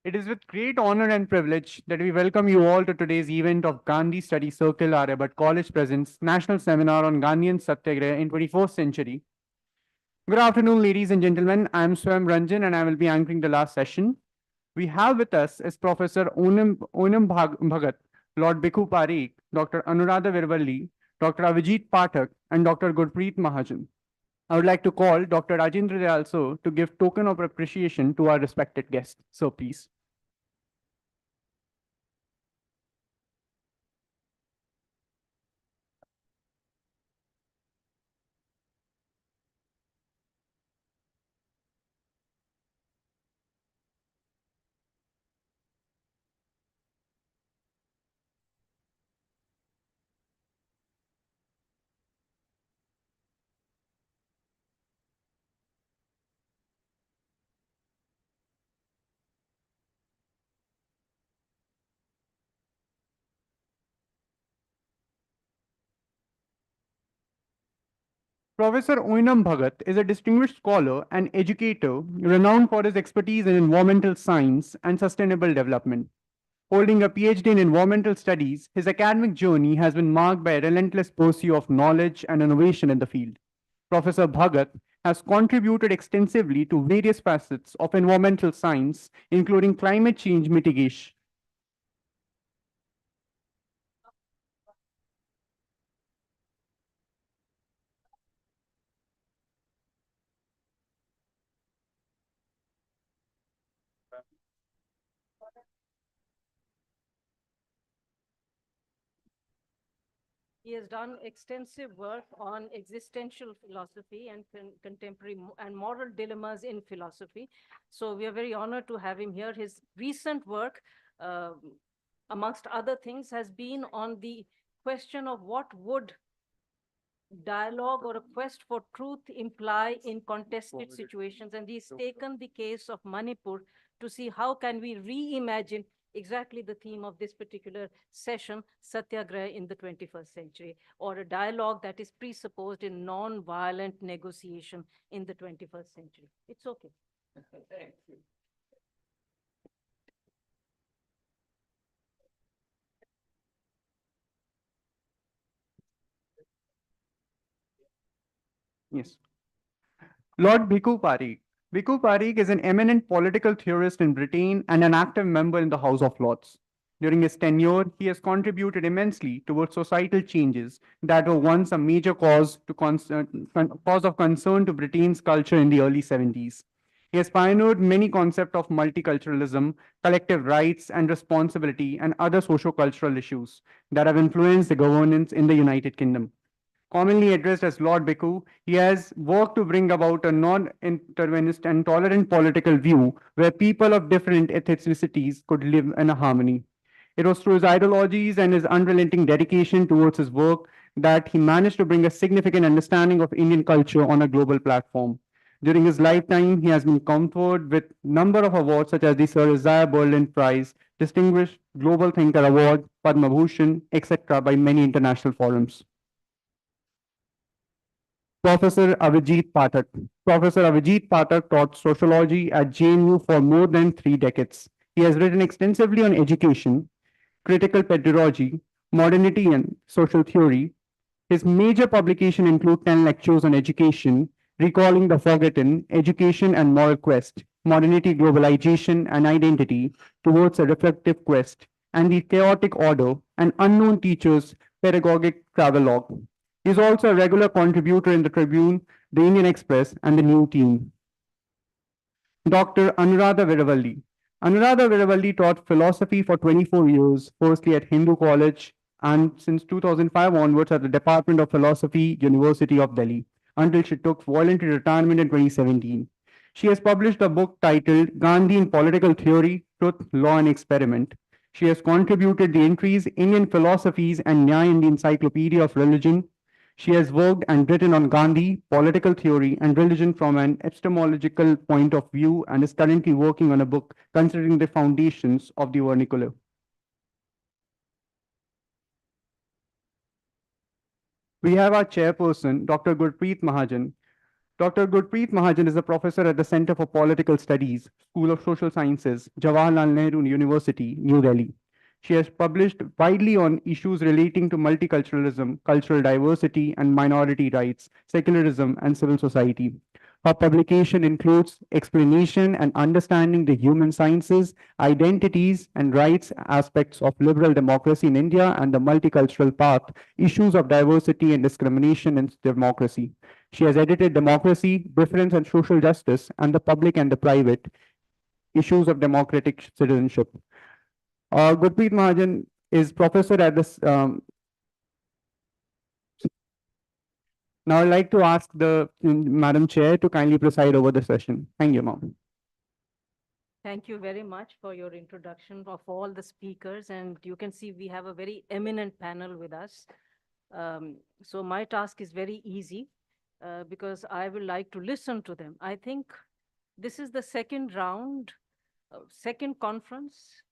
It is with great honor and privilege that we welcome you all to today's event of Gandhi Study Circle Aryabhat College Presents National Seminar on Gandhian Satyagraha in 21st Century. Good afternoon, ladies and gentlemen. I am Swam Ranjan and I will be anchoring the last session. We have with us is Professor Bhagat, Lord Bikhu Parikh, Dr. Anuradha Virvalli, Dr. Avijit Pathak, and Dr. Gurpreet Mahajan. I would like to call Dr. Rajendra Dayal also to give token of appreciation to our respected guest. So please. Professor Oinam Bhagat is a distinguished scholar and educator renowned for his expertise in environmental science and sustainable development. Holding a PhD in environmental studies, his academic journey has been marked by a relentless pursuit of knowledge and innovation in the field. Professor Bhagat has contributed extensively to various facets of environmental science, including climate change mitigation. He has done extensive work on existential philosophy and contemporary and moral dilemmas in philosophy. So we are very honored to have him here. His recent work, uh, amongst other things, has been on the question of what would dialogue or a quest for truth imply in contested situations. And he's taken the case of Manipur to see how can we reimagine exactly the theme of this particular session, Satyagraha in the 21st century, or a dialogue that is presupposed in non-violent negotiation in the 21st century. It's okay. Thank you. Yes. Lord Bhikhu Parikh. Bhikhu Parikh is an eminent political theorist in Britain and an active member in the House of Lords. During his tenure, he has contributed immensely towards societal changes that were once a major cause of concern to Britain's culture in the early 70s. He has pioneered many concepts of multiculturalism, collective rights and responsibility, and other socio-cultural issues that have influenced the governance in the United Kingdom. Commonly addressed as Lord Bhikkhu, he has worked to bring about a non-interventionist and tolerant political view where people of different ethnicities could live in a harmony. It was through his ideologies and his unrelenting dedication towards his work that he managed to bring a significant understanding of Indian culture on a global platform. During his lifetime, he has been conferred with a number of awards such as the Sir Isaiah Berlin Prize, Distinguished Global Thinker Award, Padma Bhushan, etc. by many international forums. Professor Avijit Pathak. Professor Avijit Pathak taught sociology at JNU for more than 3 decades. He has written extensively on education, critical pedagogy, modernity, and social theory. His major publications include 10 lectures on education, recalling the forgotten, education and moral quest, modernity, globalization, and identity towards a reflective quest, and the chaotic order, and unknown teachers, pedagogic travelogue. He is also a regular contributor in the Tribune, the Indian Express, and the New Team. Dr. Anuradha Viravalli. Anuradha Viravalli taught philosophy for 24 years, firstly at Hindu College and since 2005 onwards at the Department of Philosophy, University of Delhi, until she took voluntary retirement in 2017. She has published a book titled Gandhian Political Theory, Truth, Law and Experiment. She has contributed the entries Indian Philosophies and Nyaya in the Encyclopedia of Religion. She has worked and written on Gandhi, political theory, and religion from an epistemological point of view and is currently working on a book considering the foundations of the vernacular. We have our chairperson, Dr. Gurpreet Mahajan. Dr. Gurpreet Mahajan is a professor at the Center for Political Studies, School of Social Sciences, Jawaharlal Nehru University, New Delhi. She has published widely on issues relating to multiculturalism, cultural diversity and minority rights, secularism, and civil society. Her publication includes explanation and understanding the human sciences, identities, and rights aspects of liberal democracy in India and the multicultural path, issues of diversity and discrimination in democracy. She has edited Democracy, Difference and Social Justice, and the Public and the Private, Issues of Democratic Citizenship. Gurpreet Mahajan is professor at this. Now I'd like to ask the Madam Chair to kindly preside over the session. Thank you, ma'am. Thank you very much for your introduction of all the speakers. And you can see we have a very eminent panel with us. So my task is very easy because I will like to listen to them. I think this is the second round, second conference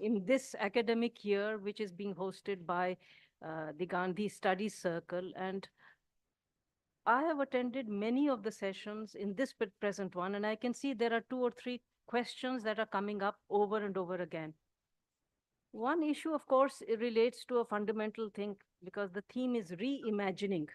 in this academic year, which is being hosted by the Gandhi Studies Circle. And I have attended many of the sessions in this present one, and I can see there are 2 or 3 questions that are coming up over and over again. One issue, of course, it relates to a fundamental thing because the theme is reimagining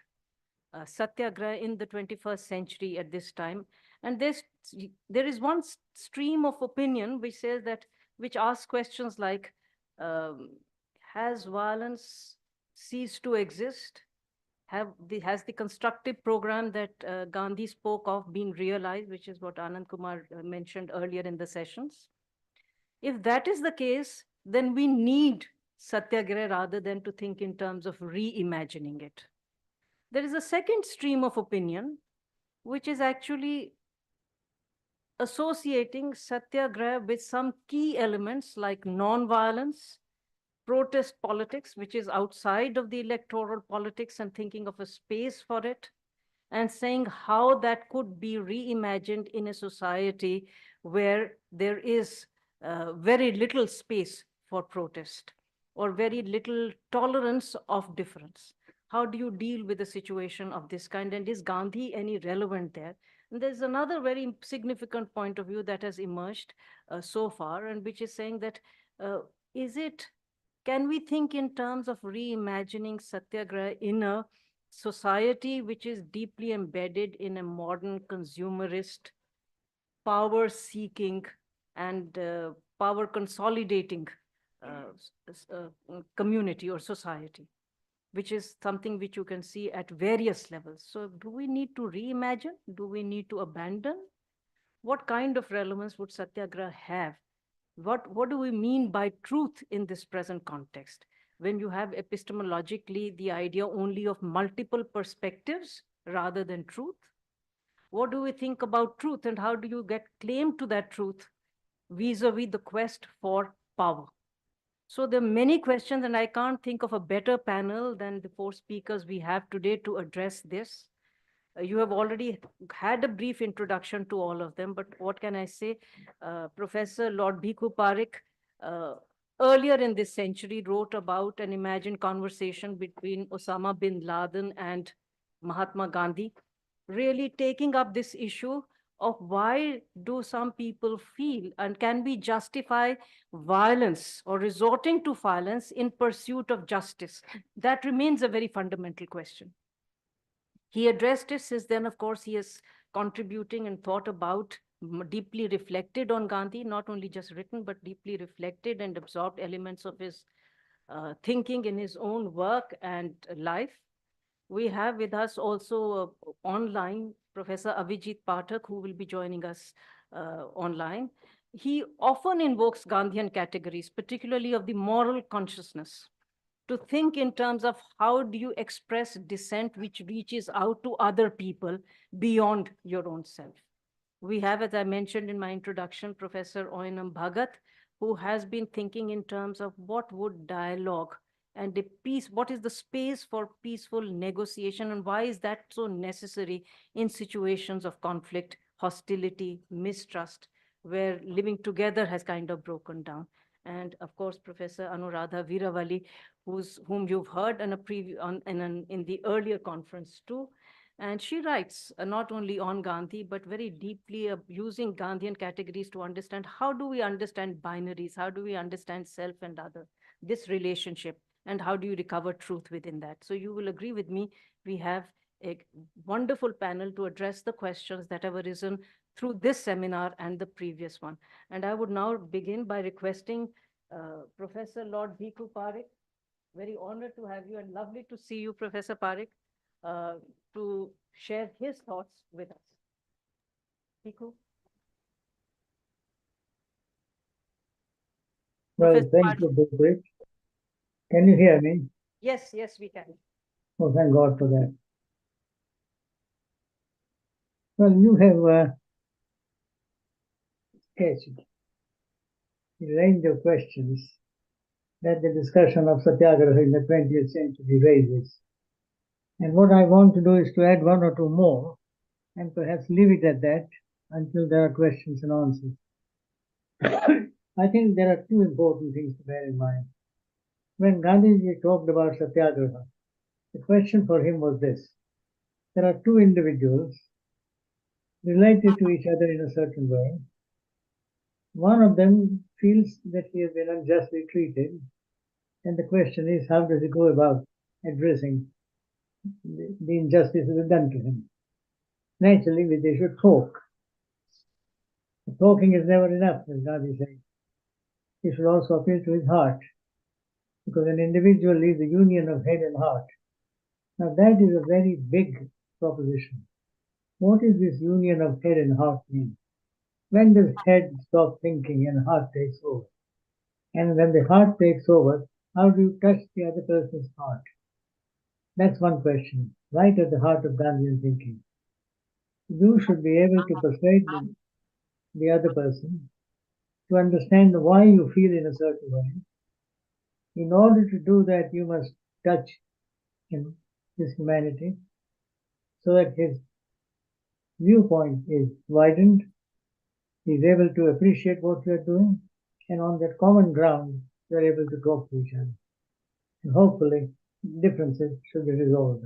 Satyagraha in the 21st century at this time. And there is one stream of opinion which says that, which asks questions like, has violence ceased to exist? Has the constructive program that Gandhi spoke of been realized, which is what Anand Kumar mentioned earlier in the sessions? If that is the case, then we need Satyagraha rather than to think in terms of reimagining it. There is a second stream of opinion, which is actually associating Satyagraha with some key elements like non-violence, protest politics, which is outside of the electoral politics, and thinking of a space for it, and saying how that could be reimagined in a society where there is very little space for protest or very little tolerance of difference. How do you deal with a situation of this kind? And is Gandhi any relevant there? And there's another very significant point of view that has emerged so far, and which is saying that is it can we think in terms of reimagining Satyagraha in a society which is deeply embedded in a modern consumerist, power-seeking, and power-consolidating community or society, which is something which you can see at various levels. So do we need to reimagine? Do we need to abandon? What kind of relevance would Satyagraha have? What do we mean by truth in this present context? When you have epistemologically the idea only of multiple perspectives rather than truth? What do we think about truth, and how do you get claim to that truth vis-a-vis the quest for power? So there are many questions, and I can't think of a better panel than the 4 speakers we have today to address this. You have already had a brief introduction to all of them, but what can I say? Professor Lord Bhikkhu Parekh, earlier in this century, wrote about an imagined conversation between Osama bin Laden and Mahatma Gandhi, really taking up this issue of why do some people feel and can we justify violence or resorting to violence in pursuit of justice? That remains a very fundamental question. He addressed it. Since then, of course, he is contributing and thought about, deeply reflected on Gandhi, not only just written, but deeply reflected and absorbed elements of his thinking in his own work and life. We have with us also online Professor Avijit Pathak, who will be joining us online. He often invokes Gandhian categories, particularly of the moral consciousness, to think in terms of how do you express dissent which reaches out to other people beyond your own self. We have, as I mentioned in my introduction, Professor Oinam Bhagat, who has been thinking in terms of what would dialogue and the peace, what is the space for peaceful negotiation, and why is that so necessary in situations of conflict, hostility, mistrust, where living together has kind of broken down. And of course, Professor Anuradha Veerawali, whom you've heard in the earlier conference too. And she writes not only on Gandhi, but very deeply using Gandhian categories to understand how do we understand binaries, how do we understand self and other, this relationship, and how do you recover truth within that. So you will agree with me, we have a wonderful panel to address the questions that have arisen through this seminar and the previous one. And I would now begin by requesting Professor Lord Bhiku Parekh. Very honored to have you and lovely to see you, Professor Parekh, uh, to share his thoughts with us. Bhiku? Well, Professor thank Parekh. you, Gurpreet. Can you hear me? Yes, yes, we can. Oh, thank God for that. Well, you have sketched a range of questions that the discussion of Satyagraha in the 20th century raises. And what I want to do is to add one or two more and perhaps leave it at that until there are questions and answers. I think there are two important things to bear in mind. When Gandhiji talked about Satyagraha, the question for him was this. There are two individuals related to each other in a certain way. One of them feels that he has been unjustly treated, and the question is, how does he go about addressing the injustice that is done to him? Naturally, they should talk. Talking is never enough, as Gandhi said. He should also appeal to his heart, because an individual is the union of head and heart. Now, that is a very big proposition. What is this union of head and heart mean? When does head stop thinking and heart takes over? And when the heart takes over, how do you touch the other person's heart? That's one question, right at the heart of Gandhian thinking. You should be able to persuade the other person to understand why you feel in a certain way. In order to do that, you must touch him, his humanity, so that his viewpoint is widened, he's able to appreciate what you are doing, and on that common ground, you are able to talk to each other. And hopefully, differences should be resolved.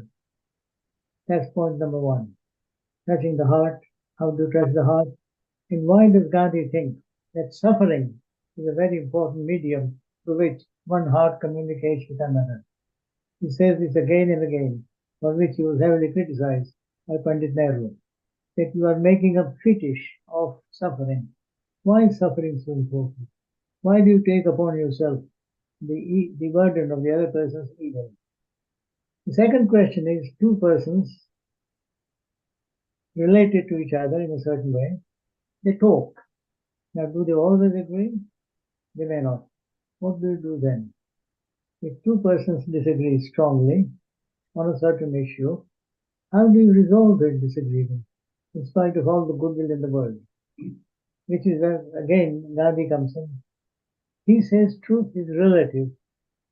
That's point number one. Touching the heart, how to touch the heart. And why does Gandhi think that suffering is a very important medium through which one heart communicates with another? He says this again and again, for which he was heavily criticized by Pandit Nehru, that you are making a fetish of suffering. Why is suffering so important? Why do you take upon yourself the burden of the other person's evil? The second question is two persons related to each other in a certain way, they talk. Now, do they always agree? They may not. What do you do then? If two persons disagree strongly on a certain issue, how do you resolve that disagreement in spite of all the goodwill in the world? Which is where, again, Gandhi comes in. He says truth is relative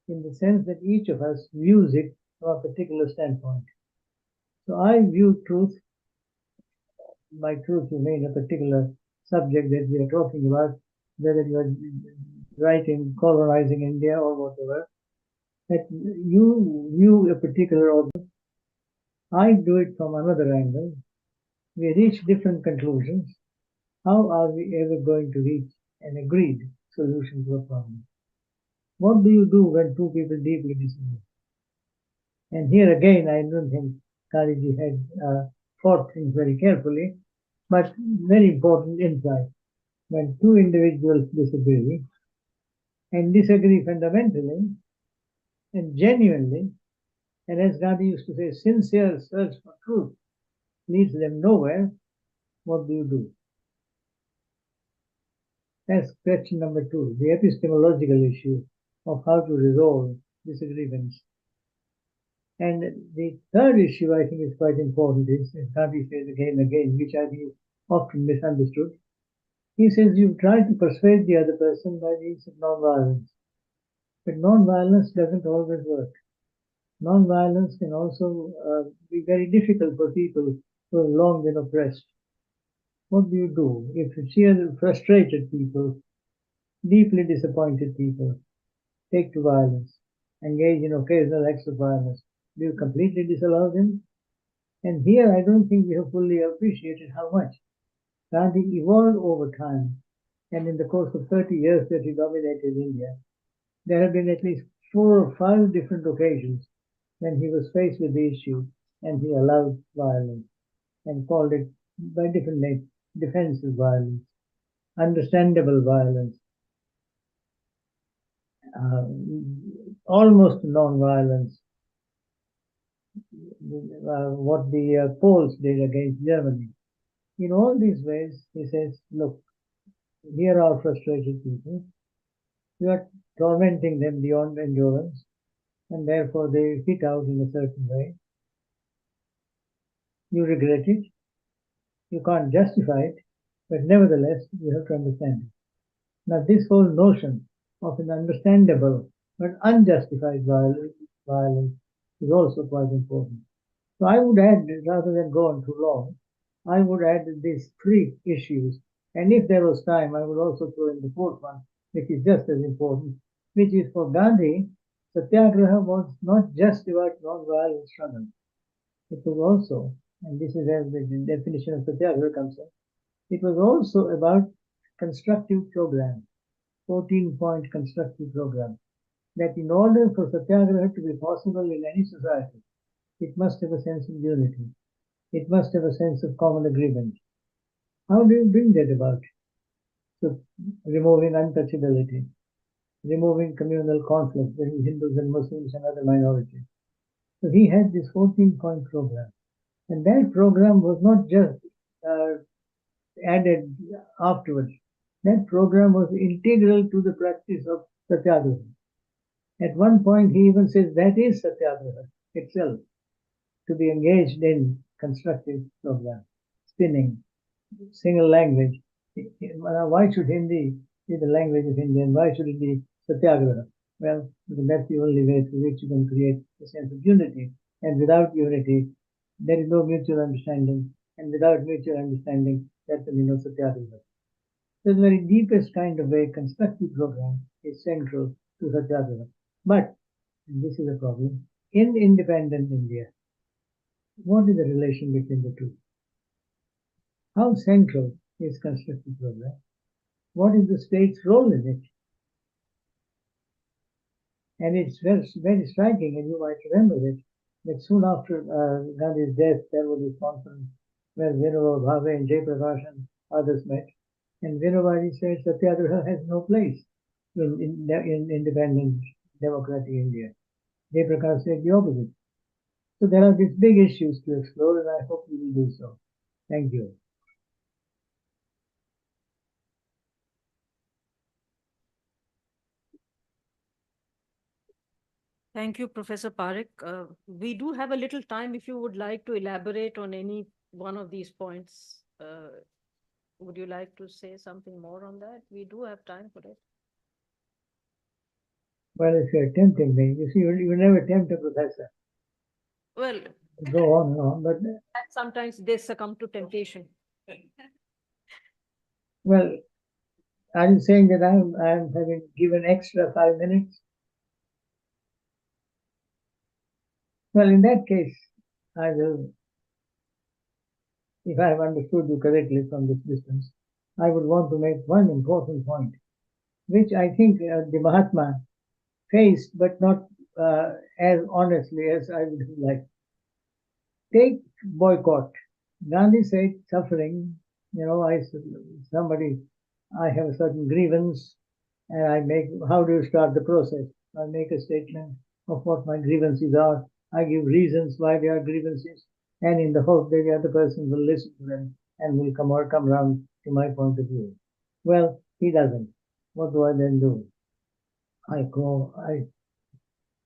in the sense that each of us views it from a particular standpoint. So I view truth, by truth you mean a particular subject that we are talking about, whether you are writing colonizing India or whatever, that you view a particular object, I do it from another angle. We reach different conclusions. How are we ever going to reach an agreed solution to a problem? What do you do when two people deeply disagree? And here again, I don't think Khaliji had thought things very carefully, but very important insight. When two individuals disagree and disagree fundamentally and genuinely, and as Gandhi used to say, sincere search for truth leads them nowhere, what do you do? That's question number two, the epistemological issue of how to resolve disagreements. And the third issue I think is quite important is, as Gandhi says again and again, which I think is often misunderstood. He says you try to persuade the other person by means of non-violence. But non-violence doesn't always work. Non-violence can also be very difficult for people who have long been oppressed. What do you do if you see frustrated people, deeply disappointed people, take to violence, engage in occasional acts of violence? Do you completely disallow them? And here I don't think we have fully appreciated how much Gandhi evolved over time. And in the course of 30 years that he dominated India, there have been at least 4 or 5 different occasions when he was faced with the issue and he allowed violence and called it by different names: defensive violence, understandable violence, uh, almost non-violence, what the Poles did against Germany. In all these ways, he says, look, here are frustrated people. You are tormenting them beyond endurance, and therefore they hit out in a certain way. You regret it. You can't justify it, but nevertheless, you have to understand it. Now, this whole notion of an understandable but unjustified violence is also quite important. So I would add, rather than go on too long, I would add these 3 issues. And if there was time, I would also throw in the 4th one, which is just as important, which is for Gandhi, Satyagraha was not just about non-violent struggle. It was also, and this is where the definition of Satyagraha comes in, it was also about constructive program, 14-point constructive program, that in order for Satyagraha to be possible in any society, it must have a sense of unity. It must have a sense of common agreement. How do you bring that about? So, removing untouchability, removing communal conflict between Hindus and Muslims and other minorities. So he had this 14-point program. And that program was not just added afterwards. That program was integral to the practice of Satyagraha. At one point, he even says that is Satyagraha itself, to be engaged in constructive program, spinning, single language. Why should Hindi be the language of India, and why should it be Satyagraha? Well, because that's the only way through which you can create a sense of unity. And without unity, there is no mutual understanding. And without mutual understanding, there can be no Satyagraha. So the very deepest kind of a constructive program is central to Satyagraha. But, and this is a problem, in independent India, what is the relation between the two? How central is constructive program? What is the state's role in it? And it's very, very striking, and you might remember it, that soon after Gandhi's death, there was this conference where Vinoba Bhave and Jayaprakash and others met. And Vinoba said Satyagraha has no place in independent democratic India. Jayaprakash said the opposite. So there are these big issues to explore, and I hope we will do so. Thank you. Thank you, Professor Parekh. We do have a little time if you would like to elaborate on any one of these points. Would you like to say something more on that? We do have time for it. Well, if you're tempting me, you see, you never tempt a professor. Well, Go on and on, but sometimes they succumb to temptation. well, are you saying that I'm having given extra 5 minutes? Well, in that case, I will, if I have understood you correctly from this distance, I would want to make one important point, which I think the Mahatma faced, but not as honestly as I would have liked. Take boycott. Gandhi said suffering, I have a certain grievance, and how do you start the process? I make a statement of what my grievances are. I give reasons why they are grievances, and in the hope that the other person will listen to them and will come around to my point of view. Well, he doesn't. What do I then do? I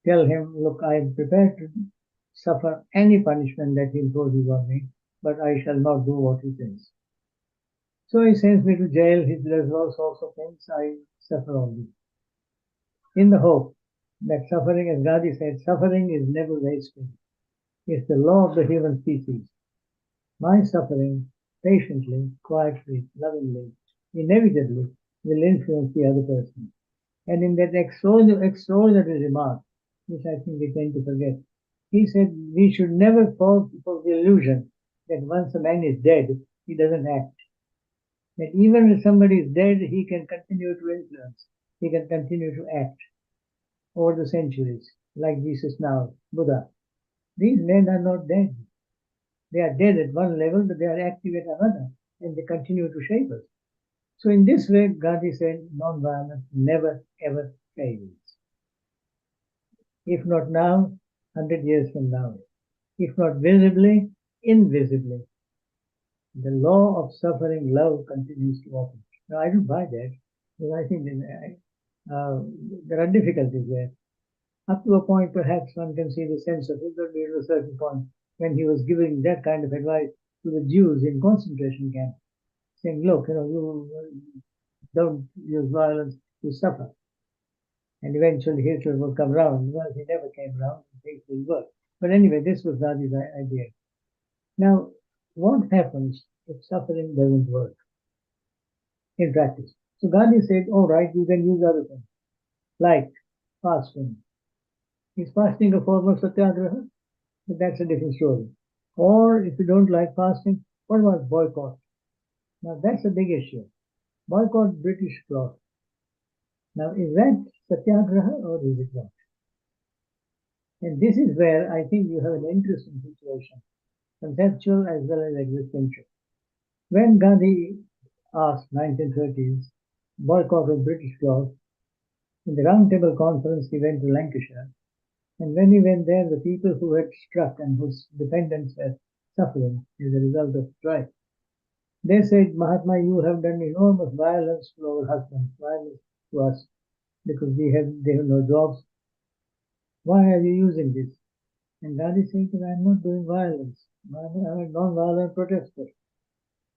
tell him, look, I am prepared to suffer any punishment that he imposes on me, but I shall not do what he says. So he sends me to jail, he does all sorts of things, I suffer all this. In the hope that suffering, as Gandhi said, suffering is never wasted. It's the law of the human species. My suffering, patiently, quietly, lovingly, inevitably will influence the other person. And in that extraordinary remark, which I think we tend to forget, He said we should never fall for the illusion that once a man is dead, he doesn't act. That even if somebody is dead, he can continue to influence, he can continue to act over the centuries, like Jesus now, Buddha. These men are not dead. They are dead at one level, but they are active at another, and they continue to shape us. So, in this way, Gandhi said non-violence never ever fails. If not now, 100 years from now. If not visibly, invisibly. The law of suffering love continues to operate. Now, I don't buy that because I think there are difficulties there. Up to a point, perhaps one can see the sense of it, but there was a certain point when he was giving that kind of advice to the Jews in concentration camps, saying, look, you don't use violence, you suffer. And eventually Hitler will come round. Well, he never came round, things will work. But anyway, this was Gandhi's idea. Now, what happens if suffering doesn't work in practice? So Gandhi said, all right, you can use other things, like fasting. Is fasting a form of Satyagraha? But that's a different story. Or if you don't like fasting, what about boycott? Now that's a big issue. Boycott British cloth. Now is that Satyagraha or is it not? And this is where I think you have an interesting situation, conceptual as well as existential. When Gandhi asked 1930s boycott of British cloth, in the Round Table Conference he went to Lancashire, and when he went there, the people who had struck and whose dependents were suffering as a result of strike, they said, Mahatma, you have done enormous violence to our husbands, violence to us, because they have no jobs. Why are you using this? And Gandhi said, I'm not doing violence. I'm a non-violent protester.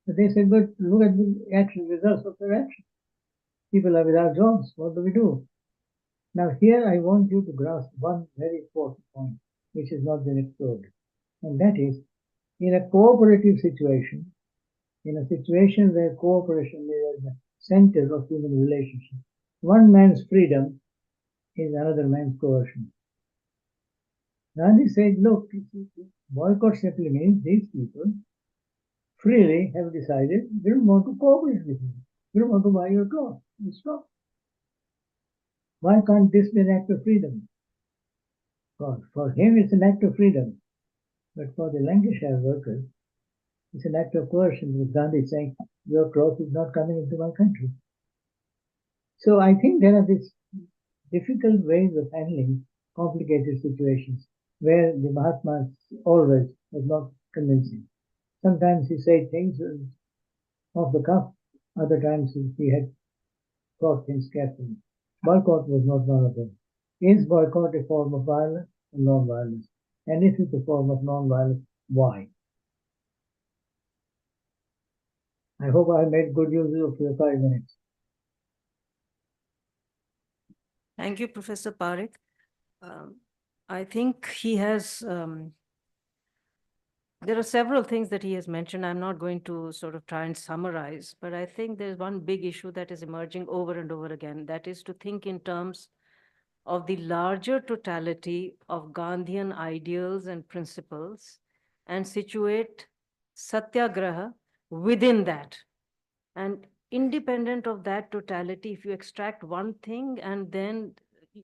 But they said, but look at the action results of their action. People are without jobs. What do we do? Now here I want you to grasp one very important point, which has not been explored. And that is, in a cooperative situation, in a situation where cooperation is at the center of human relationship, one man's freedom is another man's coercion. Gandhi said, look, boycott simply means these people freely have decided we don't want to cooperate with you. We don't want to buy your clothes. Stop. Why can't this be an act of freedom? For him, it's an act of freedom. But for the Lancashire workers, it's an act of coercion, with Gandhi saying, your cloth is not coming into my country. So I think there are these difficult ways of handling complicated situations where the Mahatma always was not convincing. Sometimes he said things off the cuff, other times he had thought things carefully. Boycott was not one of them. Is boycott a form of violence or non-violence? And if it's a form of non-violence, why? I hope I made good use of your 5 minutes. Thank you, Professor Parekh. I think he has, there are several things that he has mentioned. I'm not going to sort of try and summarize, but I think there's one big issue that is emerging over and over again. That is to think in terms of the larger totality of Gandhian ideals and principles and situate Satyagraha within that. And independent of that totality, if you extract one thing and then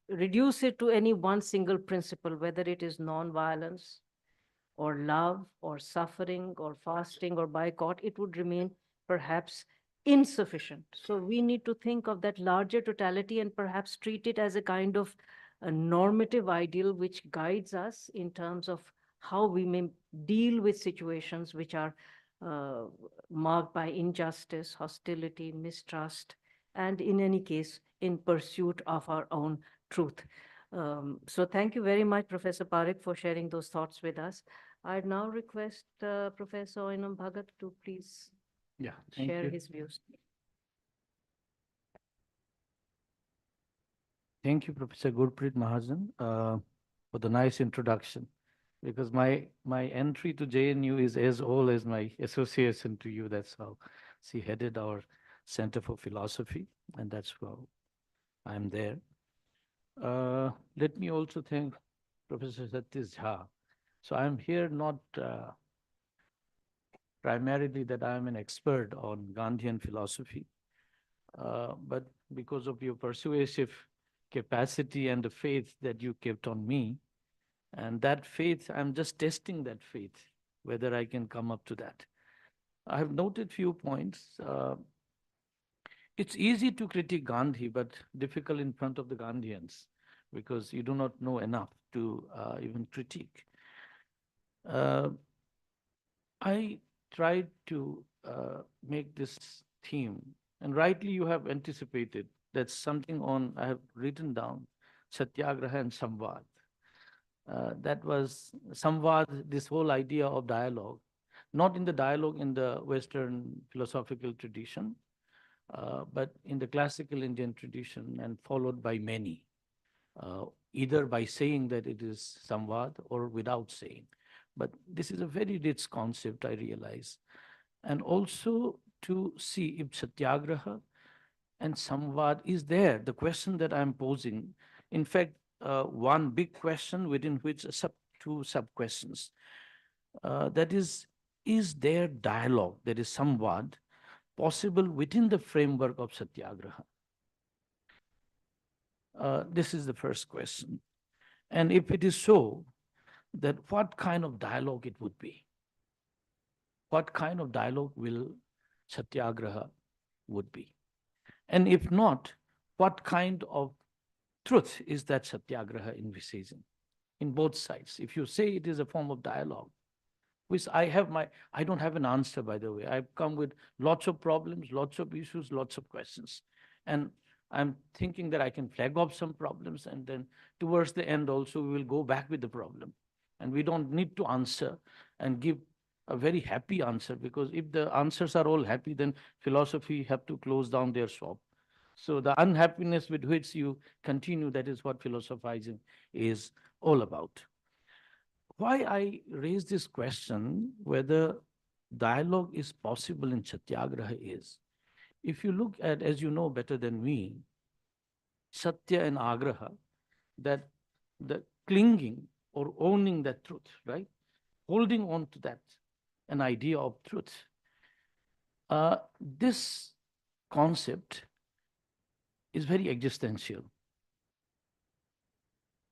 reduce it to any one single principle, whether it is non-violence or love or suffering or fasting or boycott, it would remain perhaps insufficient. So we need to think of that larger totality and perhaps treat it as a kind of a normative ideal which guides us in terms of how we may deal with situations which are marked by injustice, hostility, mistrust, and in any case, in pursuit of our own truth. So thank you very much, Professor Parekh, for sharing those thoughts with us. I'd now request Professor Oinam Bhagat to please share his views. Thank you, Professor Gurpreet Mahajan, for the nice introduction. Because my entry to JNU is as old as my association to you. That's how she headed our Center for Philosophy, and that's how I'm there. Let me also thank Professor Satish Jha So I'm here not primarily that I'm an expert on Gandhian philosophy, but because of your persuasive capacity and the faith that you kept on me, and that faith, I'm just testing that faith, whether I can come up to that. I have noted few points. It's easy to critique Gandhi, but difficult in front of the Gandhians because you do not know enough to even critique. Uh, I tried to make this theme, and rightly you have anticipated that's something on I have written down Satyagraha and Samvad. That was Samvad, this whole idea of dialogue, not in the dialogue in the Western philosophical tradition, but in the classical Indian tradition and followed by many, either by saying that it is Samvad or without saying. But this is a very rich concept, I realize. And also to see if Satyagraha and Samvad is there, the question that I'm posing. In fact, one big question within which two sub-questions. That is there dialogue, there is Samvad, possible within the framework of Satyagraha? This is the first question. And if it is so, that what kind of dialogue it would be? What kind of dialogue will Satyagraha would be? And if not, what kind of truth is that Satyagraha envisaging in both sides? If you say it is a form of dialogue, which I don't have an answer, by the way. I've come with lots of problems, lots of issues, lots of questions. And I'm thinking that I can flag off some problems, and then towards the end also we will go back with the problem. And we don't need to answer and give a very happy answer, because if the answers are all happy, then philosophy have to close down their shop. So the unhappiness with which you continue, that is what philosophizing is all about. Why I raise this question, whether dialogue is possible in Satyagraha, is if you look at, as you know better than me, Satya and Agraha, that the clinging or owning that truth, right? Holding on to that, an idea of truth. This concept is very existential.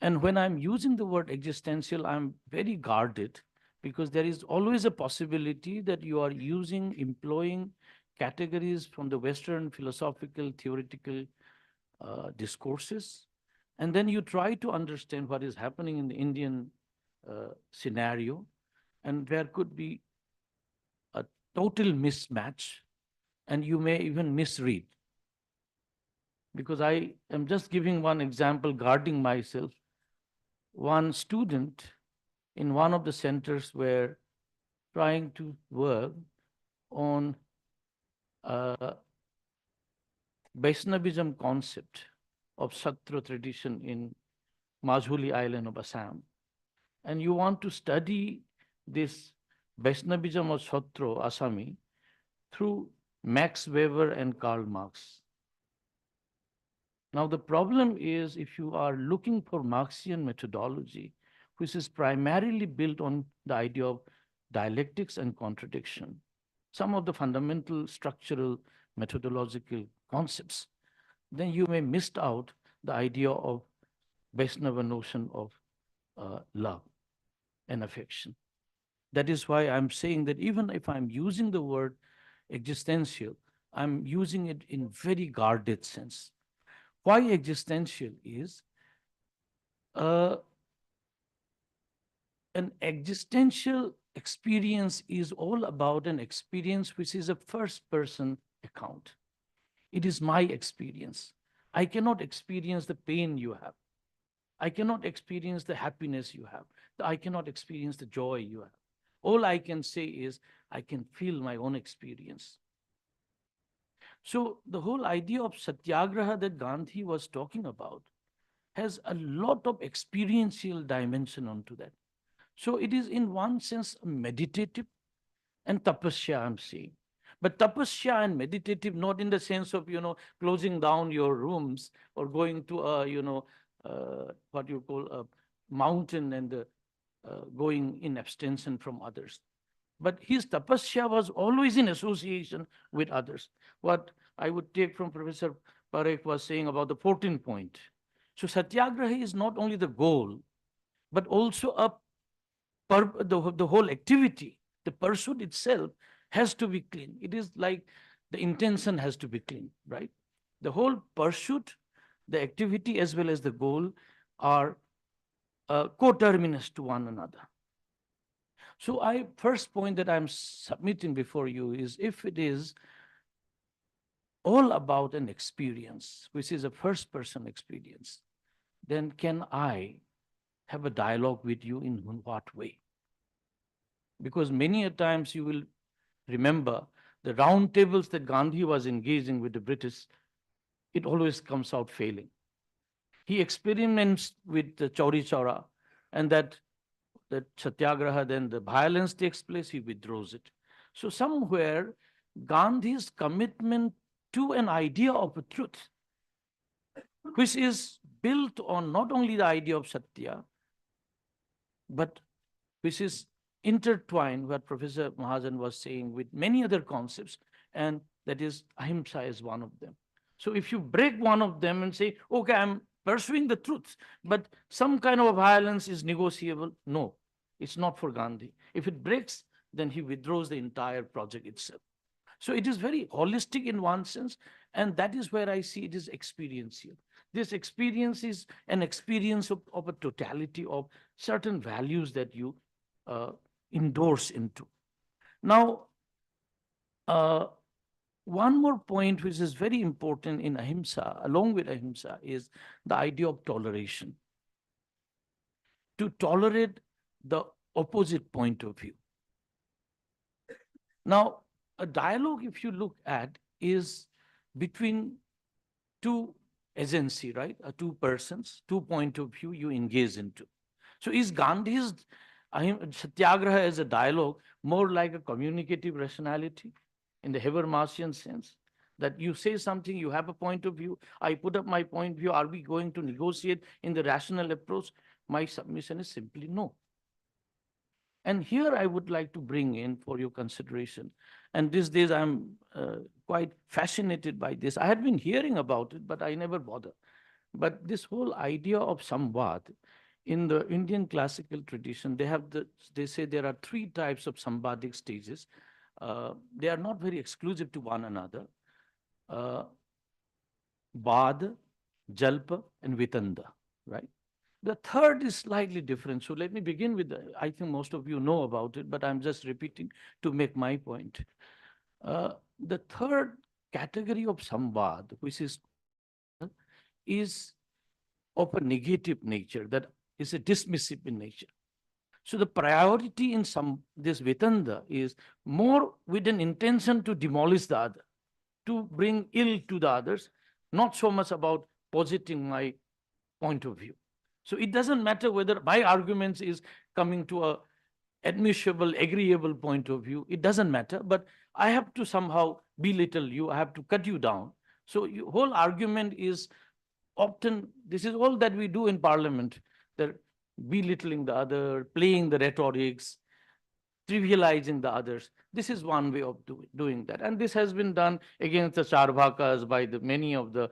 And when I'm using the word existential, I'm very guarded, because there is always a possibility that you are employing categories from the Western philosophical, theoretical discourses. And then you try to understand what is happening in the Indian scenario. And there could be a total mismatch, and you may even misread. Because I am just giving one example, guarding myself. One student in one of the centers were trying to work on Vaishnavism concept of Satra tradition in Majhuli Island of Assam. And you want to study this Vaishnavism of Satra, Assami, through Max Weber and Karl Marx. Now, the problem is, if you are looking for Marxian methodology, which is primarily built on the idea of dialectics and contradiction, some of the fundamental structural methodological concepts, then you may miss out the idea of Vaishnava notion of love and affection. That is why I'm saying that even if I'm using the word existential, I'm using it in very guarded sense. Why existential is an existential experience is all about an experience which is a first person account. It is my experience. I cannot experience the pain you have. I cannot experience the happiness you have. I cannot experience the joy you have. All I can say is I can feel my own experience. So the whole idea of Satyagraha that Gandhi was talking about has a lot of experiential dimension onto that. So it is in one sense meditative and tapasya, I'm saying. But tapasya and meditative, not in the sense of, closing down your rooms or going to a, what you call a mountain and going in abstention from others. But his tapasya was always in association with others. What I would take from Professor Parekh was saying about the 14th point. So Satyagraha is not only the goal, but also the whole activity, the pursuit itself has to be clean. It is like the intention has to be clean, right? The whole pursuit, the activity as well as the goal are coterminous to one another. So first point that I'm submitting before you is, if it is all about an experience, which is a first person experience, then can I have a dialogue with you in what way? Because many a times you will remember the round tables that Gandhi was engaging with the British, it always comes out failing. He experiments with the Chauri Chaura, and that Satyagraha, then the violence takes place, he withdraws it. So somewhere Gandhi's commitment to an idea of a truth, which is built on not only the idea of Satya, but which is intertwined, what Professor Mahajan was saying, with many other concepts, and that is ahimsa is one of them. So if you break one of them and say, okay, I'm pursuing the truth, but some kind of violence is negotiable, no, it's not for Gandhi. If it breaks, then he withdraws the entire project itself. So it is very holistic in one sense, and that is where I see it is experiential. This experience is an experience of a totality of certain values that you endorse into. Now, one more point which is very important in ahimsa, along with ahimsa, is the idea of toleration. To tolerate the opposite point of view. Now, a dialogue, if you look at, is between two agency, right? Two persons, two point of view you engage into. So is Gandhi's Satyagraha as a dialogue more like a communicative rationality in the Habermasian sense? That you say something, you have a point of view, I put up my point of view, are we going to negotiate in the rational approach? My submission is simply no. And here I would like to bring in for your consideration. And these days I'm quite fascinated by this. I had been hearing about it, but I never bothered. But this whole idea of samvad, in the Indian classical tradition, they say there are three types of samvadic stages. They are not very exclusive to one another. Bad, Jalpa, and Vitanda, right? The third is slightly different. So let me begin with, I think most of you know about it, but I'm just repeating to make my point. The third category of samvad, which is of a negative nature, that is a dismissive in nature. So the priority in this Vitanda is more with an intention to demolish the other, to bring ill to the others, not so much about positing my point of view. So it doesn't matter whether my arguments is coming to a admissible, agreeable point of view. It doesn't matter, but I have to somehow belittle you. I have to cut you down. So your whole argument is often, this is all that we do in parliament, that belittling the other, playing the rhetorics, trivializing the others. This is one way of doing that. And this has been done against the Charvakas by many of the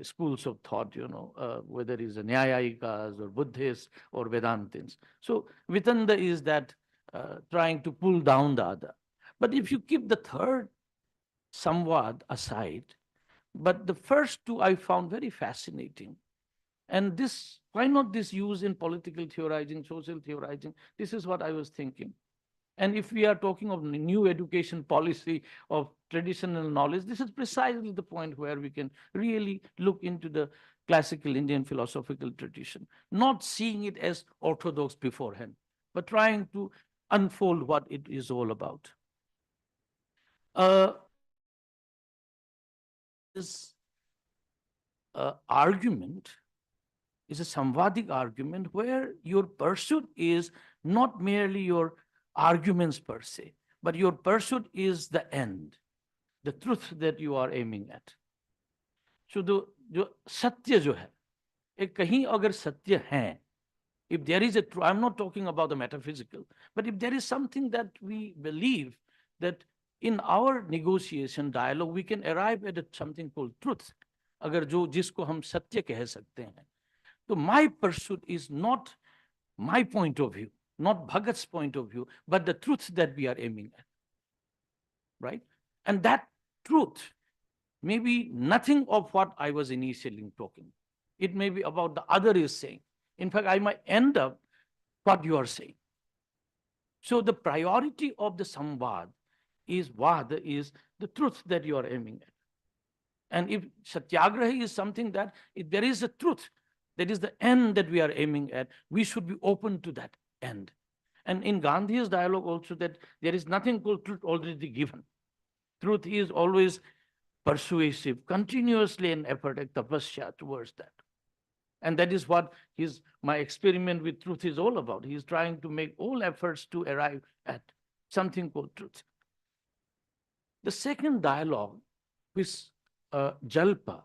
schools of thought, whether it's the Nyayikas or Buddhists or Vedantins. So Vitanda is that trying to pull down the other. But if you keep the third samvad aside, but the first two I found very fascinating. And this, why not this use in political theorizing, social theorizing? This is what I was thinking. And if we are talking of new education policy of traditional knowledge, this is precisely the point where we can really look into the classical Indian philosophical tradition, not seeing it as orthodox beforehand, but trying to unfold what it is all about. This argument is a samvadic argument where your pursuit is not merely your arguments per se, but your pursuit is the end, the truth that you are aiming at. So जो सत्य जो है, एक कहीं अगर सत्य है, If there is a truth, I'm not talking about the metaphysical, but if there is something that we believe that in our negotiation dialogue, we can arrive at something called truth. अगर जो जिसको हम सत्य कह सकते हैं, तो my pursuit is not my point of view, not Bhagat's point of view, but the truth that we are aiming at, right? And that truth may be nothing of what I was initially talking. It may be about the other is saying. In fact, I might end up what you are saying. So the priority of the samvad is the truth that you are aiming at. And if Satyagraha is something that if there is a truth, that is the end that we are aiming at, we should be open to that end. And in Gandhi's dialogue also, that there is nothing called truth already given. Truth is always persuasive, continuously an effort, a tapasya towards that. And that is what my experiment with truth is all about. He is trying to make all efforts to arrive at something called truth. The second dialogue with Jalpa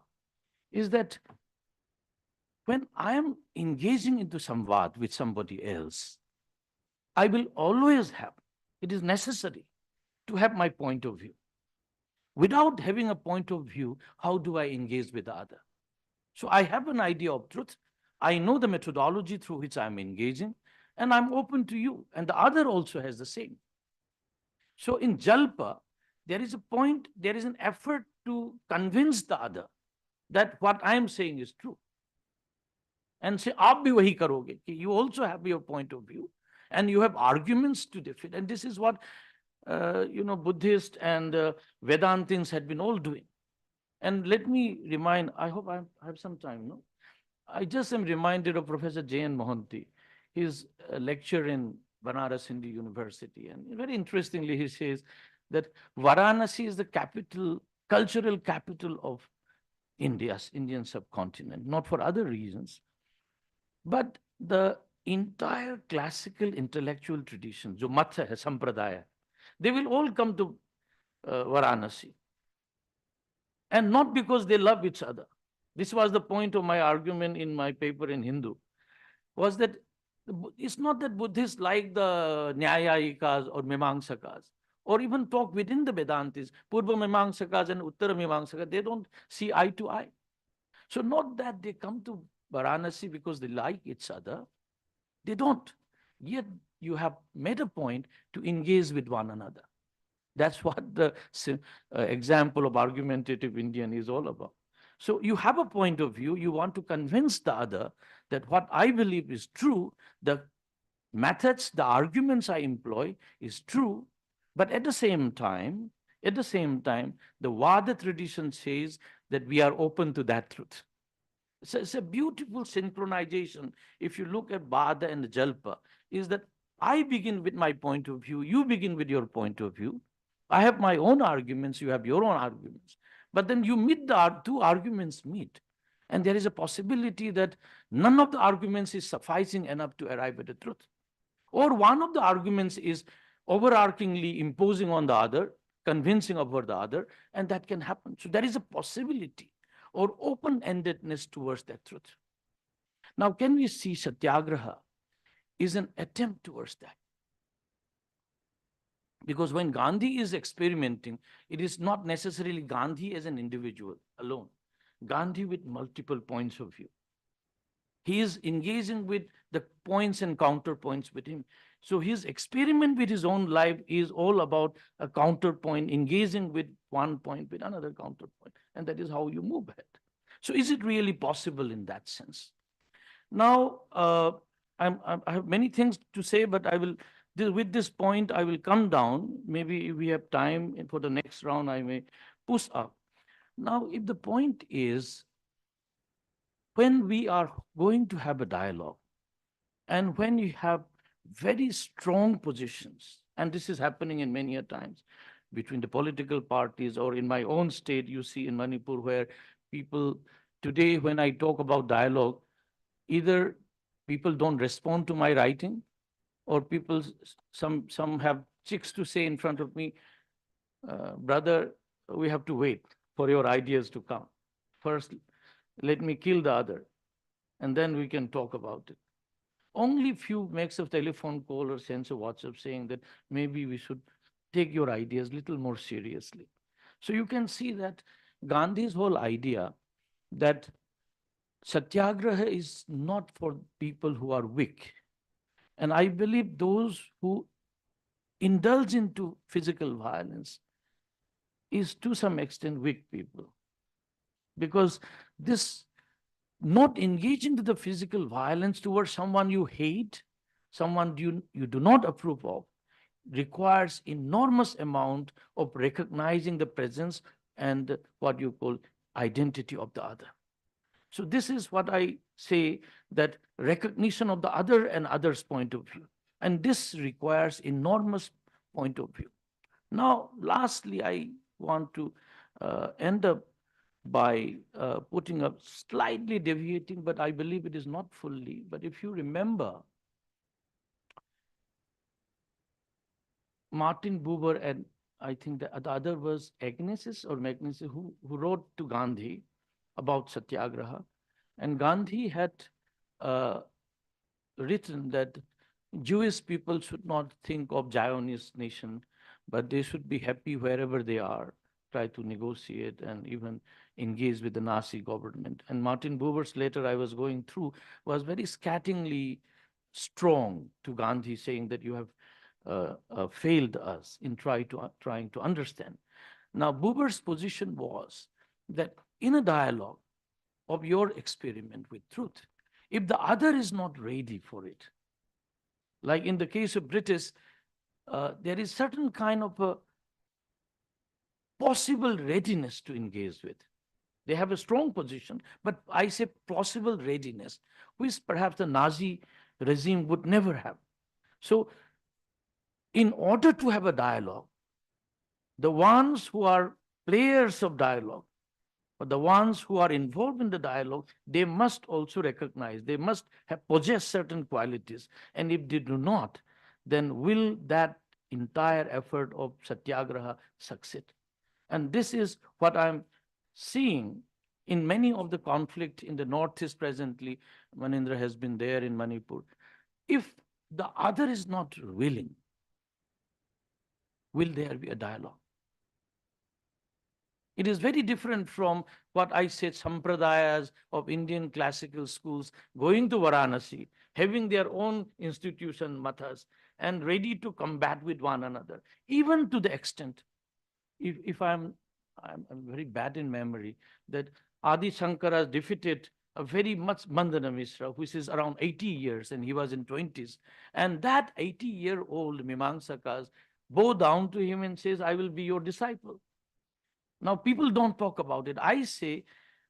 is that when I am engaging into samvad with somebody else, I will always have, it is necessary to have my point of view. Without having a point of view, how do I engage with the other? So I have an idea of truth. I know the methodology through which I'm engaging, and I'm open to you. And the other also has the same. So in Jalpa, there is a point, there is an effort to convince the other that what I am saying is true. And say, aap bhi wahi karoge. You also have your point of view, and you have arguments to defend. And this is what Buddhists and Vedantins had been all doing. And let me remind, I hope I have some time, no? I just am reminded of Professor J.N. Mohanty, his lecture in Banaras Hindu University. And very interestingly, he says that Varanasi is the capital, cultural capital of Indian subcontinent, not for other reasons, but the entire classical intellectual tradition, jo Matha hai, Sampradaya, they will all come to Varanasi. And not because they love each other. This was the point of my argument in my paper in Hindu, was that it's not that Buddhists like the Nyayayikas or Mimamsakas, or even talk within the Vedantis, Purva Mimamsakas and Uttara Mimamsakas, they don't see eye to eye. So not that they come to Varanasi because they like each other, they don't. Yet you have made a point to engage with one another. That's what the example of argumentative Indian is all about. So you have a point of view, you want to convince the other that what I believe is true, the methods, the arguments I employ is true, but at the same time, the Vada tradition says that we are open to that truth. So it's a beautiful synchronization. If you look at Vada and Jalpa, is that I begin with my point of view, you begin with your point of view. I have my own arguments, you have your own arguments. But then you meet the two arguments meet. And there is a possibility that none of the arguments is sufficing enough to arrive at the truth. Or one of the arguments is overarchingly imposing on the other, convincing over the other, and that can happen. So there is a possibility or open-endedness towards that truth. Now, can we see Satyagraha is an attempt towards that? Because when Gandhi is experimenting, it is not necessarily Gandhi as an individual alone. Gandhi with multiple points of view. He is engaging with the points and counterpoints with him. So his experiment with his own life is all about a counterpoint, engaging with one point with another counterpoint. And that is how you move ahead. So is it really possible in that sense? Now, I have many things to say, but I will, with this point, I will come down. Maybe if we have time for the next round, I may push up. Now, if the point is, when we are going to have a dialogue, and when you have very strong positions, and this is happening in many a times between the political parties, or in my own state, you see in Manipur, where people today, when I talk about dialogue, either people don't respond to my writing, or people, some have chicks to say in front of me, brother, we have to wait for your ideas to come. First, let me kill the other, and then we can talk about it. Only few makes a telephone call or sends a WhatsApp saying that maybe we should take your ideas a little more seriously. So you can see that Gandhi's whole idea that Satyagraha is not for people who are weak. And I believe those who indulge into physical violence is to some extent weak people. Because this not engaging to the physical violence towards someone you hate, someone you do not approve of, requires enormous amount of recognizing the presence and what you call identity of the other. So this is what I say, that recognition of the other and others' point of view. And this requires enormous point of view. Now, lastly, I want to end up by putting up slightly deviating, but I believe it is not fully. But if you remember, Martin Buber and I think the other was Agnesis or Magnesis who wrote to Gandhi about Satyagraha. And Gandhi had uh, written that Jewish people should not think of Zionist nation, but they should be happy wherever they are, try to negotiate and even engage with the Nazi government. And Martin Buber's letter I was going through was very scatteringly strong to Gandhi, saying that you have failed us in trying to understand. Now, Buber's position was that in a dialogue of your experiment with truth, if the other is not ready for it, like in the case of British, there is certain kind of a possible readiness to engage with. They have a strong position, but I say possible readiness, which perhaps the Nazi regime would never have. So in order to have a dialogue, the ones who are players of dialogue, or the ones who are involved in the dialogue, they must also recognize, they must have possess certain qualities. And if they do not, then will that entire effort of Satyagraha succeed? And this is what I'm seeing in many of the conflict in the Northeast presently. Manindra has been there in Manipur. If the other is not willing, will there be a dialogue? It is very different from what I said, sampradayas of Indian classical schools going to Varanasi, having their own institution, mathas, and ready to combat with one another, even to the extent, if I'm very bad in memory, that Adi Shankara defeated a very much Mandana Mishra, which is around 80 years, and he was in 20s. And that 80-year-old Mimamsakas bow down to him and says, I will be your disciple. Now, people don't talk about it. I say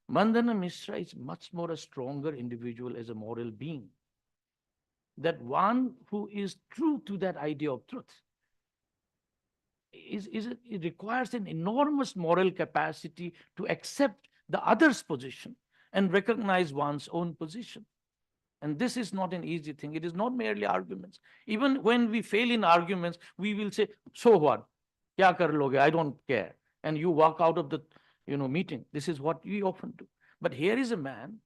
Mandana Mishra is much more a stronger individual as a moral being. That one who is true to that idea of truth it requires an enormous moral capacity to accept the other's position and recognize one's own position. And this is not an easy thing. It is not merely arguments. Even when we fail in arguments, we will say, so what? Kya kar loge? I don't care. And you walk out of the meeting. This is what we often do. But here is a man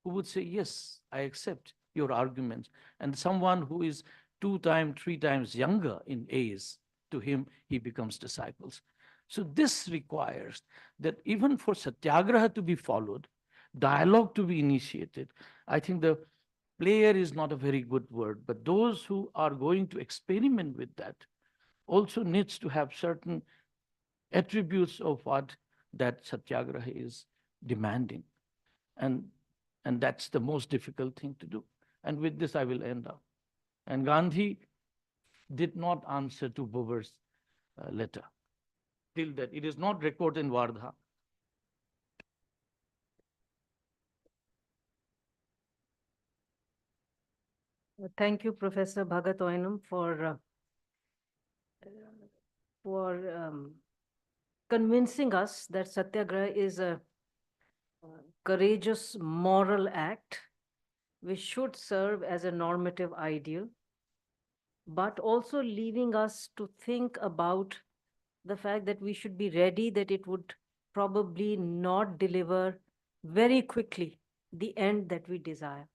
who would say, yes, I accept your arguments. And someone who is 2 times, 3 times younger in age, to him, he becomes disciples. So this requires that even for Satyagraha to be followed, dialogue to be initiated, I think the player is not a very good word, but those who are going to experiment with that also needs to have certain attributes of what that Satyagraha is demanding. And that's the most difficult thing to do. And with this, I will end up. And Gandhi did not answer to Buber's letter. Till that, it is not recorded in Vardha. Thank you, Professor Bhagat Oinam, for convincing us that Satyagraha is a courageous moral act which should serve as a normative ideal, but also leaving us to think about the fact that we should be ready that it would probably not deliver very quickly the end that we desire.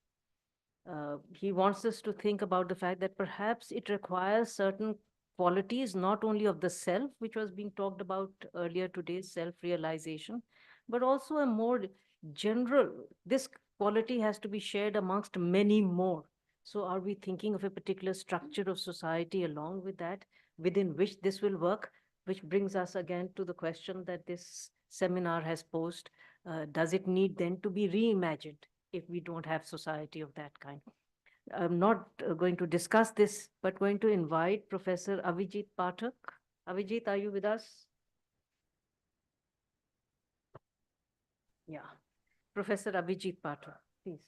He wants us to think about the fact that perhaps it requires certain qualities, not only of the self, which was being talked about earlier today, self-realization, but also a more general, this quality has to be shared amongst many more. So are we thinking of a particular structure of society along with that, within which this will work? Which brings us again to the question that this seminar has posed. Does it need then to be reimagined if we don't have society of that kind? I'm not going to discuss this, but going to invite Professor Avijit Pathak. Avijit, are you with us? Yeah. Professor Avijit Pathak, please.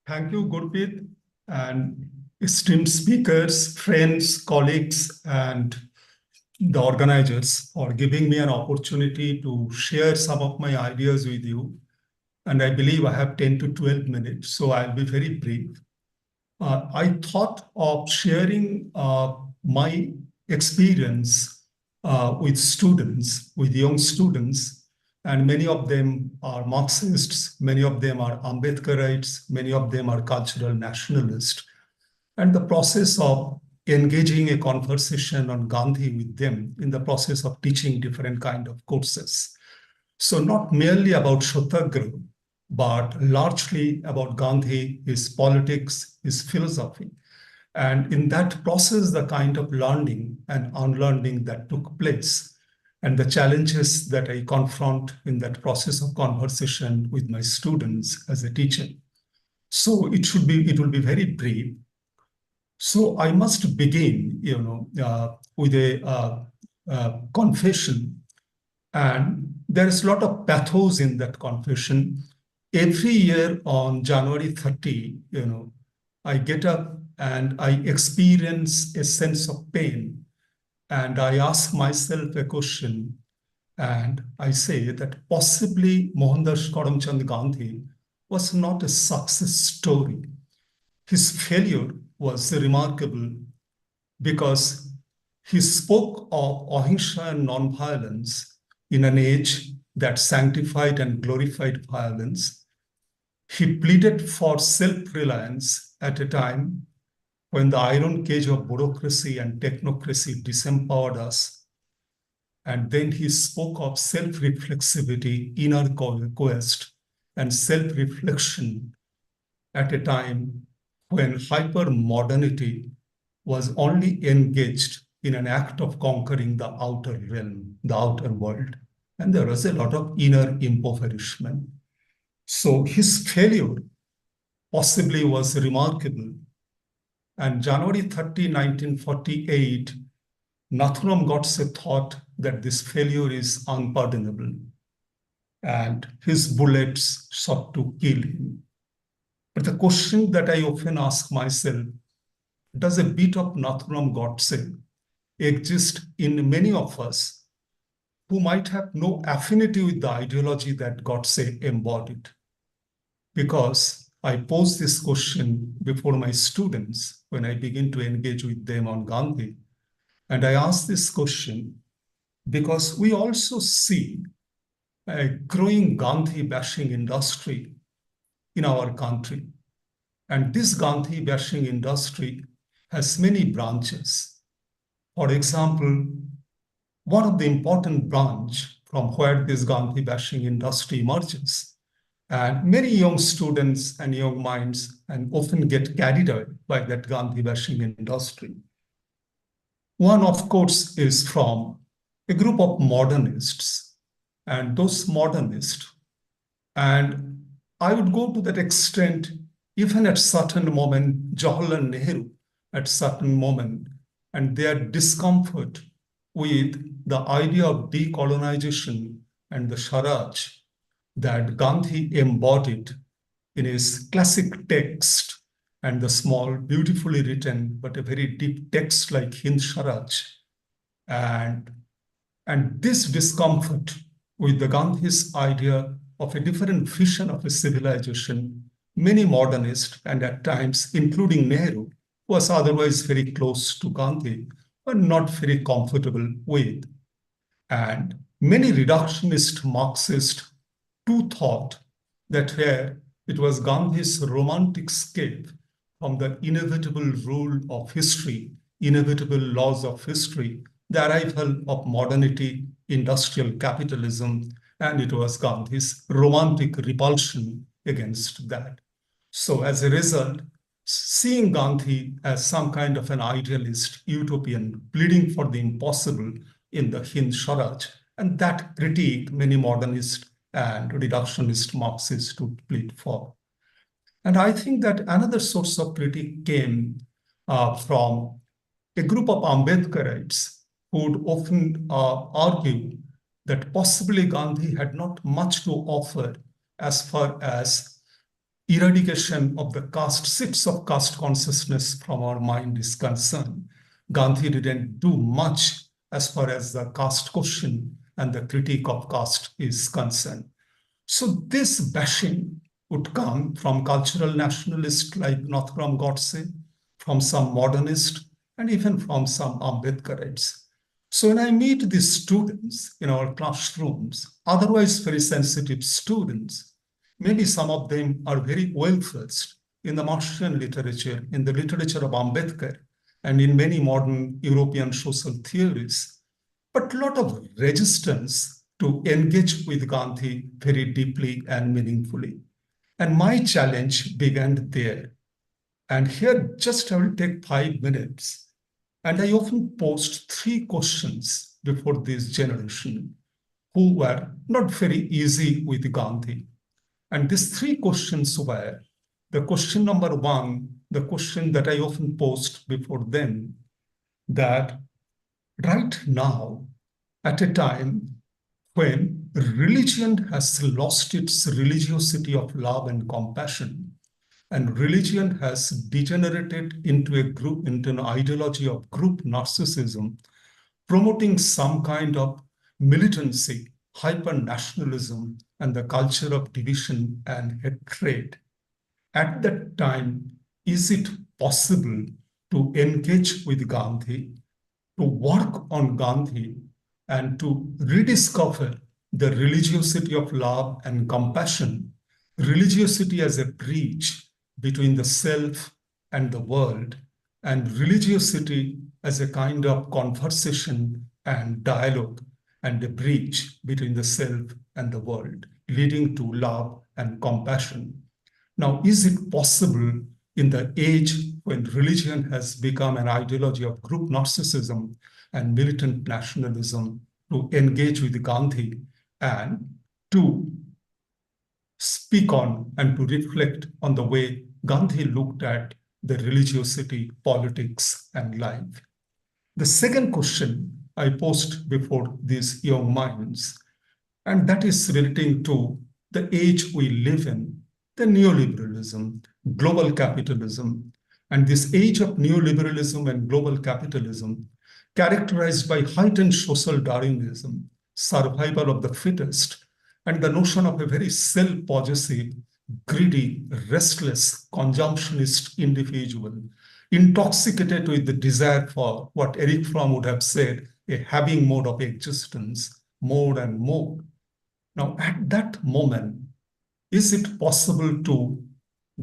Thank you, Gurpreet, and esteemed speakers, friends, colleagues, and the organizers for giving me an opportunity to share some of my ideas with you. And I believe I have 10 to 12 minutes, so I'll be very brief. I thought of sharing my experience with students, with young students, and many of them are Marxists, many of them are Ambedkarites, many of them are cultural nationalists. And the process of engaging a conversation on Gandhi with them in the process of teaching different kind of courses. So not merely about Satyagraha, but largely about Gandhi, his politics, his philosophy. And in that process, the kind of learning and unlearning that took place and the challenges that I confront in that process of conversation with my students as a teacher. So it will be very brief. So I must begin, with a confession, and there is a lot of pathos in that confession. Every year on January 30, I get up and I experience a sense of pain, and I ask myself a question, and I say that possibly Mohandas Karamchand Gandhi was not a success story. His failure was remarkable because he spoke of ahimsa and nonviolence in an age that sanctified and glorified violence. He pleaded for self-reliance at a time when the iron cage of bureaucracy and technocracy disempowered us. And then he spoke of self-reflexivity, inner quest, and self-reflection at a time when hyper-modernity was only engaged in an act of conquering the outer realm, the outer world. And there was a lot of inner impoverishment. So his failure possibly was remarkable. And January 30, 1948, Nathuram Godse thought that this failure is unpardonable, and his bullets sought to kill him. But the question that I often ask myself, does a bit of Nathuram Godse exist in many of us who might have no affinity with the ideology that Godse embodied? Because I pose this question before my students when I begin to engage with them on Gandhi. And I ask this question because we also see a growing Gandhi bashing industry in our country. And this Gandhi bashing industry has many branches. For example, one of the important branch from where this Gandhi bashing industry emerges. And many young students and young minds and often get carried away by that Gandhi bashing industry. One, of course, is from a group of modernists, and those modernists, and I would go to that extent, even at certain moment, Jawaharlal Nehru at certain moment, and their discomfort with the idea of decolonization and the Swaraj that Gandhi embodied in his classic text and the small, beautifully written, but a very deep text like Hind Swaraj. And this discomfort with the Gandhi's idea of a different vision of a civilization, many modernists, and at times, including Nehru, was otherwise very close to Gandhi, but not very comfortable with. And many reductionist Marxists too thought that where It was Gandhi's romantic escape from the inevitable rule of history, inevitable laws of history, the arrival of modernity, industrial capitalism, and it was Gandhi's romantic repulsion against that. So as a result, seeing Gandhi as some kind of an idealist, utopian, pleading for the impossible in the Hind Swaraj, and that critique many modernist and reductionist Marxists would plead for. And I think that another source of critique came from a group of Ambedkarites who would often argue that possibly Gandhi had not much to offer as far as eradication of the caste, seeds of caste consciousness from our mind is concerned. Gandhi didn't do much as far as the caste question and the critique of caste is concerned. So this bashing would come from cultural nationalists like Nathuram Godse, from some modernist, and even from some Ambedkarites. So when I meet these students in our classrooms, otherwise very sensitive students, maybe some of them are very well versed in the Marxian literature, in the literature of Ambedkar, and in many modern European social theories, but a lot of resistance to engage with Gandhi very deeply and meaningfully. And my challenge began there. And here, just I will take 5 minutes. And I often post 3 questions before this generation who were not very easy with Gandhi. And these 3 questions were the question number 1, the question that I often post before them, that right now, at a time when religion has lost its religiosity of love and compassion, and religion has degenerated into an ideology of group narcissism, promoting some kind of militancy, hyper-nationalism, and the culture of division and hatred. At that time, is it possible to engage with Gandhi, to work on Gandhi, and to rediscover the religiosity of love and compassion, religiosity as a bridge between the self and the world, and religiosity as a kind of conversation and dialogue and a bridge between the self and the world, leading to love and compassion. Now, is it possible in the age when religion has become an ideology of group narcissism and militant nationalism to engage with Gandhi and to speak on and to reflect on the way Gandhi looked at the religiosity, politics, and life? The second question I posed before these young minds, and that is relating to the age we live in, the neoliberalism, global capitalism, and this age of neoliberalism and global capitalism characterized by heightened social Darwinism, survival of the fittest, and the notion of a very self-possessive, greedy, restless, consumptionist individual, intoxicated with the desire for what Erich Fromm would have said, a having mode of existence, more and more. Now, at that moment, is it possible to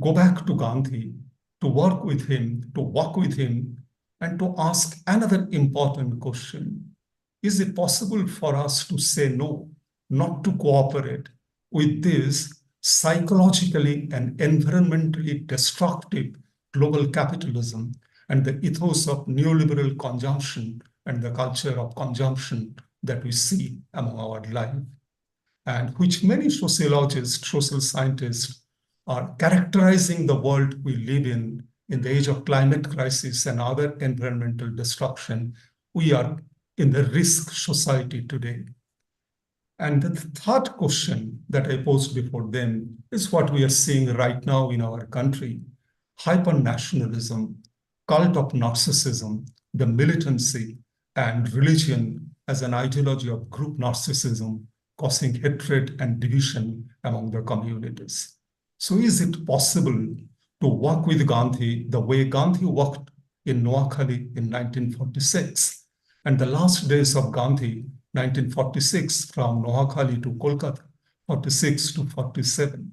go back to Gandhi, to work with him, to walk with him, and to ask another important question? Is it possible for us to say no, not to cooperate with this psychologically and environmentally destructive global capitalism and the ethos of neoliberal consumption and the culture of consumption that we see among our life, and which many sociologists, social scientists are characterizing the world we live in the age of climate crisis and other environmental destruction. We are in the risk society today. And the third question that I posed before them is what we are seeing right now in our country: hyper-nationalism, cult of narcissism, the militancy, and religion as an ideology of group narcissism, causing hatred and division among the communities. So is it possible to work with Gandhi the way Gandhi worked in Noakhali in 1946, and the last days of Gandhi, 1946, from Noakhali to Kolkata, 46 to 47?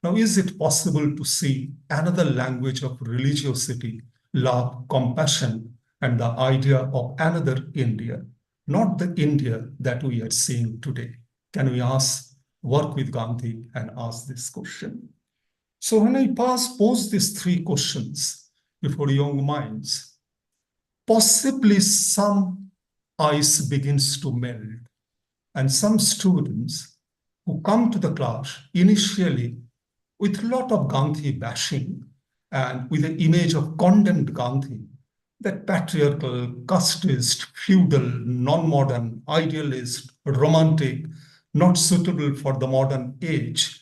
Now, is it possible to see another language of religiosity, love, compassion, and the idea of another India, not the India that we are seeing today? Can we work with Gandhi and ask this question? So when I pose these three questions before young minds, possibly some ice begins to melt, and some students who come to the class initially with a lot of Gandhi bashing and with an image of condemned Gandhi, that patriarchal, casteist, feudal, non-modern, idealist, romantic, not suitable for the modern age.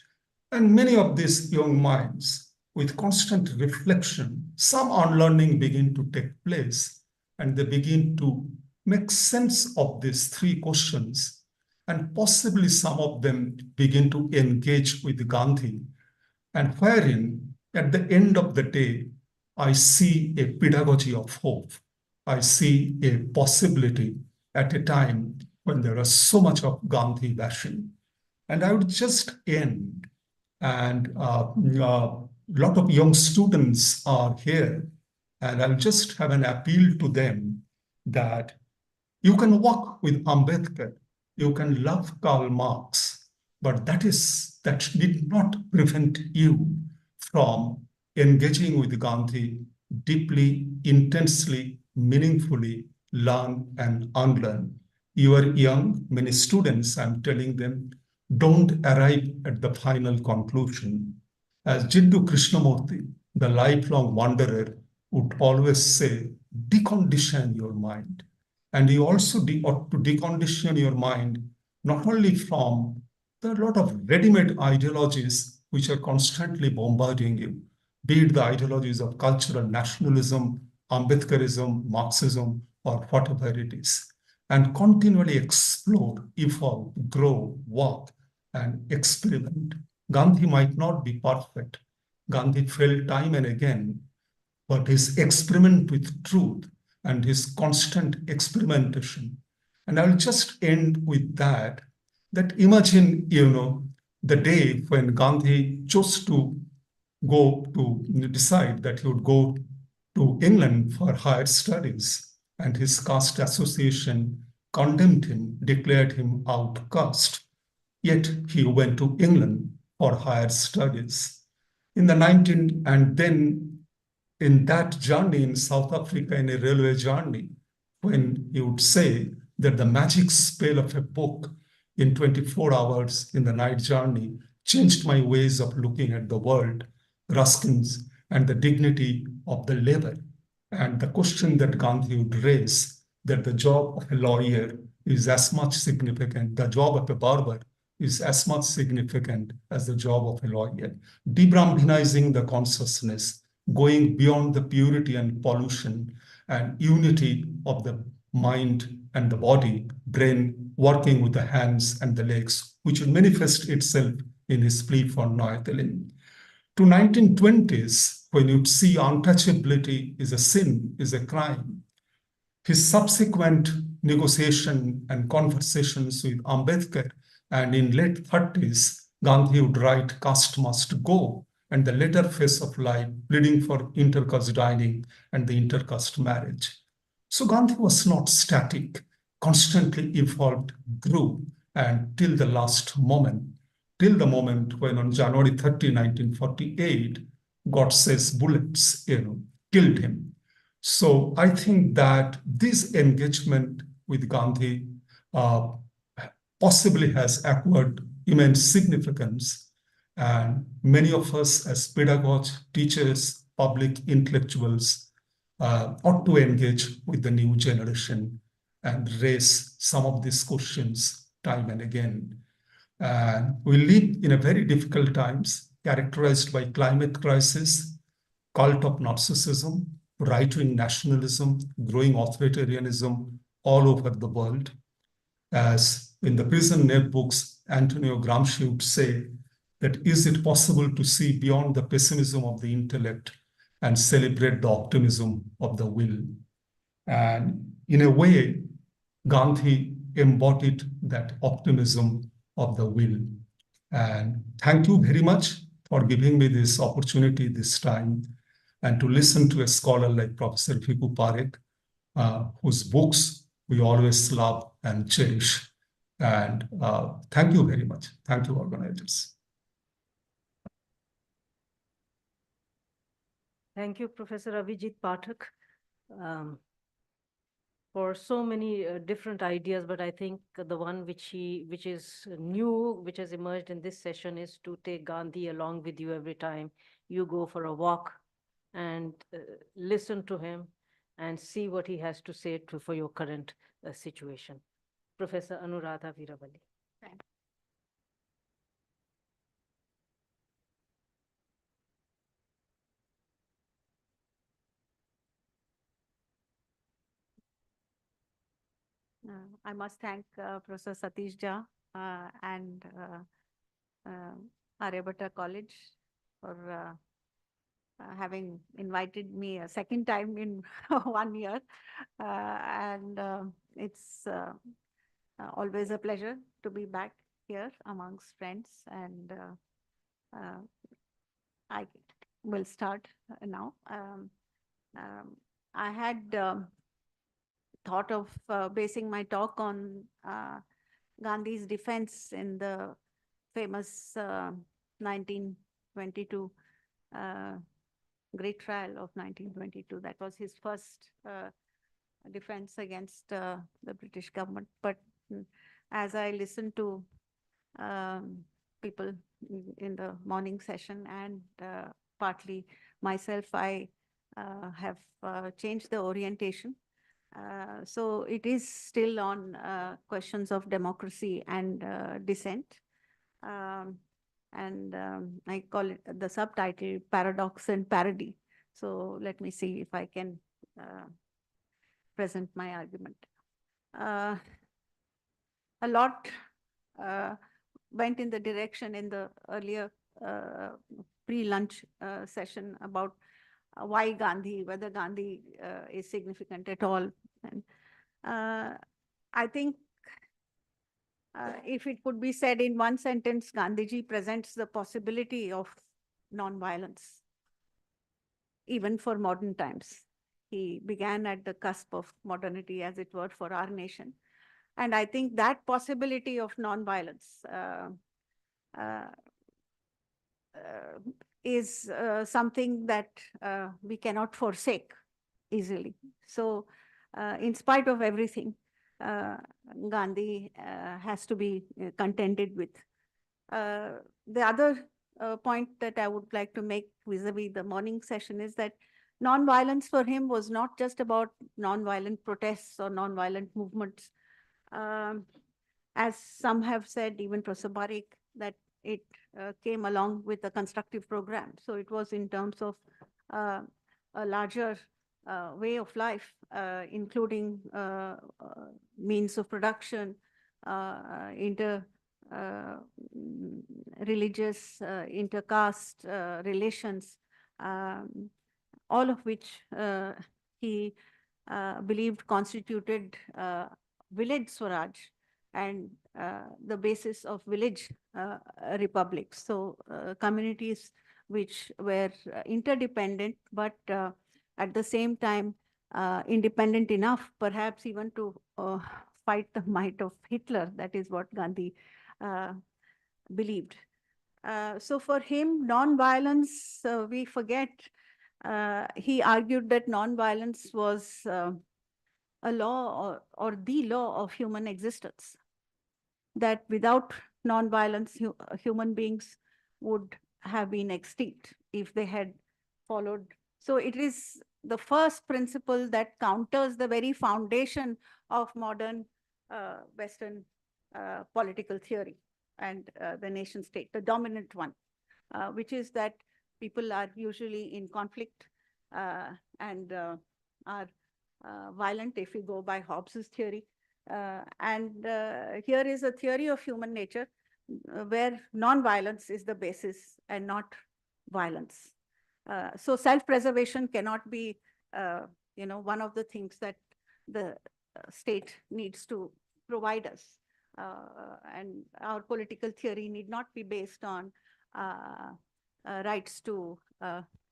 And many of these young minds, with constant reflection, some unlearning begin to take place, and they begin to make sense of these three questions. And possibly some of them begin to engage with Gandhi, and wherein, at the end of the day, I see a pedagogy of hope. I see a possibility at a time when there is so much of Gandhi bashing. And I would just end, and a lot of young students are here, and I'll just have an appeal to them that you can walk with Ambedkar, you can love Karl Marx, but that did not prevent you from engaging with Gandhi deeply, intensely, meaningfully, learn and unlearn. You are young, many students, I'm telling them, don't arrive at the final conclusion. As Jiddu Krishnamurti, the lifelong wanderer, would always say, decondition your mind. And you also ought to decondition your mind, not only from the lot of ready-made ideologies which are constantly bombarding you, be it the ideologies of cultural nationalism, Ambedkarism, Marxism, or whatever it is, and continually explore, evolve, grow, walk, and experiment. Gandhi might not be perfect. Gandhi failed time and again, but his experiment with truth and his constant experimentation. And I'll just end with that imagine, the day when Gandhi chose to decide that he would go to England for higher studies, and his caste association condemned him, declared him outcast. Yet he went to England for higher studies. And then in that journey in South Africa, in a railway journey, when he would say that the magic spell of a book in 24 hours in the night journey changed my ways of looking at the world, Ruskin's, and the dignity of the labor. And the question that Gandhi would raise, that the job of a lawyer is as much significant, the job of a barber is as much significant as the job of a lawyer. Debrahmanizing the consciousness, going beyond the purity and pollution and unity of the mind and the body, brain, working with the hands and the legs, which will manifest itself in his plea for Noathelim. To 1920s, when you'd see untouchability is a sin, is a crime, his subsequent negotiation and conversations with Ambedkar, and in late 30s, Gandhi would write Caste Must Go, and the later phase of life, pleading for intercaste dining and the intercaste marriage. So Gandhi was not static, constantly evolved, grew, and till the last moment, till the moment when on January 30, 1948, Godse's bullets, killed him. So I think that this engagement with Gandhi possibly has acquired immense significance. And many of us as pedagogues, teachers, public intellectuals ought to engage with the new generation and raise some of these questions time and again. We live in a very difficult times characterized by climate crisis, cult of narcissism, right-wing nationalism, growing authoritarianism all over the world. As in the prison notebooks, Antonio Gramsci would say that is it possible to see beyond the pessimism of the intellect and celebrate the optimism of the will? And in a way, Gandhi embodied that optimism of the will. And thank you very much. for giving me this opportunity this time and to listen to a scholar like Professor Viku Parekh, whose books we always love and cherish. And thank you very much. Thank you, organizers. Thank you, Professor Avijit Pathak, for so many different ideas, but I think the one which is new, which has emerged in this session, is to take Gandhi along with you every time you go for a walk, and listen to him and see what he has to say for your current situation. Professor Anuradha Veeravalli. I must thank Professor Satish Jha and Aryabhatta College for having invited me a second time in 1 year. And it's always a pleasure to be back here amongst friends. And I will start now. I had thought of basing my talk on Gandhi's defense in the famous 1922 Great Trial of 1922. That was his first defense against the British government. But as I listened to people in the morning session and partly myself, I have changed the orientation. So it is still on questions of democracy and dissent. I call it the subtitle Paradox and Parody. So let me see if I can present my argument. A lot went in the direction in the earlier pre-lunch session about why Gandhi, whether Gandhi is significant at all. And I think if it could be said in one sentence, Gandhiji presents the possibility of non-violence, even for modern times. He began at the cusp of modernity, as it were, for our nation. And I think that possibility of non-violence is something that we cannot forsake easily. So in spite of everything, Gandhi has to be contended with. The other point that I would like to make vis-a-vis the morning session is that non-violence for him was not just about non-violent protests or non-violent movements. As some have said, even Professor Parekh, that it came along with a constructive program. So it was in terms of a larger way of life, including means of production, religious, intercaste relations, all of which he believed constituted village Swaraj and the basis of village republics. So communities which were interdependent, but at the same time independent enough, perhaps even to fight the might of Hitler. That is what Gandhi believed. So for him, non-violence, we forget, he argued that non-violence was a law or the law of human existence, that without non-violence, human beings would have been extinct if they had followed. So it is the first principle that counters the very foundation of modern Western political theory and the nation state, the dominant one, which is that people are usually in conflict and are violent, if we go by Hobbes's theory. Here is a theory of human nature where non-violence is the basis and not violence. So self-preservation cannot be, one of the things that the state needs to provide us. And our political theory need not be based on rights to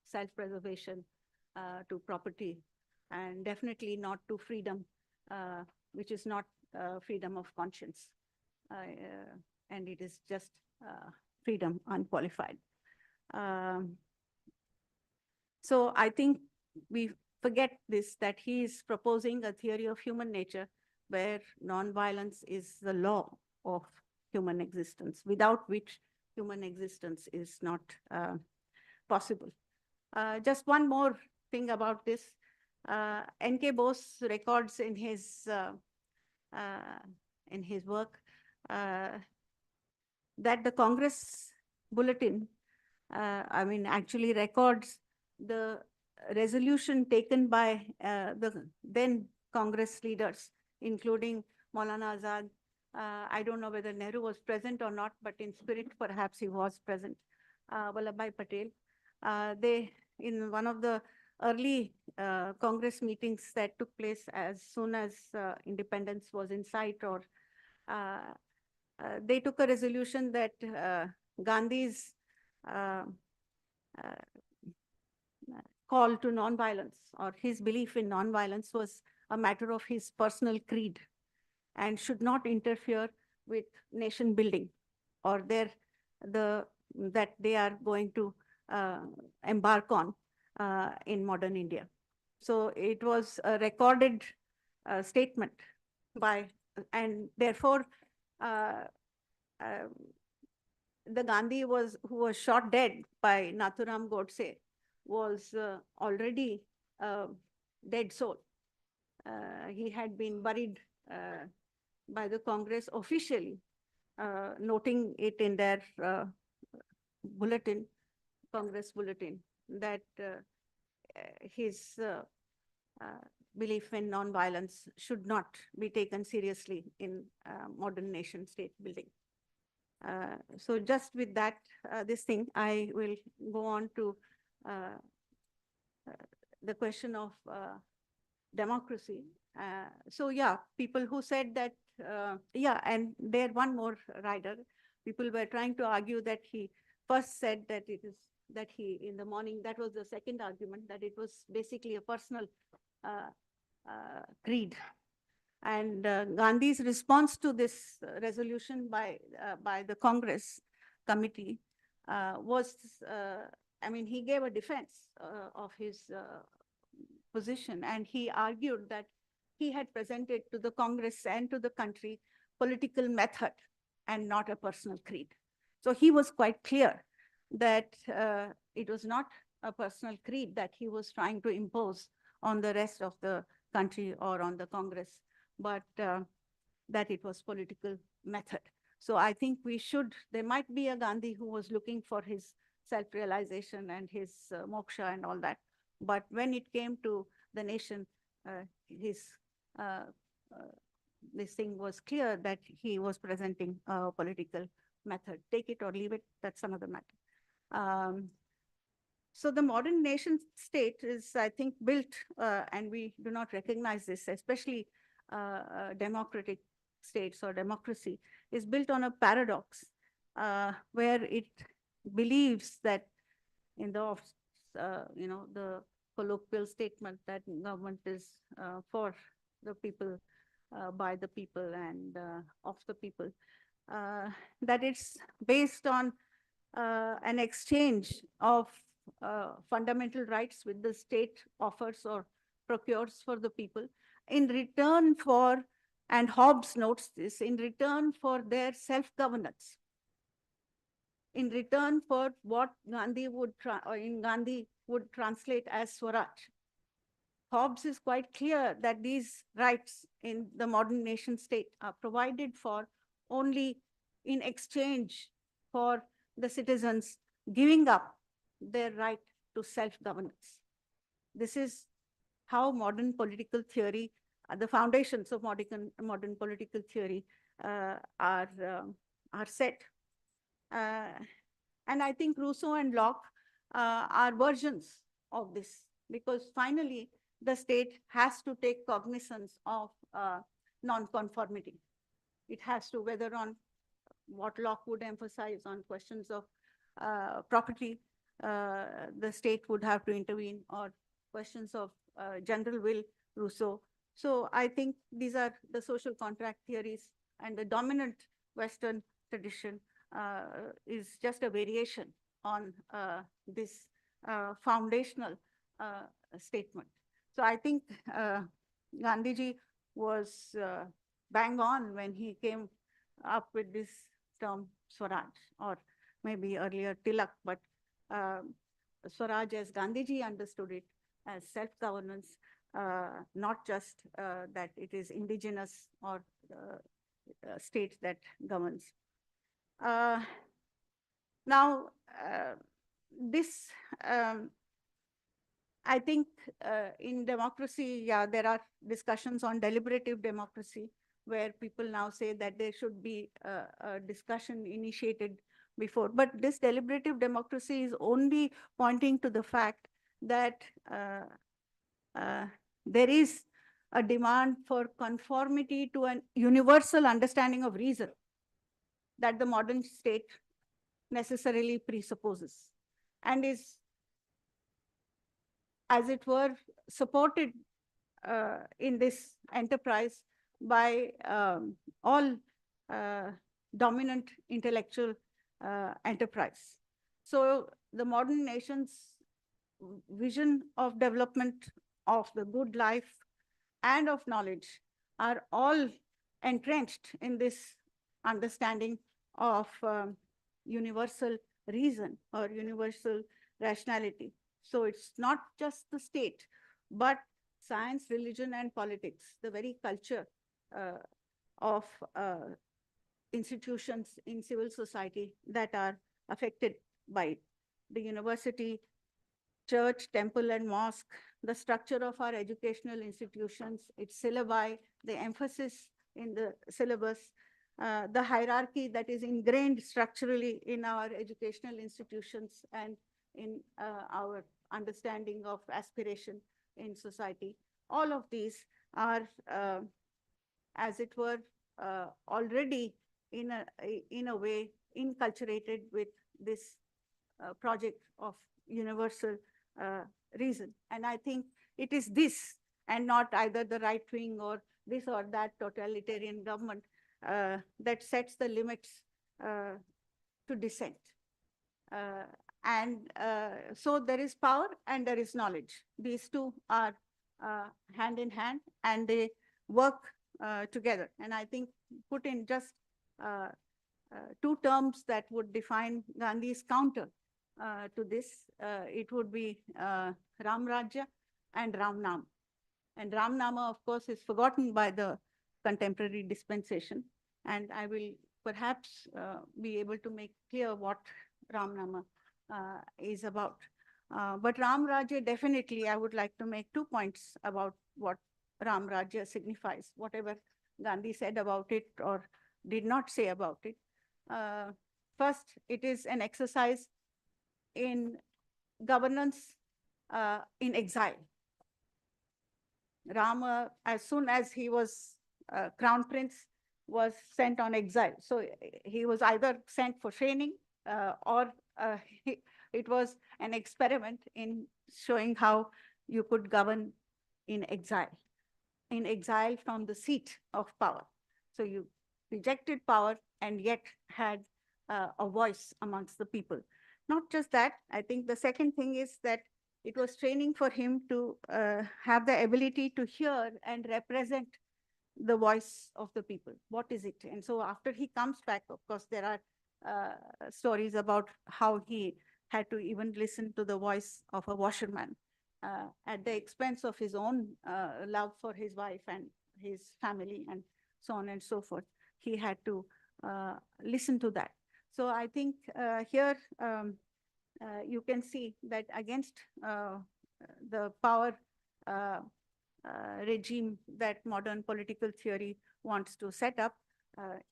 self-preservation, to property, and definitely not to freedom, which is not freedom of conscience. And it is just freedom unqualified. So I think we forget this, that he is proposing a theory of human nature where nonviolence is the law of human existence, without which human existence is not possible. Just one more thing about this. N.K. Bose records in his work that the Congress bulletin, actually records the resolution taken by the then Congress leaders, including Maulana Azad. I don't know whether Nehru was present or not, but in spirit, perhaps he was present. Vallabhbhai Patel. They, in one of the early Congress meetings that took place as soon as independence was in sight, or they took a resolution that Gandhi's call to nonviolence, or his belief in nonviolence, was a matter of his personal creed and should not interfere with nation building or that they are going to embark on in modern India. So it was a recorded statement and therefore the Gandhi who was shot dead by Nathuram Godse was already a dead soul. He had been buried by the Congress officially, noting it in their bulletin, Congress bulletin, that his belief in nonviolence should not be taken seriously in modern nation state building. So just with that, this thing, I will go on to the question of democracy. So yeah, people who said that, and there one more rider, people were trying to argue that he first said that he in the morning, that was the second argument, that it was basically a personal creed. And Gandhi's response to this resolution by the Congress committee was, he gave a defense of his position, and he argued that he had presented to the Congress and to the country political method and not a personal creed. So he was quite clear that it was not a personal creed that he was trying to impose on the rest of the country or on the Congress, but that it was political method. So I think there might be a Gandhi who was looking for his self-realization and his moksha and all that. But when it came to the nation, this thing was clear that he was presenting a political method. Take it or leave it, that's another matter. So the modern nation state is, I think, built, and we do not recognize this, especially democratic states or democracy, is built on a paradox where it believes that in the colloquial statement that government is for the people, by the people, and of the people, that it's based on an exchange of fundamental rights which the state offers or procures for the people in return for, and Hobbes notes this, in return for their self-governance, in return for what Gandhi would translate as Swaraj. Hobbes is quite clear that these rights in the modern nation state are provided for only in exchange for the citizens giving up their right to self-governance. This is how modern political theory, the foundations of modern political theory are set. And I think Rousseau and Locke are versions of this, because finally the state has to take cognizance of non-conformity. It has to, whether on what Locke would emphasize on questions of property, the state would have to intervene, or questions of general will, Rousseau. So I think these are the social contract theories, and the dominant Western tradition is just a variation on this foundational statement. So I think Gandhiji was bang on when he came up with this term Swaraj, or maybe earlier Tilak, but Swaraj as Gandhiji understood it as self-governance, not just that it is indigenous or state that governs. Now, this, I think in democracy, yeah, there are discussions on deliberative democracy, where people now say that there should be a discussion initiated before. But this deliberative democracy is only pointing to the fact that there is a demand for conformity to an universal understanding of reason that the modern state necessarily presupposes, and is, as it were, supported in this enterprise by all dominant intellectual enterprise. So the modern nation's vision of development, of the good life, and of knowledge are all entrenched in this understanding of universal reason or universal rationality. So it's not just the state, but science, religion, and politics, the very culture of institutions in civil society that are affected by it. The university, church, temple, and mosque, the structure of our educational institutions, its syllabi, the emphasis in the syllabus, the hierarchy that is ingrained structurally in our educational institutions and in our understanding of aspiration in society. All of these are, as it were, already in a way inculturated with this project of universal reason. And I think it is this, and not either the right wing or this or that totalitarian government, that sets the limits to dissent. So there is power and there is knowledge. These two are hand in hand, and they work together. And I think, put in just two terms that would define Gandhi's counter to this, it would be Ram Rajya and Ram Nam. And Ram Nama, of course, is forgotten by the contemporary dispensation. And I will perhaps be able to make clear what Ram Nama is about. But Ram Rajya, definitely, I would like to make 2 points about what Ram Rajya signifies, whatever Gandhi said about it or did not say about it. First, it is an exercise in governance in exile. Rama, as soon as he was crown prince, was sent on exile. So he was either sent for training or it was an experiment in showing how you could govern in exile from the seat of power. So you rejected power and yet had a voice amongst the people. Not just that, I think the second thing is that it was training for him to have the ability to hear and represent the voice of the people. What is it? And so after he comes back, of course, there are stories about how he had to even listen to the voice of a washerman at the expense of his own love for his wife and his family and so on and so forth. He had to listen to that. So I think here you can see that against the power regime that modern political theory wants to set up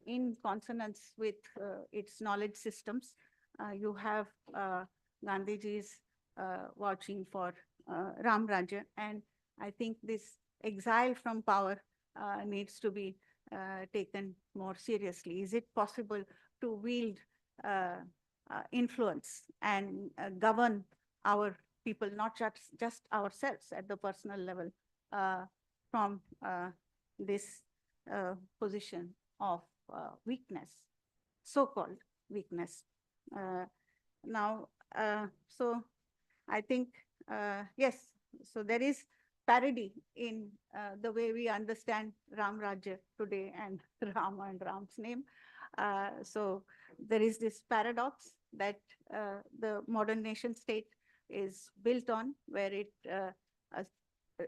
in consonance with its knowledge systems, you have Gandhiji's vouching for Ram Rajya. And I think this exile from power needs to be taken more seriously. Is it possible to wield influence and govern our people, not just ourselves at the personal level, from this position of weakness, so-called weakness. Now, so I think, yes, so there is parody in the way we understand Ram Rajya today and Rama and Ram's name. So there is this paradox that the modern nation state is built on, where it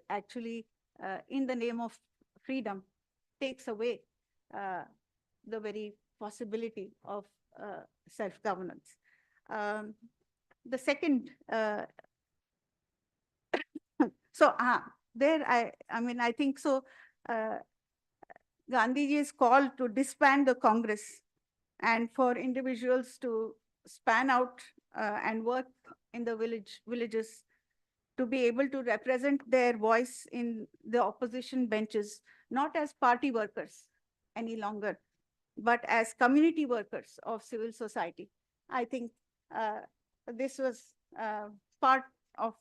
actually, in the name of freedom, takes away the very possibility of self-governance. The second, so there, I mean, I think so. Gandhiji is called to disband the Congress and for individuals to span out and work in the villages to be able to represent their voice in the opposition benches, not as party workers any longer, but as community workers of civil society. I think this was part of,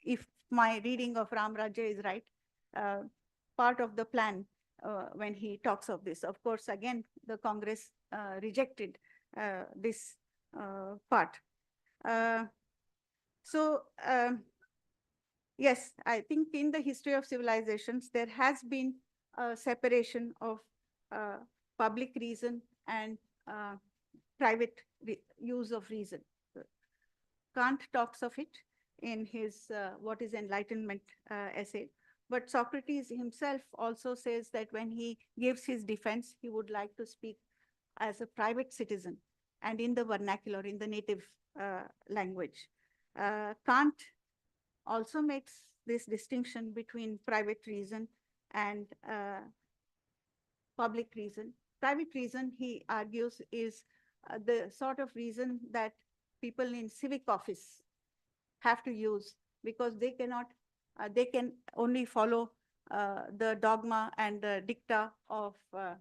if my reading of Ram Rajya is right, part of the plan when he talks of this. Of course, again, the Congress rejected this part. So, yes, I think in the history of civilizations, there has been a separation of public reason and private use of reason. Kant talks of it in his What is Enlightenment essay. But Socrates himself also says that when he gives his defense, he would like to speak as a private citizen and in the vernacular, in the native language. Kant also makes this distinction between private reason and public reason. Private reason, he argues, is the sort of reason that people in civic office have to use because they cannot, they can only follow the dogma and the dicta of the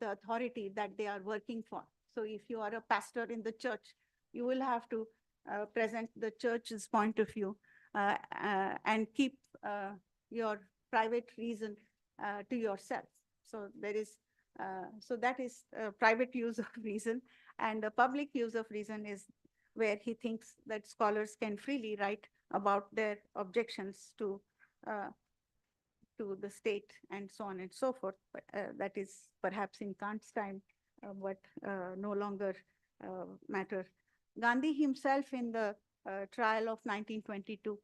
authority that they are working for. So if you are a pastor in the church, you will have to present the church's point of view and keep your private reason to yourself. So there is, so that is private use of reason, and the public use of reason is where he thinks that scholars can freely write about their objections to the state and so on and so forth. But that is perhaps in Kant's time, but no longer matter. Gandhi himself in the trial of 1922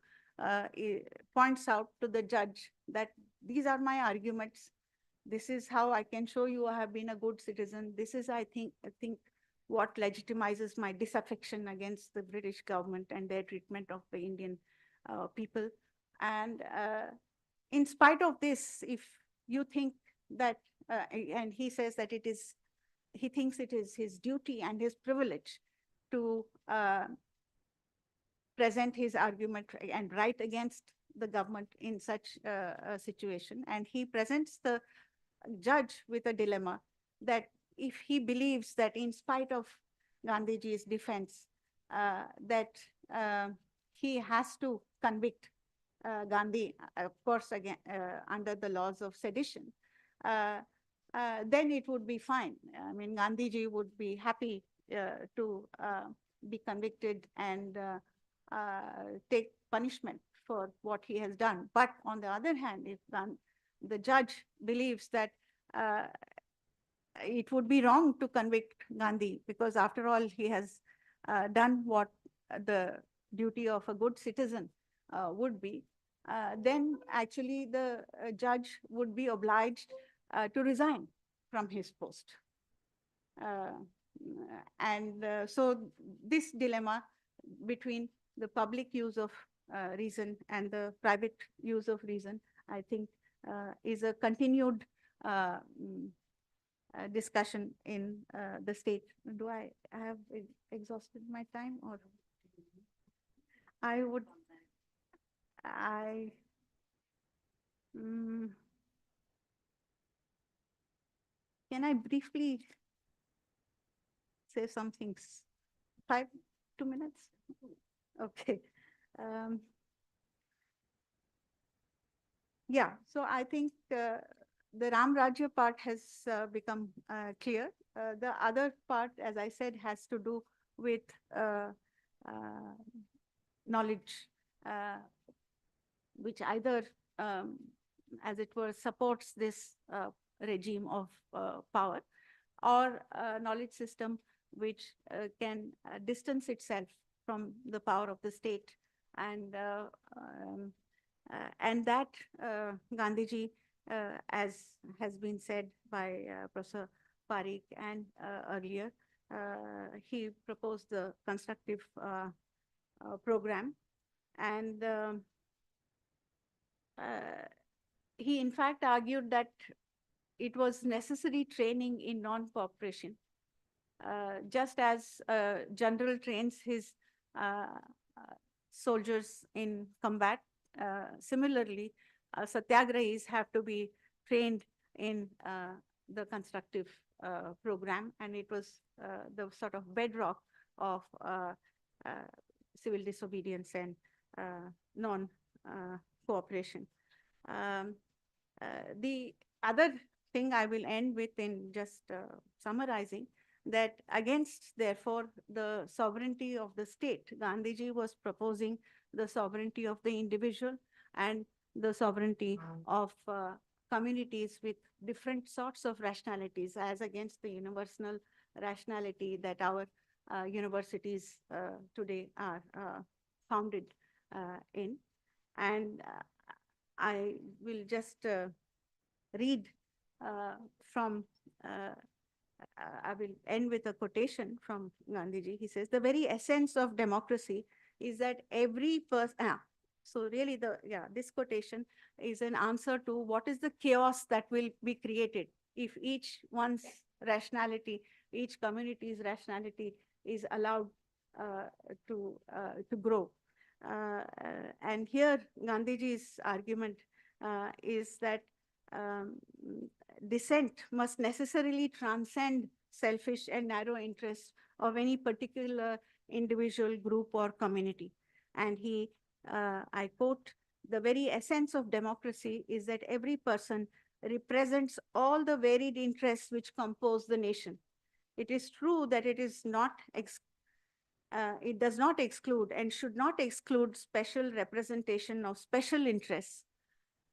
points out to the judge that these are my arguments. This is how I can show you I have been a good citizen. This is, I think what legitimizes my disaffection against the British government and their treatment of the Indian people. And in spite of this, if you think that, and he says that it is, he thinks it is his duty and his privilege to present his argument and write against the government in such a situation. And he presents the judge with a dilemma that if he believes that in spite of Gandhiji's defense, that he has to convict Gandhi, of course, again, under the laws of sedition, then it would be fine. I mean, Gandhiji would be happy to be convicted and take punishment for what he has done. But on the other hand, if the judge believes that it would be wrong to convict Gandhi, because after all, he has done what the duty of a good citizen would be, then actually the judge would be obliged to resign from his post. So this dilemma between the public use of reason and the private use of reason, I think, is a continued discussion in the state. Do I have exhausted my time, or I would, can I briefly say some things? 2 minutes? Okay. Um, yeah, so I think the Ram Rajya part has become clear. The other part, as I said, has to do with knowledge, which either, as it were, supports this regime of power, or a knowledge system which can distance itself from the power of the state. And that Gandhiji, as has been said by Professor Parikh and earlier, he proposed the constructive program. And he in fact argued that it was necessary training in non-cooperation. Just as a general trains his soldiers in combat, similarly, Satyagrahis have to be trained in the constructive program, and it was the sort of bedrock of civil disobedience and non-cooperation. The other thing I will end with in just summarizing that against, therefore, the sovereignty of the state, Gandhiji was proposing the sovereignty of the individual and the sovereignty of communities with different sorts of rationalities, as against the universal rationality that our universities today are founded in. And I will just read from I will end with a quotation from Gandhiji. He says, "The very essence of democracy is that every person." So really, this quotation is an answer to what is the chaos that will be created if each one's rationality, each community's rationality is allowed to grow. And here, Gandhiji's argument is that dissent must necessarily transcend selfish and narrow interests of any particular individual, group, or community. And he, I quote, "The very essence of democracy is that every person represents all the varied interests which compose the nation. It is true that it is not it does not exclude and should not exclude special representation of special interests.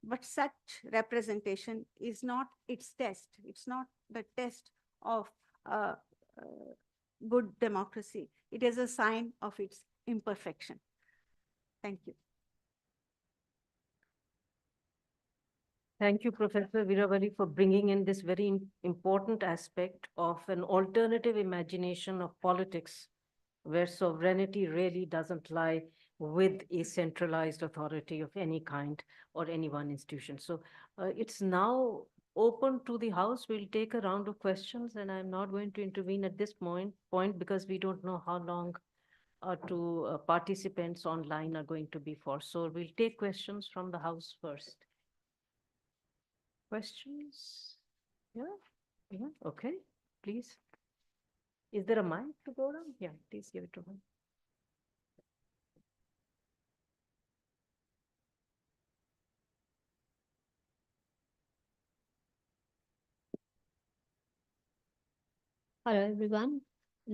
But such representation is not its test. It's not the test of good democracy. It is a sign of its imperfection." Thank you. Thank you, Professor Veeravalli, for bringing in this very important aspect of an alternative imagination of politics, where sovereignty really doesn't lie with a centralized authority of any kind or any one institution. So it's now open to the House. We'll take a round of questions, and I'm not going to intervene at this point because we don't know how long participants online are going to be for. So we'll take questions from the House first. Questions? Yeah? Yeah, okay, please. Is there a mic to go around? Yeah, please give it to him. Hello, everyone.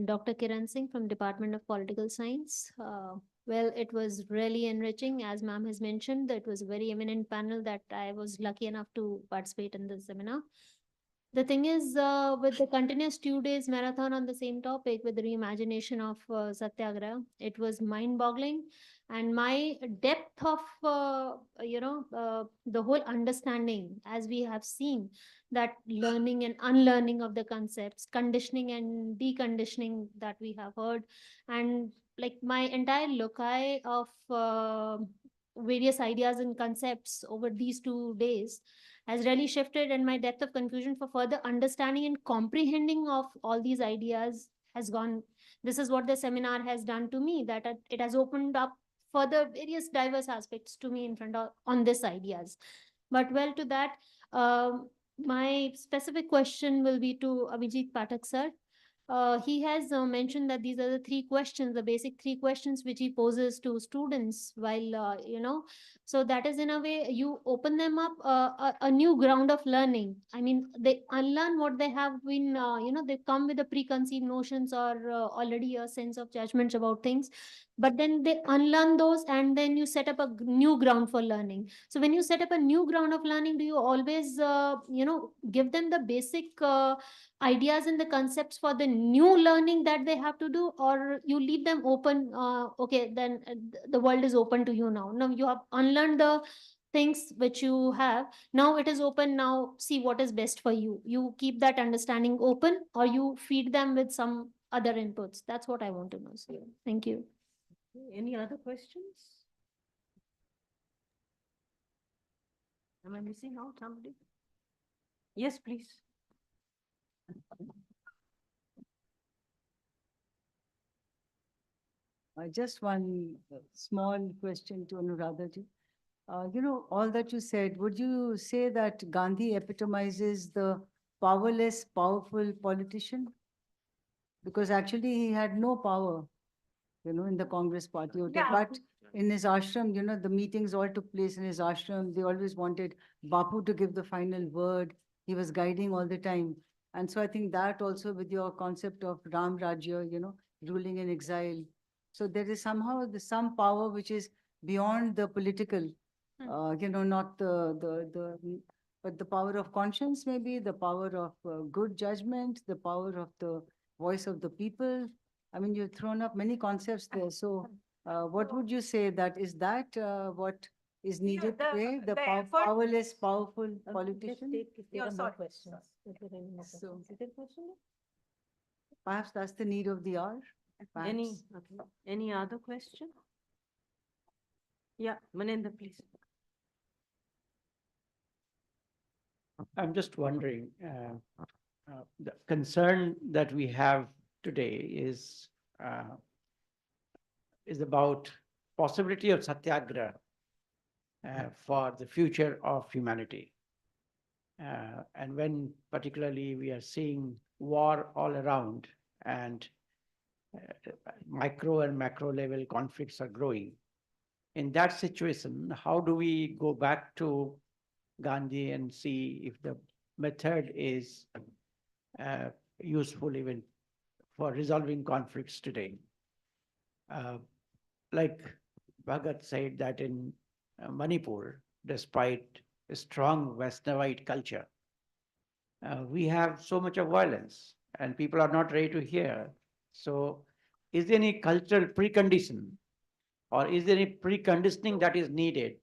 Dr. Kiran Singh from Department of Political Science. Well, it was really enriching. As ma'am has mentioned, it was a very eminent panel that I was lucky enough to participate in this seminar. The thing is, with the continuous 2 days marathon on the same topic with the reimagination of Satyagraha, it was mind-boggling. And my depth of, the whole understanding, as we have seen, that learning and unlearning of the concepts, conditioning and deconditioning that we have heard, and like my entire loci of various ideas and concepts over these 2 days has really shifted, and my depth of confusion for further understanding and comprehending of all these ideas has gone. This is what the seminar has done to me, that it has opened up further various diverse aspects to me in front of on this ideas. But well, to that, my specific question will be to Abhijit Pathak sir. he has mentioned that these are the three questions, the basic three questions which he poses to students while, so that is in a way you open them up a new ground of learning. I mean, they unlearn what they have been, they come with the preconceived notions or already a sense of judgments about things, but then they unlearn those and then you set up a new ground for learning. So when you set up a new ground of learning, do you always, give them the basic ideas and the concepts for the new learning that they have to do, or you leave them open? Okay, then the world is open to you now. Now you have unlearned the things which you have. Now it is open. Now see what is best for you. You keep that understanding open, or you feed them with some other inputs. That's what I want to know. So, thank you. Any other questions? Am I missing out somebody? Yes, please. Just one small question to Anuradha ji. All that you said, would you say that Gandhi epitomizes the powerless, powerful politician? Because actually he had no power, in the Congress party. But in his ashram, the meetings all took place in his ashram. They always wanted Bapu to give the final word. He was guiding all the time. And so I think that also with your concept of Ram Rajya, ruling in exile. So there is somehow some power which is beyond the political, not but the power of conscience, maybe the power of good judgment, the power of the voice of the people. I mean, you've thrown up many concepts there. So what would you say that is that what is needed today? The powerless, powerful politician? So perhaps that's the need of the hour. Any other question? Yeah, Manendra, please. I'm just wondering, the concern that we have today is about possibility of Satyagraha for the future of humanity. And when particularly we are seeing war all around and micro and macro level conflicts are growing, in that situation, how do we go back to Gandhi and see if the method is useful even for resolving conflicts today? Like Bhagat said that in Manipur, despite a strong Vaishnavite culture, we have so much of violence and people are not ready to hear. So is there any cultural precondition or is there any preconditioning that is needed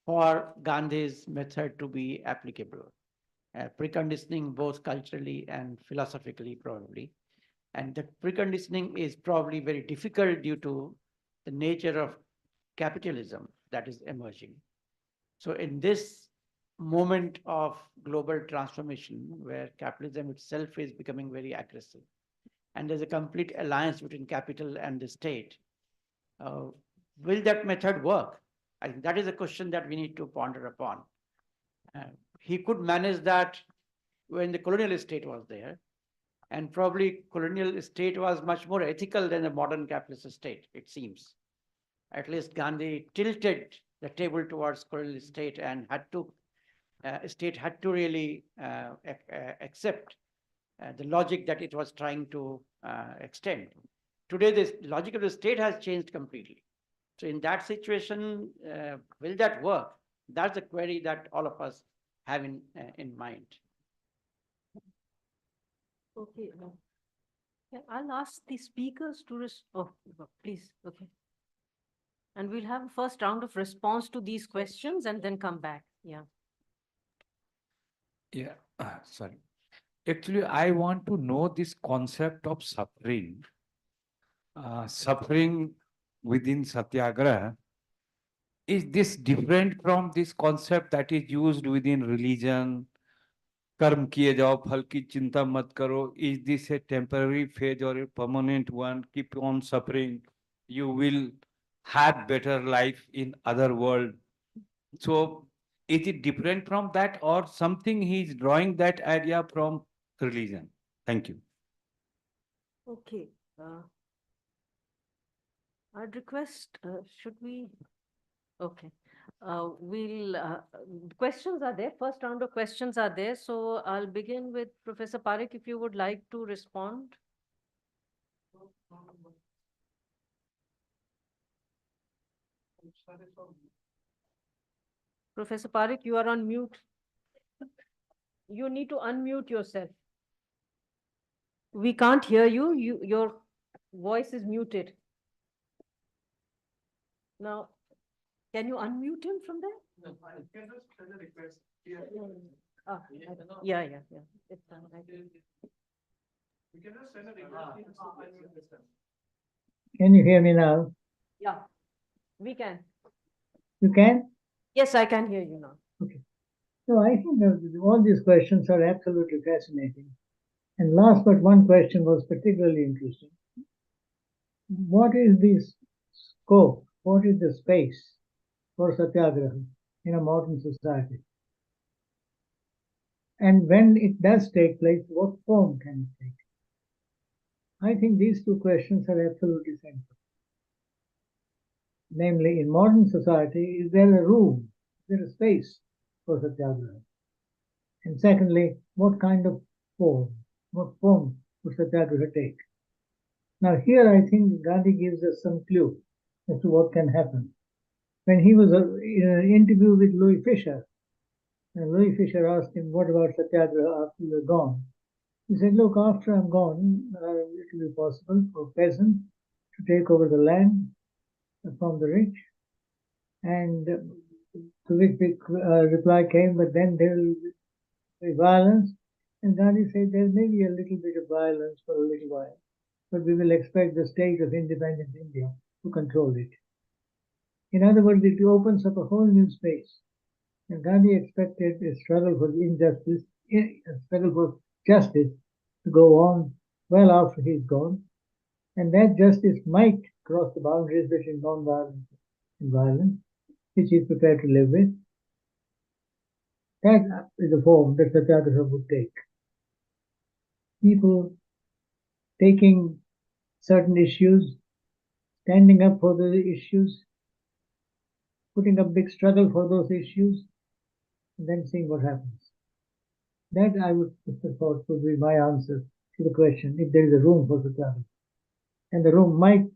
for Gandhi's method to be applicable? Preconditioning both culturally and philosophically probably. And the preconditioning is probably very difficult due to the nature of capitalism that is emerging. So in this moment of global transformation where capitalism itself is becoming very aggressive and there's a complete alliance between capital and the state, will that method work? I think that is a question that we need to ponder upon. He could manage that when the colonial state was there, and probably colonial state was much more ethical than the modern capitalist state, it seems. At least Gandhi tilted the table towards colonial state and state had to really accept the logic that it was trying to extend. Today, the logic of the state has changed completely. So in that situation, will that work? That's the query that all of us have in mind. Okay. I'll ask the speakers to please. Okay. And we'll have a first round of response to these questions and then come back. Yeah. Yeah, sorry. Actually, I want to know this concept of suffering. Suffering within Satyagraha. Is this different from this concept that is used within religion? कर्म किए जाओ फल की चिंता मत करो. Is this a temporary phase or a permanent one? Keep on suffering, you will have better life in other world. So is it different from that or something he is drawing that idea from religion? Thank you. Okay. I'd request, should we? Okay. Questions are there. First round of questions are there. So I'll begin with Professor Parekh, if you would like to respond. Professor Parekh, you are on mute. You need to unmute yourself. We can't hear you. Your voice is muted. Now, can you unmute him from there? No, I can just send a request. Yeah, yeah. It's done. We can just send a request. Can you hear me now? Yeah, we can. You can? Yes, I can hear you now. Okay. So I think that all these questions are absolutely fascinating. And last but one question was particularly interesting. What is the scope? What is the space for Satyagraha in a modern society? And when it does take place, what form can it take? I think these two questions are absolutely central. Namely, in modern society, is there a room, is there a space for Satyagraha? And secondly, what kind of form, what form would Satyagraha take? Now here I think Gandhi gives us some clue as to what can happen. When he was in an interview with Louis Fisher, and Louis Fisher asked him, what about Satyagraha after you're gone? He said, look, after I'm gone, it will be possible for peasants to take over the land from the rich. And to which the reply came, but then there will be violence. And Gandhi said, there may be a little bit of violence for a little while, but we will expect the state of independent India to control it. In other words, it opens up a whole new space. And Gandhi expected a struggle for injustice, a struggle for justice to go on well after he's gone. And that justice might cross the boundaries between non-violence and violence, which he's prepared to live with. That is the form that Satyagraha would take. People taking certain issues, standing up for the issues, putting up big struggle for those issues, and then seeing what happens. That I would thought would be my answer to the question, if there is a room for Satyagraha. And the room might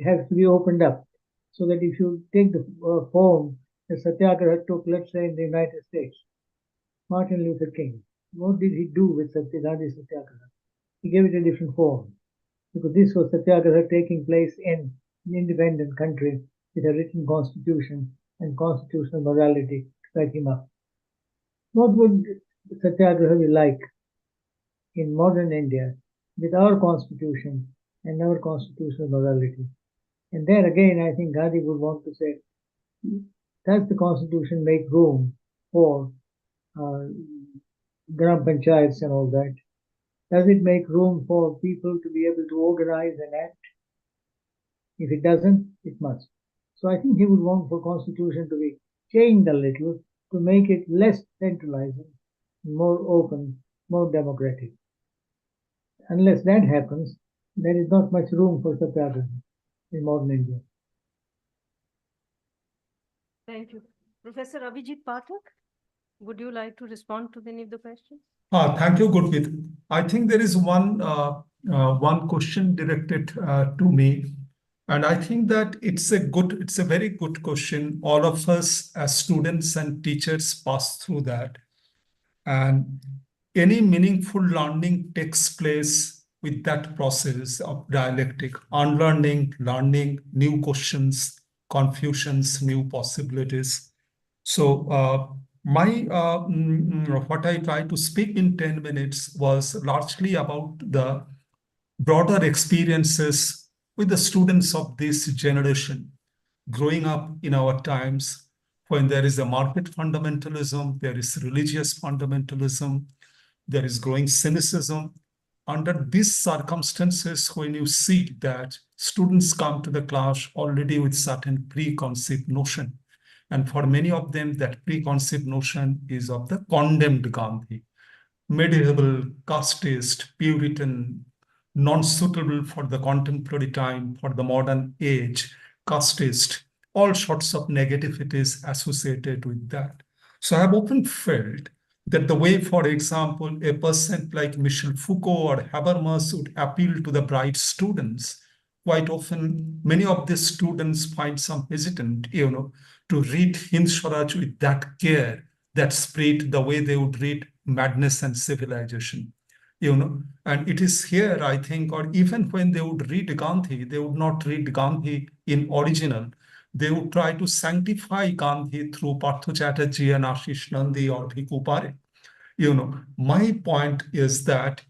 have to be opened up, so that if you take the form that Satyagraha took, let's say in the United States, Martin Luther King, what did he do with Gandhi Satyagraha? He gave it a different form, because this was Satyagraha taking place in an independent country with a written constitution and constitutional morality to back him up. What would Satyagraha be like in modern India with our constitution and our constitutional morality? And there again, I think Gandhi would want to say, does the constitution make room for gram panchayats and all that? Does it make room for people to be able to organize and act? If it doesn't, it must. So I think he would want for constitution to be changed a little to make it less centralizing, more open, more democratic. Unless that happens, there is not much room for Satyagraha in modern India. Thank you. Professor Abhijit Pathak, would you like to respond to any of the questions? Thank you, Gurpreet. I think there is one question directed to me, and I think that it's a very good question. All of us as students and teachers pass through that, and any meaningful learning takes place with that process of dialectic, unlearning, learning, new questions, confusions, new possibilities. So what I tried to speak in 10 minutes was largely about the broader experiences with the students of this generation, growing up in our times when there is a market fundamentalism, there is religious fundamentalism, there is growing cynicism. Under these circumstances, when you see that students come to the class already with certain preconceived notion, and for many of them, that preconceived notion is of the condemned Gandhi, medieval, casteist, Puritan, non-suitable for the contemporary time, for the modern age, casteist, all sorts of negativities associated with that. So I have often felt that the way, for example, a person like Michel Foucault or Habermas would appeal to the bright students, quite often many of these students find some hesitant, to read Hind Swaraj with that care, that spirit, the way they would read Madness and Civilization. And it is here, I think, or even when they would read Gandhi, they would not read Gandhi in original. They would try to sanctify Gandhi through Partha Chatterjee and Ashish Nandi or Bhikkhu Parekh. My point is that,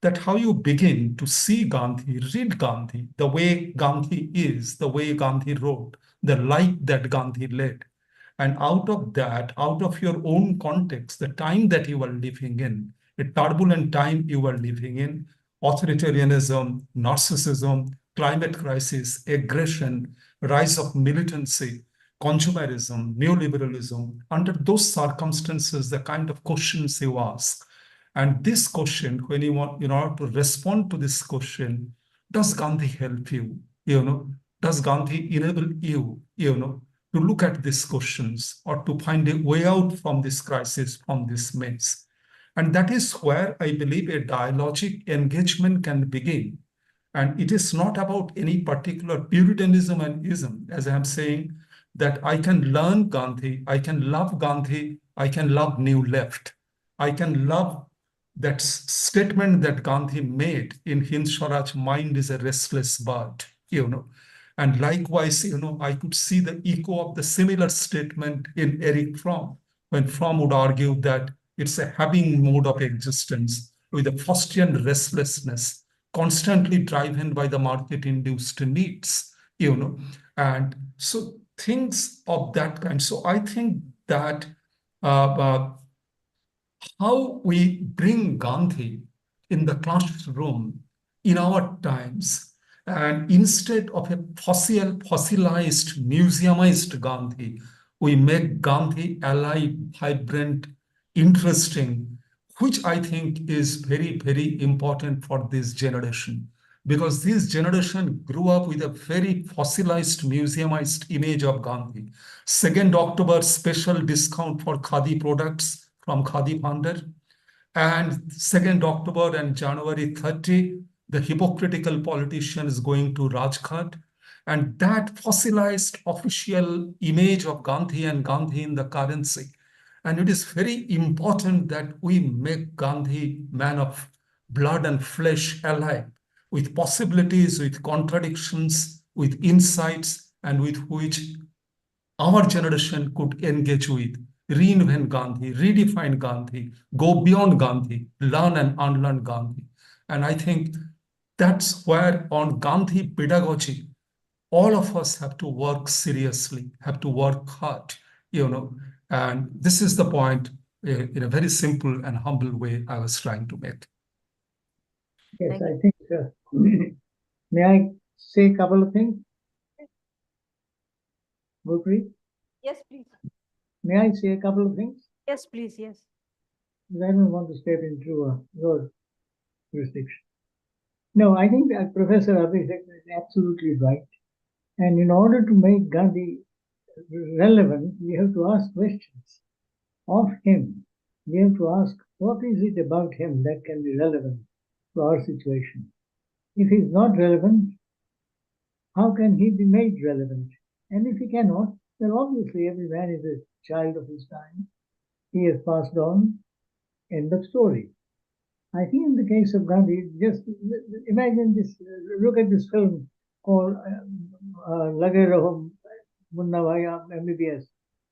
that how you begin to see Gandhi, read Gandhi, the way Gandhi is, the way Gandhi wrote, the life that Gandhi led. And out of that, out of your own context, the time that you are living in, a turbulent time you are living in, authoritarianism, narcissism, climate crisis, aggression, rise of militancy, consumerism, neoliberalism, under those circumstances, the kind of questions you ask. And this question, when you want, in order to respond to this question, does Gandhi help you? Does Gandhi enable you, to look at these questions or to find a way out from this crisis, from this mess? And that is where I believe a dialogic engagement can begin. And it is not about any particular Puritanism and ism, as I am saying, that I can learn Gandhi, I can love Gandhi, I can love New Left. I can love that statement that Gandhi made in Hind Swaraj, mind is a restless bird. And likewise, I could see the echo of the similar statement in Eric Fromm, when Fromm would argue that it's a having mode of existence with a Faustian restlessness, constantly driven by the market-induced needs. And so things of that kind. So I think that how we bring Gandhi in the classroom in our times, and instead of a fossilized, museumized Gandhi, we make Gandhi alive, vibrant, interesting, which I think is very, very important for this generation. Because this generation grew up with a very fossilized, museumized image of Gandhi. 2nd October special discount for Khadi products from Khadi Bhandar. And 2nd October and January 30, the hypocritical politician is going to Rajghat. And that fossilized official image of Gandhi and Gandhi in the currency. And it is very important that we make Gandhi man of blood and flesh alive, with possibilities, with contradictions, with insights, and with which our generation could engage with, reinvent Gandhi, redefine Gandhi, go beyond Gandhi, learn and unlearn Gandhi. And I think that's where on Gandhi pedagogy, all of us have to work seriously, have to work hard. And this is the point in a very simple and humble way I was trying to make. Yes, Thank I think, may I say a couple of things? Gurpreet, Yes, please. may I say a couple of things? Yes, please. Yes. Because I don't want to step into your jurisdiction. No, I think that Professor Abhishek is absolutely right. And in order to make Gandhi relevant, we have to ask questions of him. We have to ask, what is it about him that can be relevant to our situation? If he's not relevant, how can he be made relevant? And if he cannot, then obviously every man is a child of his time. He has passed on. End of story. I think in the case of Gandhi, just imagine this, look at this film called Lage Raho Munna Bhai MBBS.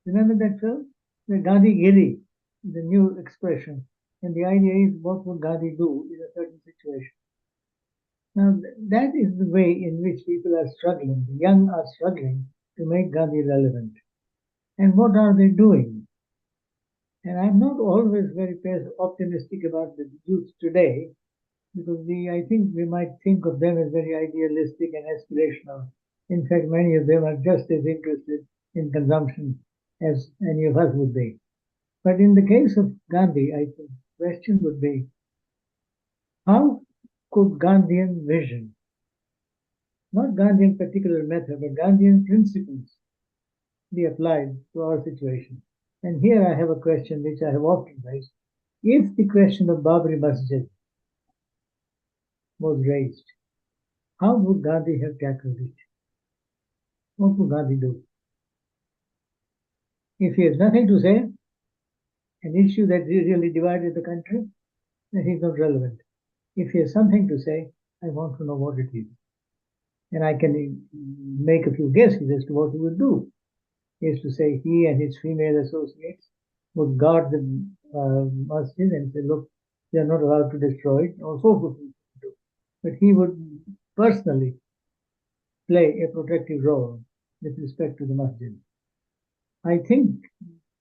Remember that film? The Gandhi Giri, the new expression. And the idea is, what would Gandhi do in a certain situation? Now, that is the way in which people are struggling. The young are struggling to make Gandhi relevant. And what are they doing? And I'm not always very optimistic about the youth today, because I think we might think of them as very idealistic and aspirational. In fact, many of them are just as interested in consumption as any of us would be. But in the case of Gandhi, I think the question would be, how could Gandhian vision, not Gandhian particular method, but Gandhian principles be applied to our situation? And here I have a question which I have often raised. If the question of Babri Masjid was raised, how would Gandhi have tackled it? What would Gandhi do? If he has nothing to say, an issue that really divided the country, then he's not relevant. If he has something to say, I want to know what it is. And I can make a few guesses as to what he would do. He is to say he and his female associates would guard the masjid and say, look, they are not allowed to destroy it, or so forth. But he would personally play a protective role with respect to the masjid. I think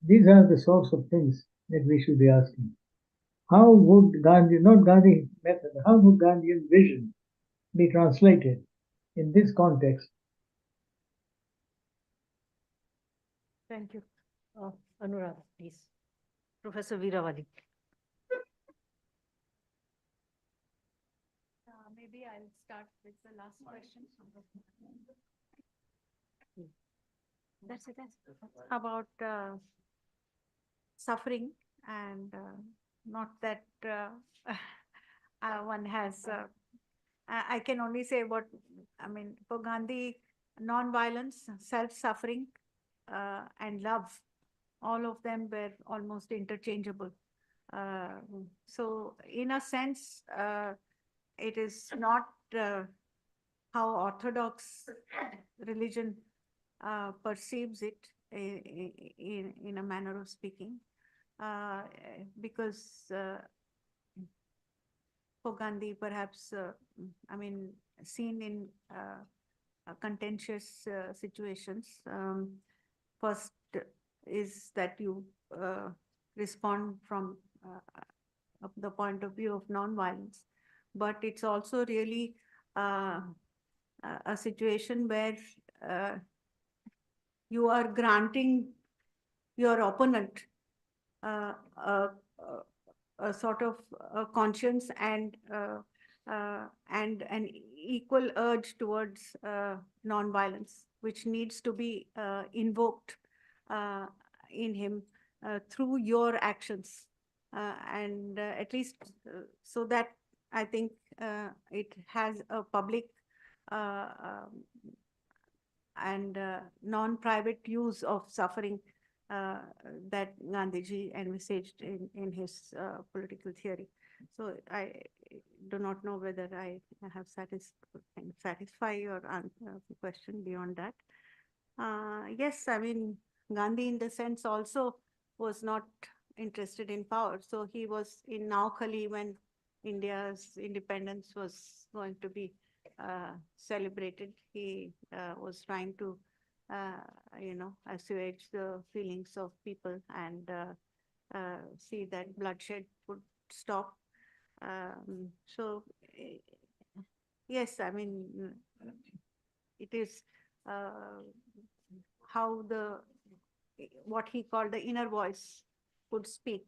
these are the sorts of things that we should be asking. How would Gandhi, not Gandhi method, how would Gandhian vision be translated in this context? Thank you. Anuradha, please. Professor Veerawali. Maybe I'll start with the last question. That's it. About suffering, and not that one has, I can only say what, I mean, for Gandhi, non-violence, self-suffering, and love, all of them were almost interchangeable. So in a sense, it is not how Orthodox religion perceives it in a manner of speaking, because for Gandhi, perhaps, I mean, seen in contentious situations, first is that you respond from the point of view of non-violence, but it's also really a situation where you are granting your opponent a sort of a conscience and an equal urge towards non-violence, which needs to be invoked in him through your actions, and at least so that I think it has a public and non-private use of suffering that Gandhiji envisaged in his political theory. So I do not know whether I have satisfy your question beyond that. Yes, I mean, Gandhi in the sense also was not interested in power. So he was in Naukhali when India's independence was going to be celebrated. He was trying to, assuage the feelings of people and see that bloodshed would stop. Yes, I mean, it is how what he called the inner voice could speak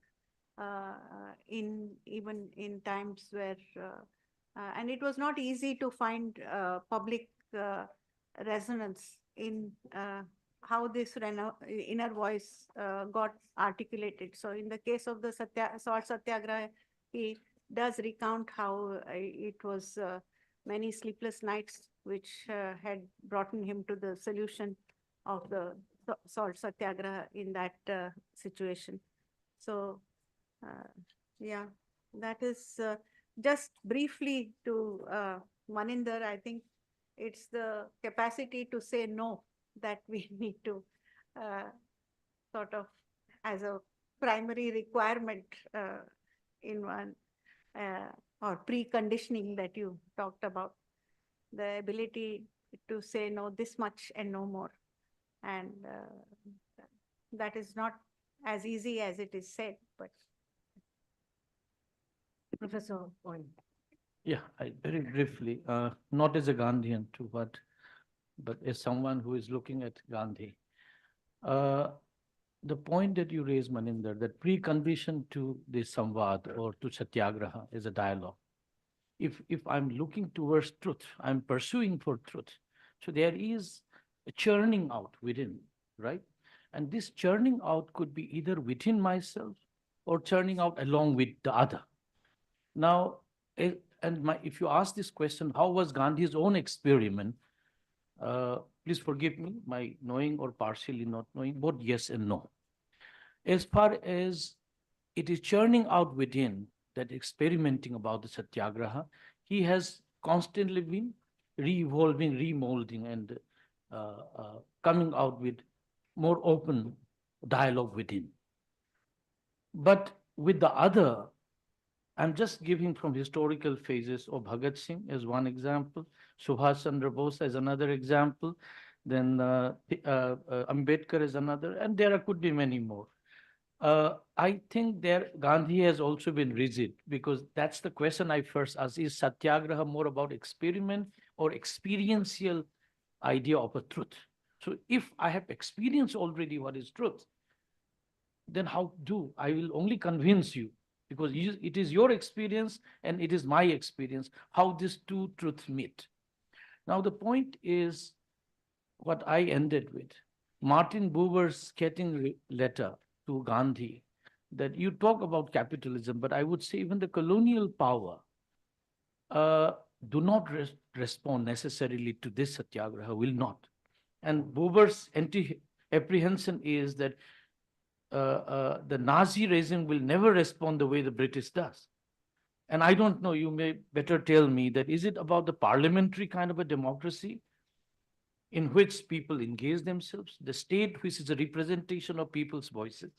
even in times where, and it was not easy to find public resonance in how this inner voice got articulated. So in the case of the salt satyagraha, he does recount how it was many sleepless nights which had brought him to the solution of the salt satyagraha in that situation. So yeah, that is just briefly to Maninder. I think it's the capacity to say no that we need to sort of as a primary requirement in one or preconditioning that you talked about, the ability to say no this much and no more. And that is not as easy as it is said, but. Professor Owen. Yeah, very briefly, not as a Gandhian too, but as someone who is looking at Gandhi. The point that you raised, Maninder, that precondition to the Samvad or to Satyagraha is a dialogue. if I'm looking towards truth, I'm pursuing for truth. So there is a churning out within, right? And this churning out could be either within myself or churning out along with the other. Now, if you ask this question, how was Gandhi's own experiment? Please forgive me, my knowing or partially not knowing, both yes and no. As far as it is churning out within, that experimenting about the Satyagraha, he has constantly been re-evolving, remolding, and coming out with more open dialogue within. But with the other, I'm just giving from historical phases of Bhagat Singh as one example, Subhash Chandra Bose as another example, then Ambedkar is another, and there could be many more. I think there Gandhi has also been rigid, because that's the question I first asked: is Satyagraha more about experiment or experiential idea of a truth? So if I have experienced already what is truth, then how do I will only convince you, because it is your experience and it is my experience, how these two truths meet. Now the point is what I ended with. Martin Buber's scathing letter to Gandhi, that you talk about capitalism, but I would say even the colonial power do not respond necessarily to this Satyagraha, will not. And Buber's apprehension is that the Nazi regime will never respond the way the British does. And I don't know, you may better tell me that, is it about the parliamentary kind of a democracy in which people engage themselves, the state which is a representation of people's voices,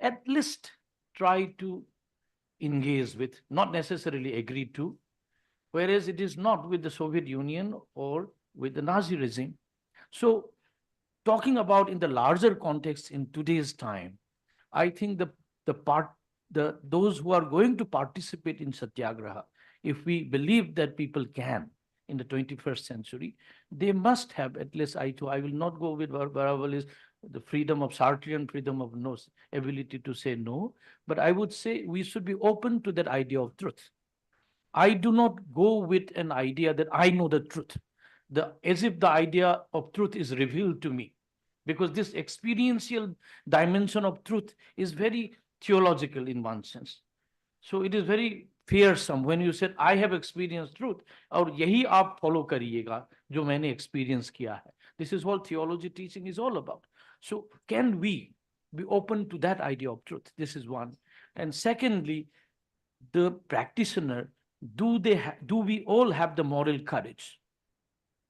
at least try to engage with, not necessarily agree to, whereas it is not with the Soviet Union or with the Nazi regime. So talking about in the larger context in today's time, I think those who are going to participate in Satyagraha, if we believe that people can in the 21st century, they must have at least, I will not go with Baraval is the freedom of Sartrean freedom of no ability to say no, but I would say we should be open to that idea of truth. I do not go with an idea that I know the truth, as if the idea of truth is revealed to me, because this experiential dimension of truth is very theological in one sense. So it is very fearsome when you said, I have experienced truth, और यही आप follow करिएगा जो मैंने experience किया है. This is what theology teaching is all about. So can we be open to that idea of truth? This is one. And secondly, the practitioner, do we all have the moral courage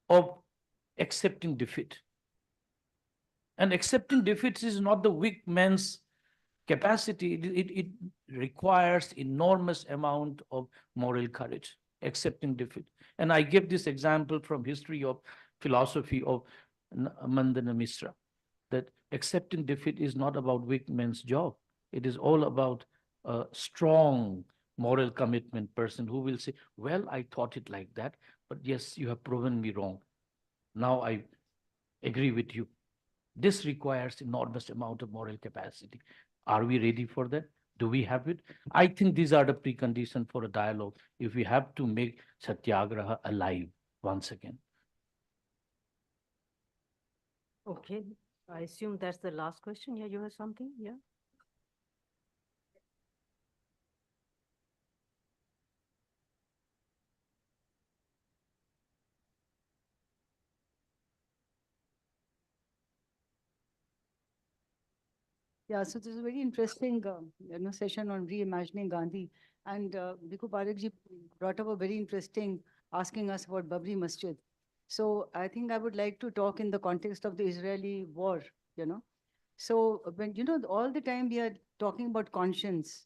of accepting defeat? And accepting defeat is not the weak man's capacity. It requires enormous amount of moral courage, accepting defeat. And I give this example from history of philosophy of Mandana Mishra, that accepting defeat is not about weak man's job. It is all about a strong moral commitment person who will say, well, I thought it like that, but yes, you have proven me wrong. Now I agree with you. This requires enormous amount of moral capacity. Are we ready for that? Do we have it? I think these are the preconditions for a dialogue if we have to make Satyagraha alive once again. Okay, I assume that's the last question. Yeah, you have something? Yeah. Yeah, so this is a very interesting session on reimagining Gandhi. And Bhikkhu Parekh ji brought up a very interesting, asking us about Babri Masjid. So I think I would like to talk in the context of the Israeli war, So when, all the time we are talking about conscience,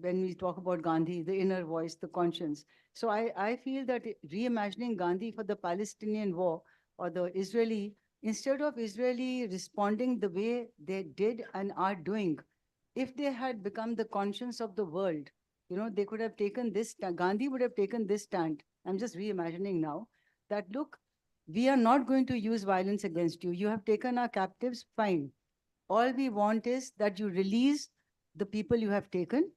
when we talk about Gandhi, the inner voice, the conscience. So I feel that reimagining Gandhi for the Palestinian war or the Israeli, instead of Israeli responding the way they did and are doing, if they had become the conscience of the world, they could have taken this, Gandhi would have taken this stand. I'm just reimagining now that, look, we are not going to use violence against you. You have taken our captives, fine. All we want is that you release the people you have taken,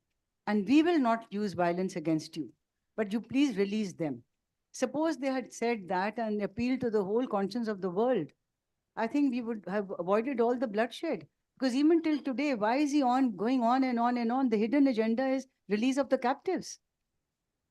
and we will not use violence against you. but you please release them. Suppose they had said that and appealed to the whole conscience of the world, I think we would have avoided all the bloodshed. Because even till today, why is he going on and on and on? The hidden agenda is release of the captives.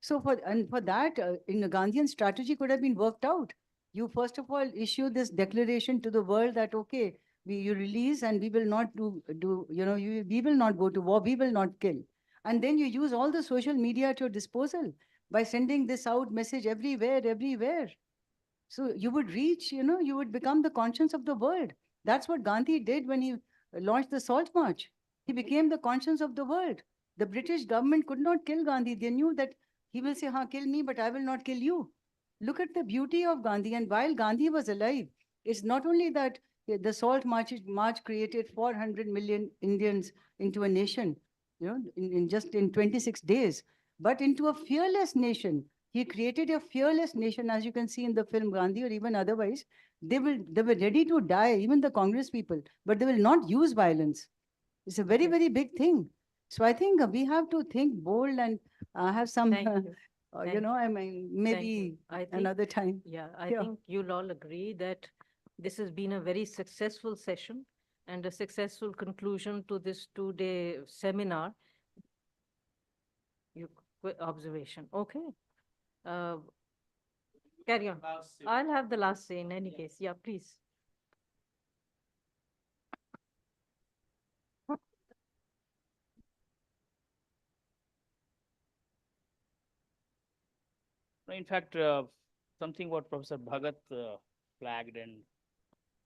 So for that, in the Gandhian strategy could have been worked out. You first of all issue this declaration to the world that okay, you release and we will not we will not go to war, we will not kill. And then you use all the social media at your disposal by sending this out message everywhere. So you would reach, you would become the conscience of the world. That's what Gandhi did when he launched the Salt March. He became the conscience of the world. The British government could not kill Gandhi. They knew that he will say, "Ha, kill me, but I will not kill you." Look at the beauty of Gandhi. And while Gandhi was alive, it's not only that the Salt March created 400 million Indians into a nation, in just in 26 days, but into a fearless nation. He created a fearless nation, as you can see in the film Gandhi, or even otherwise. They were ready to die, even the Congress people, but they will not use violence. It's a very, very big thing. So I think we have to think bold and have some, Thank you. Thank you. I mean, maybe I think, another time. yeah, I Yeah. think you'll all agree that this has been a very successful session and a successful conclusion to this 2-day seminar. Observation. Okay. Carry on. I'll have the last say in any case. Yeah, please. In fact, something what Professor Bhagat flagged, and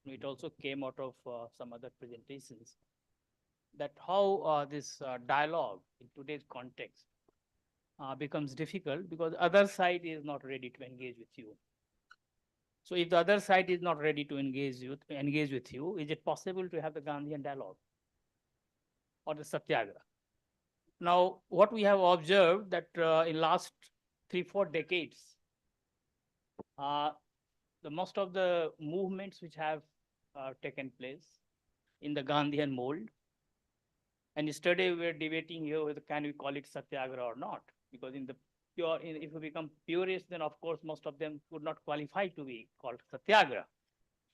it also came out of some other presentations, that how this dialogue in today's context becomes difficult because the other side is not ready to engage with you. So if the other side is not ready to engage with you, is it possible to have the Gandhian dialogue or the Satyagraha? Now, what we have observed that in last 3-4 decades, the most of the movements which have taken place in the Gandhian mold, and yesterday we were debating here whether can we call it Satyagraha or not, because in the pure, if we become purist, then of course most of them would not qualify to be called Satyagraha.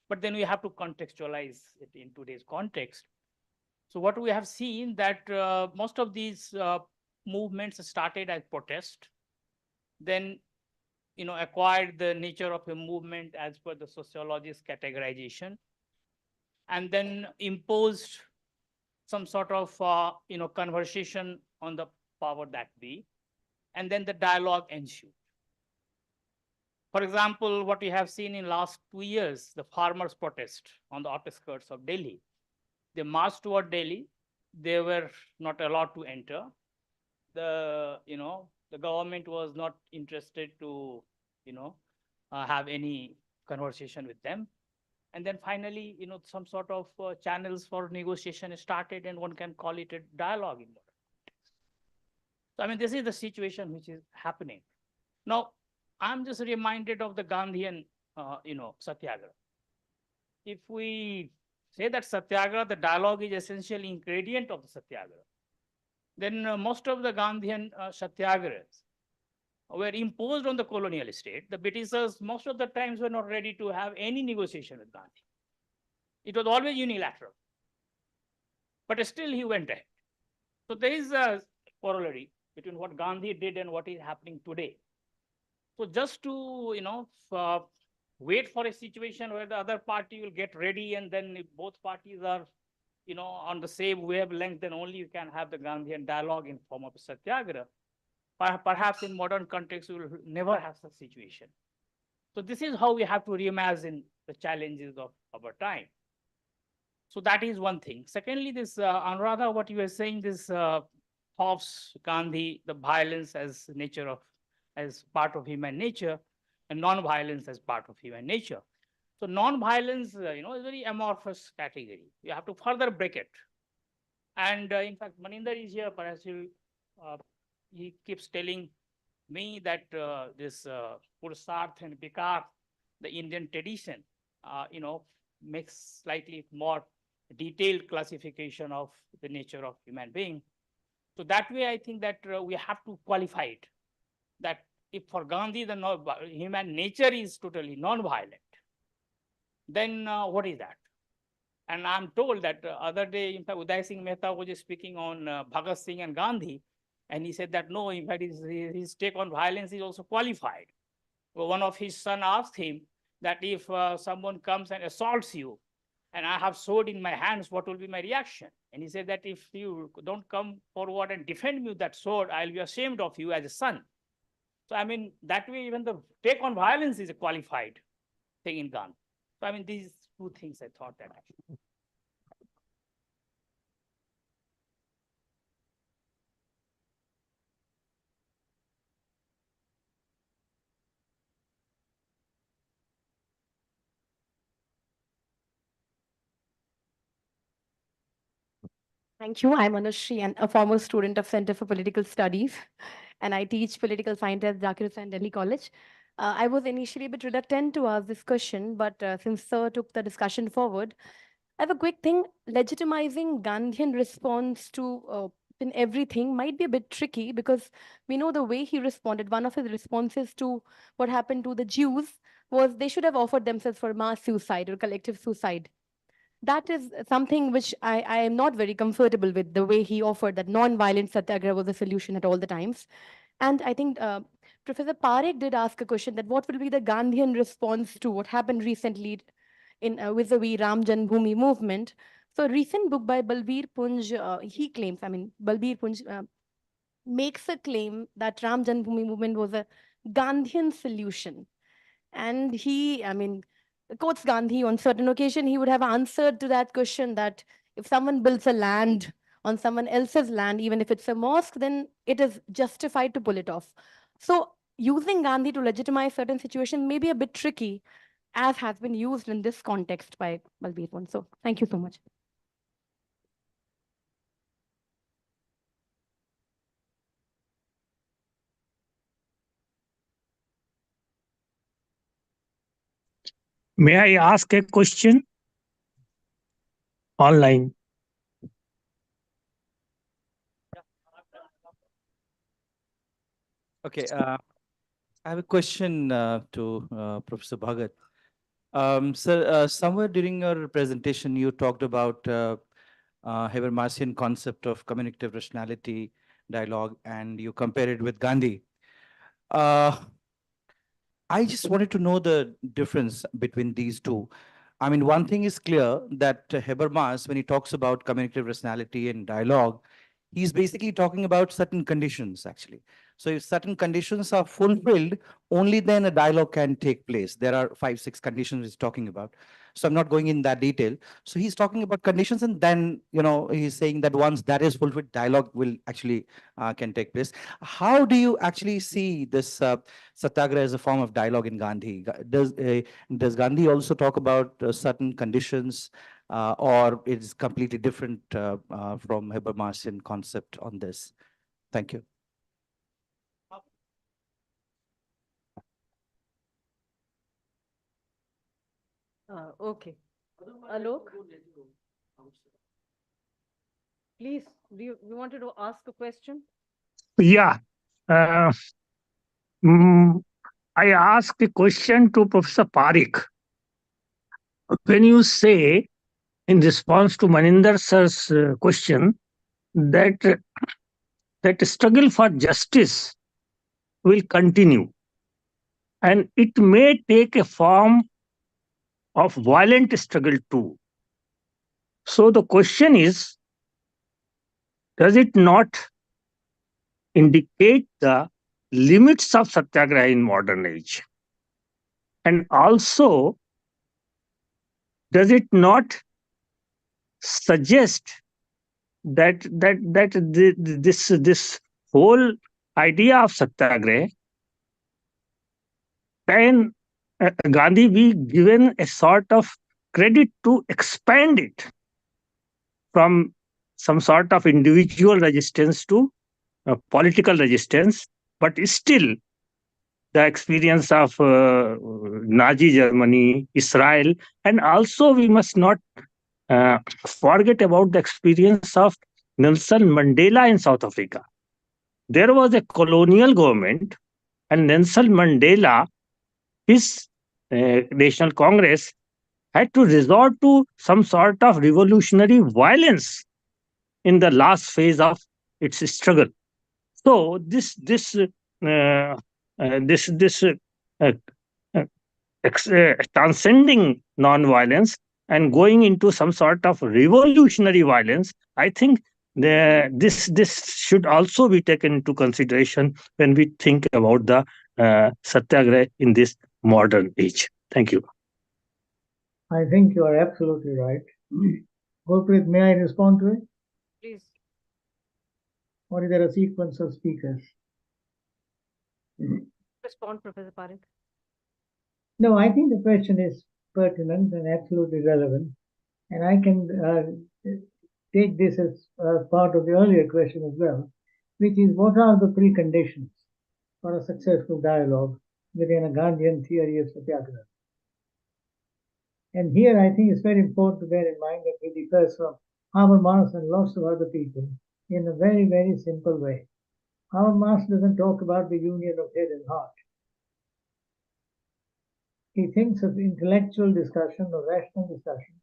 But then we have to contextualize it in today's context. So what we have seen that most of these movements started as protest, then acquired the nature of a movement as per the sociologist's categorization, and then imposed some sort of conversation on the power that be, and then the dialogue ensued. For example, what we have seen in last 2 years, the farmers' protest on the outskirts of Delhi. They marched toward Delhi. They were not allowed to enter. The government was not interested to have any conversation with them. And then finally, some sort of channels for negotiation started, and one can call it a dialogue in modern context. So, I mean, this is the situation which is happening. Now, I'm just reminded of the Gandhian, Satyagraha. If we say that Satyagraha, the dialogue is essential ingredient of the Satyagraha, then most of the Gandhian Satyagrahas were imposed on the colonial state. The Britishers most of the times were not ready to have any negotiation with Gandhi. It was always unilateral. But still he went ahead. So there is a corollary between what Gandhi did and what is happening today. So just to, wait for a situation where the other party will get ready, and then if both parties are, on the same wavelength, then only you can have the Gandhian dialogue in form of a Satyagraha. Perhaps in modern context, we will never have such situation. So this is how we have to reimagine the challenges of our time. So that is one thing. Secondly, this Anuradha, what you were saying, this Hobbes, Gandhi, the violence as part of human nature, and non-violence as part of human nature. So non-violence, is a very amorphous category. You have to further break it. And in fact, Maninder is here. Perhaps he keeps telling me that this Pursarth and Picard, the Indian tradition, makes slightly more detailed classification of the nature of human being. So that way, I think that we have to qualify it, that if for Gandhi the human nature is totally non-violent, then what is that? And I'm told that other day, in fact, Uday Singh Mehta was just speaking on Bhagat Singh and Gandhi, and he said that no, in fact, his take on violence is also qualified. Well, one of his son asked him that if someone comes and assaults you, and I have sword in my hands, what will be my reaction? And he said that if you don't come forward and defend me with that sword, I'll be ashamed of you as a son. So, I mean, that way, even the take on violence is a qualified thing in Gandhi. So, I mean, these two things I thought that. Thank you. I'm Anushri and a former student of Center for Political Studies, and I teach political science at Zakir Hussain Delhi College. I was initially a bit reluctant to ask this question, but since Sir took the discussion forward, I have a quick thing. Legitimizing Gandhian response to in everything might be a bit tricky because we know the way he responded. One of his responses to what happened to the Jews was they should have offered themselves for mass suicide or collective suicide. That is something which I am not very comfortable with, the way he offered that non-violent satyagraha was a solution at all the times. And I think Professor Parekh did ask a question that what will be the Gandhian response to what happened recently in vis-a-vis Ram Janmabhoomi movement. So a recent book by Balbir Punj, he claims, I mean, Balbir Punj makes a claim that Ram Janmabhoomi movement was a Gandhian solution. And he, I mean, quotes Gandhi on certain occasion, he would have answered to that question that if someone builds a land on someone else's land, even if it's a mosque, then it is justified to pull it off. So using Gandhi to legitimize certain situations may be a bit tricky, as has been used in this context by Balbir Pund. So thank you so much. May I ask a question online? Okay, I have a question to Professor Bhagat. Sir, somewhere during your presentation, you talked about Habermasian concept of communicative rationality dialogue, and you compare it with Gandhi. I just wanted to know the difference between these two. I mean, one thing is clear that Habermas, when he talks about communicative rationality and dialogue, he's basically talking about certain conditions, actually. So if certain conditions are fulfilled, only then a dialogue can take place. There are 5, 6 conditions he's talking about. So I'm not going in that detail. So he's talking about conditions, and then, you know, he's saying that once that is fulfilled, dialogue will actually can take place. How do you actually see this Satyagraha as a form of dialogue in Gandhi? Does Gandhi also talk about certain conditions, or it's completely different from Habermasian concept on this? Thank you. Okay. Alok? Please, you wanted to ask a question? Yeah. I ask a question to Professor Parekh. When you say, in response to Maninder sir's question, that struggle for justice will continue, and it may take a form of violent struggle too. So the question is, does it not indicate the limits of Satyagraha in modern age? And also, does it not suggest that this whole idea of Satyagraha can Gandhi be given a sort of credit to expand it from some sort of individual resistance to political resistance, but still the experience of Nazi Germany, Israel, and also we must not forget about the experience of Nelson Mandela in South Africa. There was a colonial government And Nelson Mandela, his National Congress, had to resort to some sort of revolutionary violence in the last phase of its struggle. So this uh, uh, transcending non-violence and going into some sort of revolutionary violence, I think this should also be taken into consideration when we think about the Satyagraha in this modern age. Thank you. I think you are absolutely right. Gurpreet, may I respond to it? Please. Or is there a sequence of speakers? Respond, Professor Parekh. No, I think the question is pertinent and absolutely relevant. And I can take this as part of the earlier question as well, which is what are the preconditions for a successful dialogue within a Gandhian theory of Satyagraha? And here I think it's very important to bear in mind that he differs from Habermas and lots of other people in a very, very simple way. Habermas doesn't talk about the union of head and heart. He thinks of intellectual discussion or rational discussion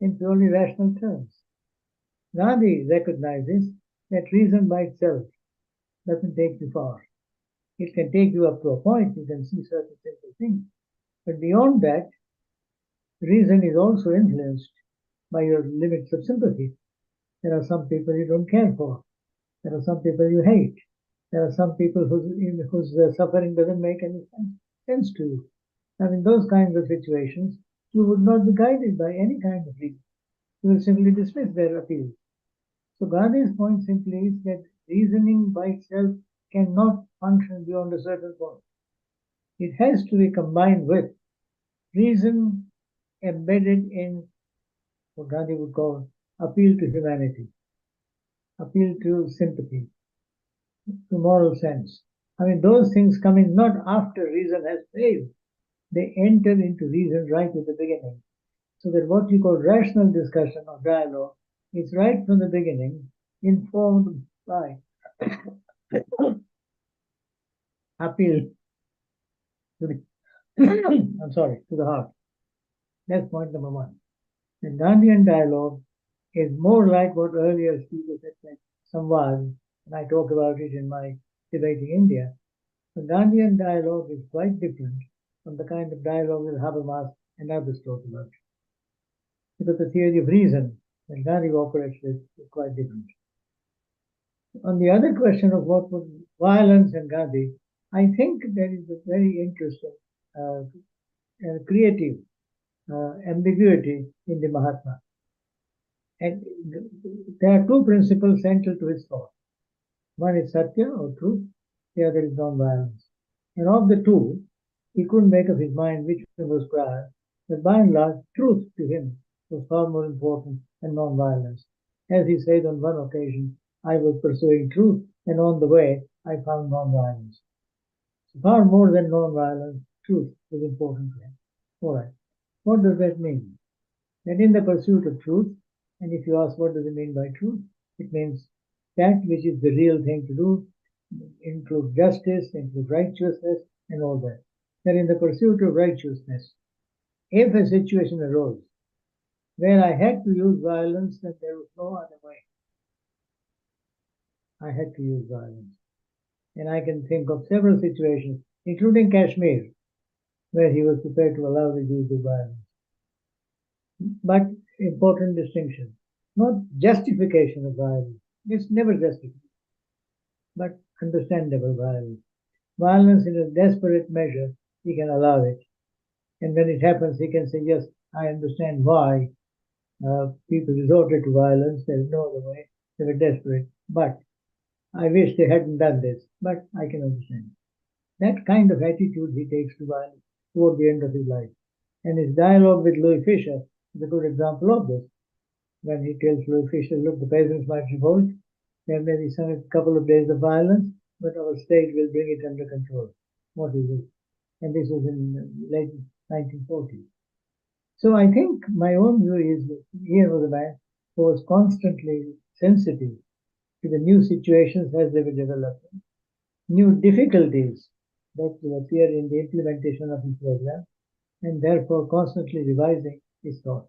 in purely rational terms. Gandhi recognizes that reason by itself doesn't take you far. It can take you up to a point, you can see certain simple things. But beyond that, reason is also influenced by your limits of sympathy. There are some people you don't care for. There are some people you hate. There are some people whose suffering doesn't make any sense to you. Now, in those kinds of situations, you would not be guided by any kind of reason. You will simply dismiss their appeal. So Gandhi's point simply is that reasoning by itself cannot function beyond a certain point. It has to be combined with reason embedded in what Gandhi would call appeal to humanity, appeal to sympathy, to moral sense. I mean, those things come in not after reason has failed. They enter into reason right at the beginning. So that what you call rational discussion or dialogue is right from the beginning informed by appeal to the I'm sorry, to the heart. That's point number one. The Gandhian dialogue is more like what earlier speakers had said, Samvad, and I talk about it in my Debating India. The Gandhian dialogue is quite different from the kind of dialogue that Habermas and others talk about. Because the theory of reason that Gandhi operates with is quite different. On the other question of what was violence and Gandhi, I think there is a very interesting creative ambiguity in the Mahatma. And there are two principles central to his thought. One is Satya or truth, the other is non-violence. And of the two, he couldn't make up his mind which one was prior, but by and large, truth to him was far more important than non-violence. As he said on one occasion, I was pursuing truth, and on the way, I found non-violence. So far more than non-violence, truth was important to him. All right. What does that mean? That in the pursuit of truth, and if you ask what does it mean by truth, it means that which is the real thing to do, include justice, include righteousness, and all that. That in the pursuit of righteousness, if a situation arose where I had to use violence, then there was no other way. I had to use violence. And I can think of several situations, including Kashmir, where he was prepared to allow the use of violence. But important distinction, not justification of violence. It's never justified, but understandable violence. Violence in a desperate measure, he can allow it. And when it happens, he can say, yes, I understand why people resorted to violence. There's no other way. They were desperate. But I wish they hadn't done this. But I can understand. That kind of attitude he takes to violence toward the end of his life. And his dialogue with Louis Fisher is a good example of this. When he tells Louis Fisher, look, the peasants might revolt. There may be some couple of days of violence, but our state will bring it under control. What is it? And this was in the late 1940s. So I think my own view is that here was a man who was constantly sensitive to the new situations as they were developing, new difficulties that will appear in the implementation of his program, and therefore constantly revising his thought.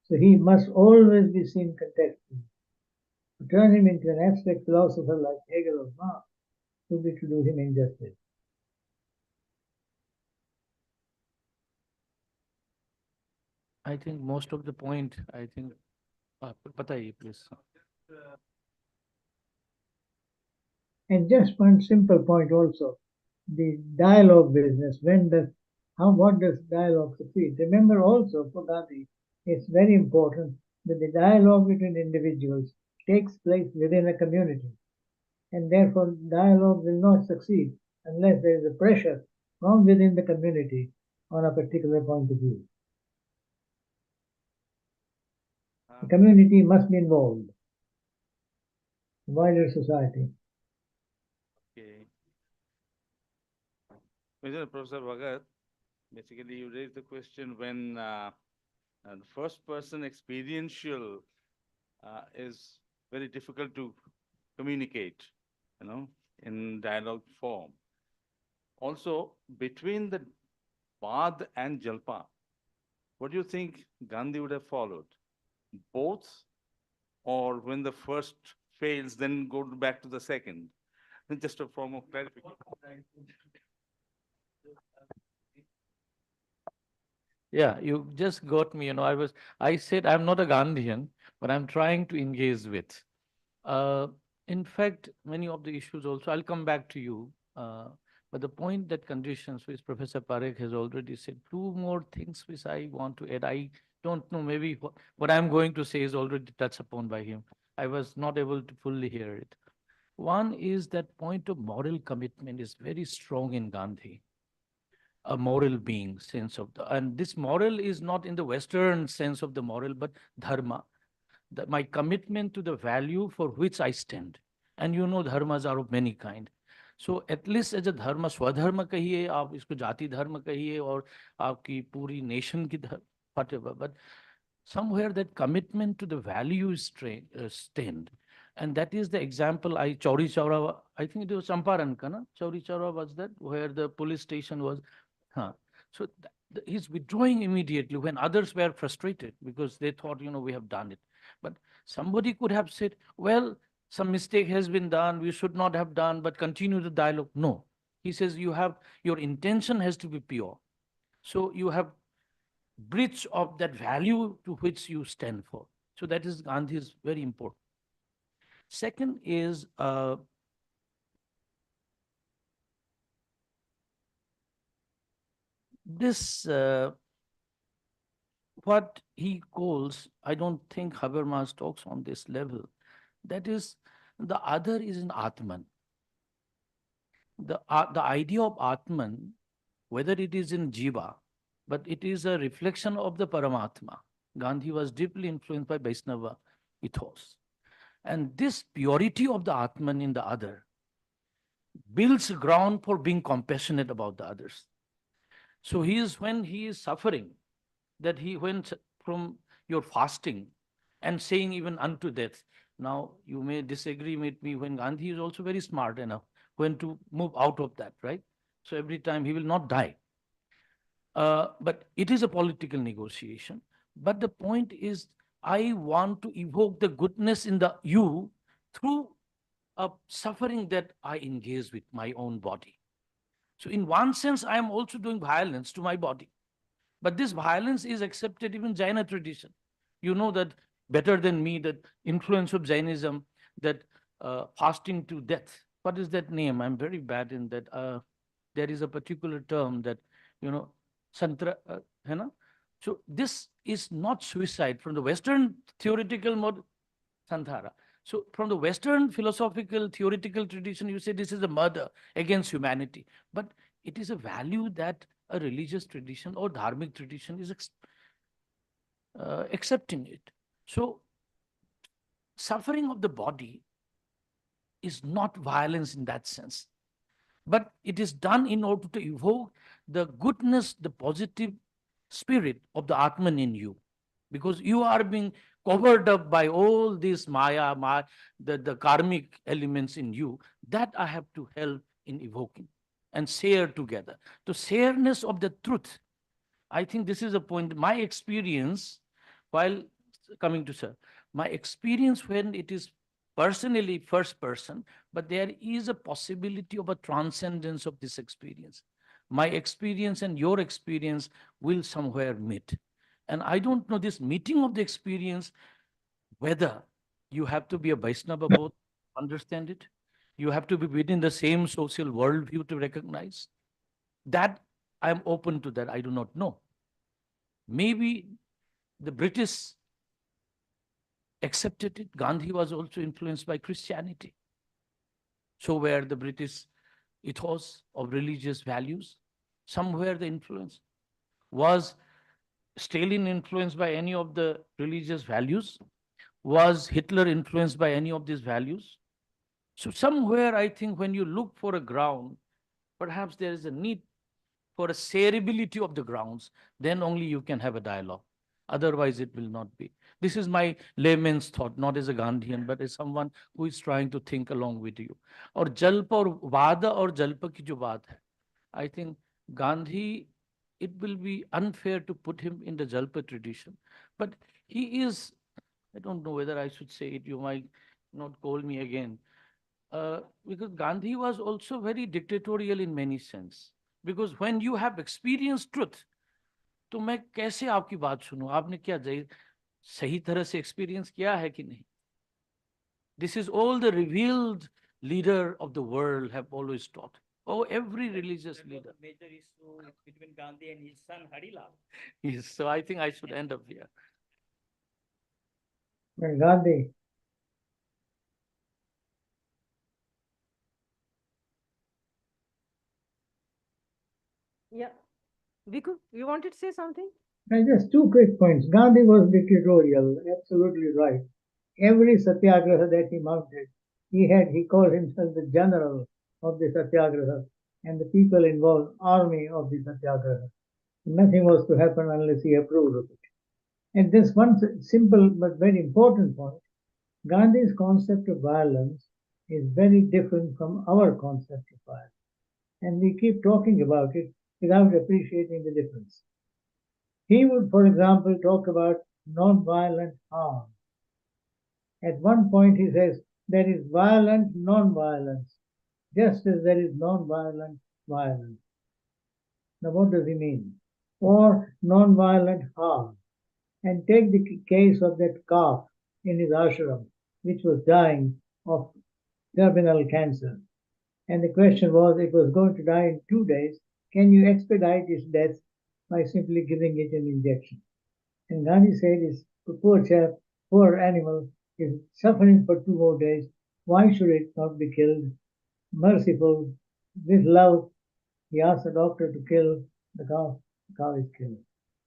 So he must always be seen contextually. To turn him into an abstract philosopher like Hegel or Marx would be to do him injustice. I think most of the point, I think, बताइए please. And just one simple point also, the dialogue business, what does dialogue succeed? Remember also for Gandhi, it's very important that the dialogue between individuals takes place within a community. And therefore dialogue will not succeed unless there is a pressure from within the community on a particular point of view. The community must be involved, wider society. Okay. Professor Bhagat, basically you raised the question when the first person experiential is very difficult to communicate, in dialogue form. Also, between the Bad and Jalpa, what do you think Gandhi would have followed? Both, or when the first fails, then go back to the second? Just a form of clarification. Yeah, you just got me, I said I'm not a Gandhian, but I'm trying to engage with. In fact, many of the issues also, I'll come back to you. But the point that conditions, which Professor Parekh has already said, two more things which I want to add. I don't know, maybe what I'm going to say is already touched upon by him. I was not able to fully hear it. One is that point of moral commitment is very strong in Gandhi. A moral being, sense of and this moral is not in the Western sense of the moral, but dharma. My commitment to the value for which I stand. And dharmas are of many kind. So at least as a dharma, swadharma kahiye, aap isko jati dharma kahiye, or aapki puri nation ki whatever. But somewhere that commitment to the value is stand. And that is the example Chauri Chaura, I think it was Champaran, na? Chauri Chaura was that, where the police station was. So he's withdrawing immediately when others were frustrated because they thought, we have done it. But somebody could have said, well, some mistake has been done, we should not have done, but continue the dialogue. No, he says your intention has to be pure. So you have breach of that value to which you stand for. So that is Gandhi's very important. Second is this what he calls, I don't think Habermas talks on this level, that is the other is in Atman. The idea of Atman, whether it is in Jiva, but it is a reflection of the Paramatma. Gandhi was deeply influenced by Vaishnava ethos. And this purity of the Atman in the other builds ground for being compassionate about the others. So when he is suffering, that he went from your fasting and saying even unto death. Now, you may disagree with me when Gandhi is also very smart enough when to move out of that, right? So every time he will not die. But it is a political negotiation. But the point is, I want to evoke the goodness in you through a suffering that I engage with my own body. So in one sense, I am also doing violence to my body. But this violence is accepted even Jaina tradition. You know that better than me, that influence of Jainism, that fasting to death. What is that name? I'm very bad in that. There is a particular term that, Santra, So this is not suicide from the Western theoretical mode, Santhara. So from the Western philosophical theoretical tradition, you say this is a murder against humanity. But it is a value that a religious tradition or dharmic tradition is accepting it. So suffering of the body is not violence in that sense, but it is done in order to evoke the goodness, the positive spirit of the Atman in you, because you are being covered up by all these the karmic elements in you that I have to help in evoking. and share together. The shareness of the truth. I think this is a point. My experience, while coming to sir, my experience when it is personally first person, but there is a possibility of a transcendence of this experience. My experience and your experience will somewhere meet. And I don't know this meeting of the experience, whether you have to be a Vaishnava both, understand it. You have to be within the same social worldview to recognize. That I am open to that. I do not know. Maybe the British accepted it. Gandhi was also influenced by Christianity. So were the British ethos of religious values. Somewhere the influence. Was Stalin influenced by any of the religious values? Was Hitler influenced by any of these values? So somewhere I think when you look for a ground, perhaps there is a need for a shareability of the grounds, then only you can have a dialogue. Otherwise, it will not be. This is my layman's thought, not as a Gandhian, but as someone who is trying to think along with you. और जल्प और वादा और जल्प की जो बात है, I think Gandhi, it will be unfair to put him in the Jalpa tradition, but he is, I don't know whether I should say it, you might not call me again, because Gandhi was also very dictatorial in many sense. Because when you have experienced truth, तो मैं कैसे आपकी बात सुनूं? आपने क्या सही तरह से एक्सपीरियंस किया है कि नहीं? This is all the revealed leader of the world have always taught. Oh, every religious leader. Major issue between Gandhi and his son Harilal. Yes, so I think I should end up here. When Gandhi Yeah. Viku, you wanted to say something? Just two quick points. Gandhi was dictatorial, absolutely right. Every satyagraha that he mounted, he called himself the general of the satyagraha, and the people involved, army of the satyagraha. Nothing was to happen unless he approved of it. And this one simple but very important point, Gandhi's concept of violence is very different from our concept of violence. And we keep talking about it without appreciating the difference. He would, for example, talk about non-violent harm. At one point, he says there is violent non-violence, just as there is non-violent violence. Now, what does he mean? Or non-violent harm. And take the case of that calf in his ashram, which was dying of terminal cancer. And the question was, it was going to die in 2 days. Can you expedite its death by simply giving it an injection? And Gandhi said, this poor chap, poor animal, is suffering for 2 more days. Why should it not be killed? Merciful, with love, he asked the doctor to kill the cow. The cow is killed.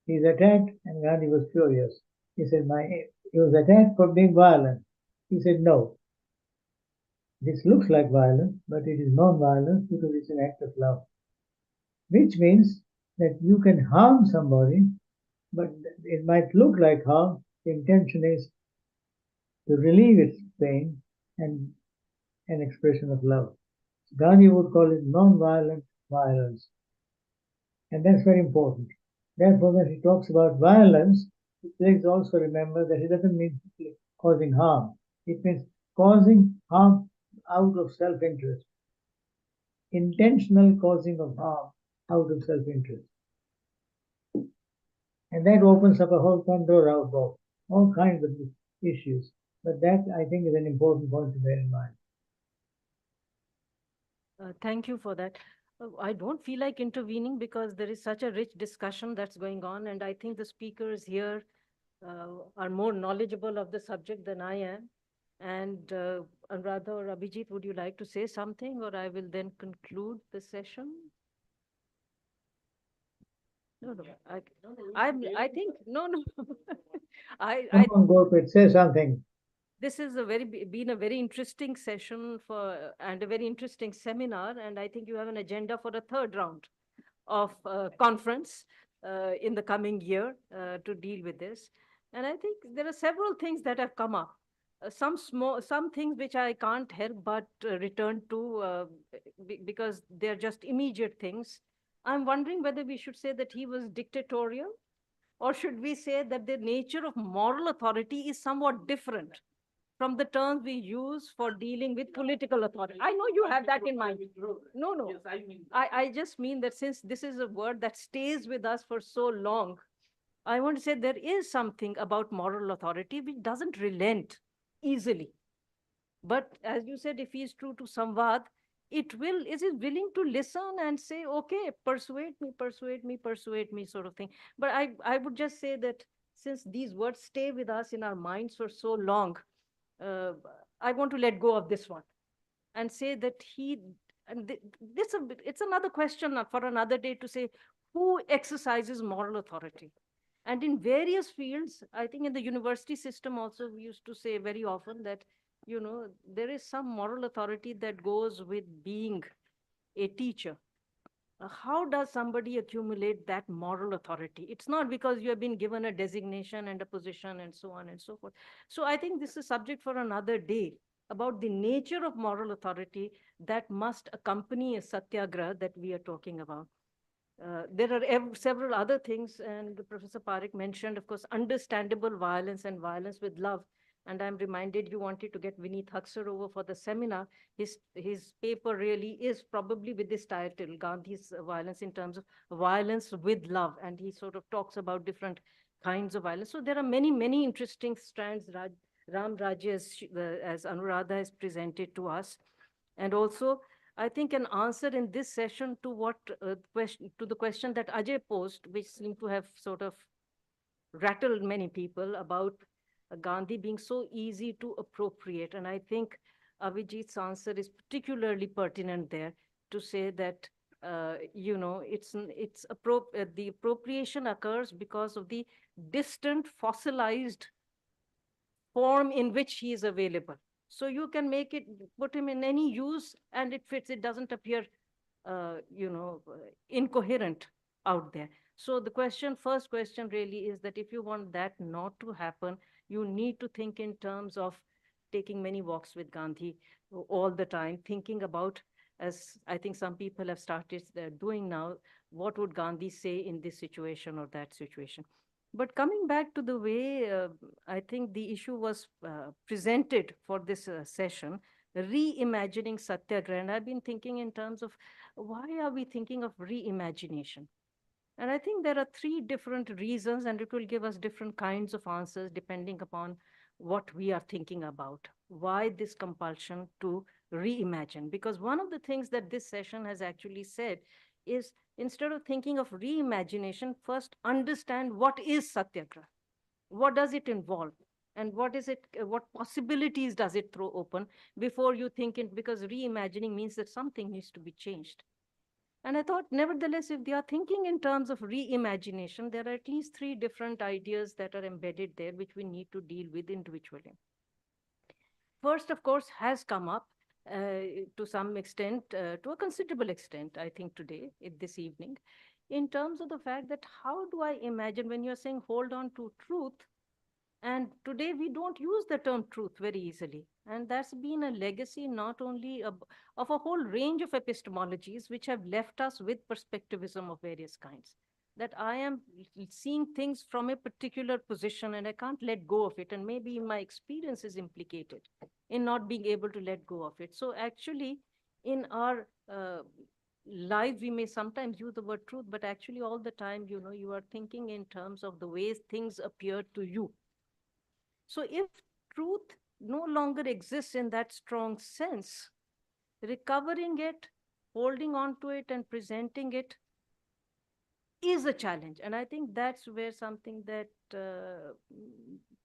He is attacked, and Gandhi was furious. He said, he was attacked for being violent. He said, no. This looks like violence, but it is non-violence because it's an act of love. Which means that you can harm somebody, but it might look like harm. The intention is to relieve its pain and an expression of love. Gandhi would call it non-violent violence. And that's very important. Therefore, when he talks about violence, please also remember that it doesn't mean causing harm. It means causing harm out of self-interest. Intentional causing of harm out of self-interest. And that opens up a whole Pandora box, all kinds of issues. But that, I think, is an important point to bear in mind. Thank you for that. I don't feel like intervening because there is such a rich discussion that's going on, and I think the speakers here are more knowledgeable of the subject than I am. And Anuradha or Abhijit, would you like to say something, or I will then conclude the session? No, I think, no. Come on, Gurpreet, say something. This is been a very interesting session and a very interesting seminar, and I think you have an agenda for a third round of conference in the coming year to deal with this. And I think there are several things that have come up. some things which I can't help but return to because they're just immediate things. I'm wondering whether we should say that he was dictatorial, or should we say that the nature of moral authority is somewhat different from the terms we use for dealing with political authority? I know you have that in mind. No, no. I just mean that since this is a word that stays with us for so long, I want to say there is something about moral authority which doesn't relent easily. But as you said, if he is true to Samvad, is it willing to listen and say, okay, persuade me, persuade me, sort of thing. But I would just say that since these words stay with us in our minds for so long, uh, I want to let go of this one and say that it's another question for another day to say who exercises moral authority. And in various fields, I think in the university system also, we used to say very often that, there is some moral authority that goes with being a teacher. How does somebody accumulate that moral authority? It's not because you have been given a designation and a position and so on and so forth. So I think this is subject for another day, about the nature of moral authority that must accompany a satyagraha that we are talking about. There are several other things, and Professor Parekh mentioned, of course, understandable violence and violence with love. And I'm reminded you wanted to get Vineet Haksar over for the seminar. His paper really is probably with this title, Gandhi's Violence in Terms of Violence with Love. And he sort of talks about different kinds of violence. So there are many, many interesting strands, Ram Rajya, as Anuradha has presented to us. And also, I think an answer in this session to the question that Ajay posed, which seemed to have sort of rattled many people about Gandhi being so easy to appropriate. And I think Avijit's answer is particularly pertinent there to say that, the appropriation occurs because of the distant fossilized form in which he is available. So you can put him in any use and it fits. It doesn't appear, incoherent out there. So the first question really is that if you want that not to happen, you need to think in terms of taking many walks with Gandhi all the time, thinking about, as I think some people have started doing now, what would Gandhi say in this situation or that situation? But coming back to the way I think the issue was presented for this session, reimagining Satyagraha. And I've been thinking in terms of why are we thinking of reimagination? And I think there are three different reasons, and it will give us different kinds of answers depending upon what we are thinking about. Why this compulsion to reimagine? Because one of the things that this session has actually said is, instead of thinking of reimagination, first understand what is Satyagraha. What does it involve? And what possibilities does it throw open before you think it, because reimagining means that something needs to be changed. And I thought, nevertheless, if they are thinking in terms of reimagination, there are at least three different ideas that are embedded there, which we need to deal with individually. First, of course, has come up to some extent, to a considerable extent, I think today, this evening, in terms of the fact that how do I imagine when you're saying hold on to truth, and today we don't use the term truth very easily. And that's been a legacy not only of a whole range of epistemologies which have left us with perspectivism of various kinds. That I am seeing things from a particular position and I can't let go of it. And maybe my experience is implicated in not being able to let go of it. So actually, in our life, we may sometimes use the word truth, but actually all the time, you are thinking in terms of the ways things appear to you. So if truth no longer exists in that strong sense, recovering it, holding on to it, and presenting it is a challenge. And I think that's where something that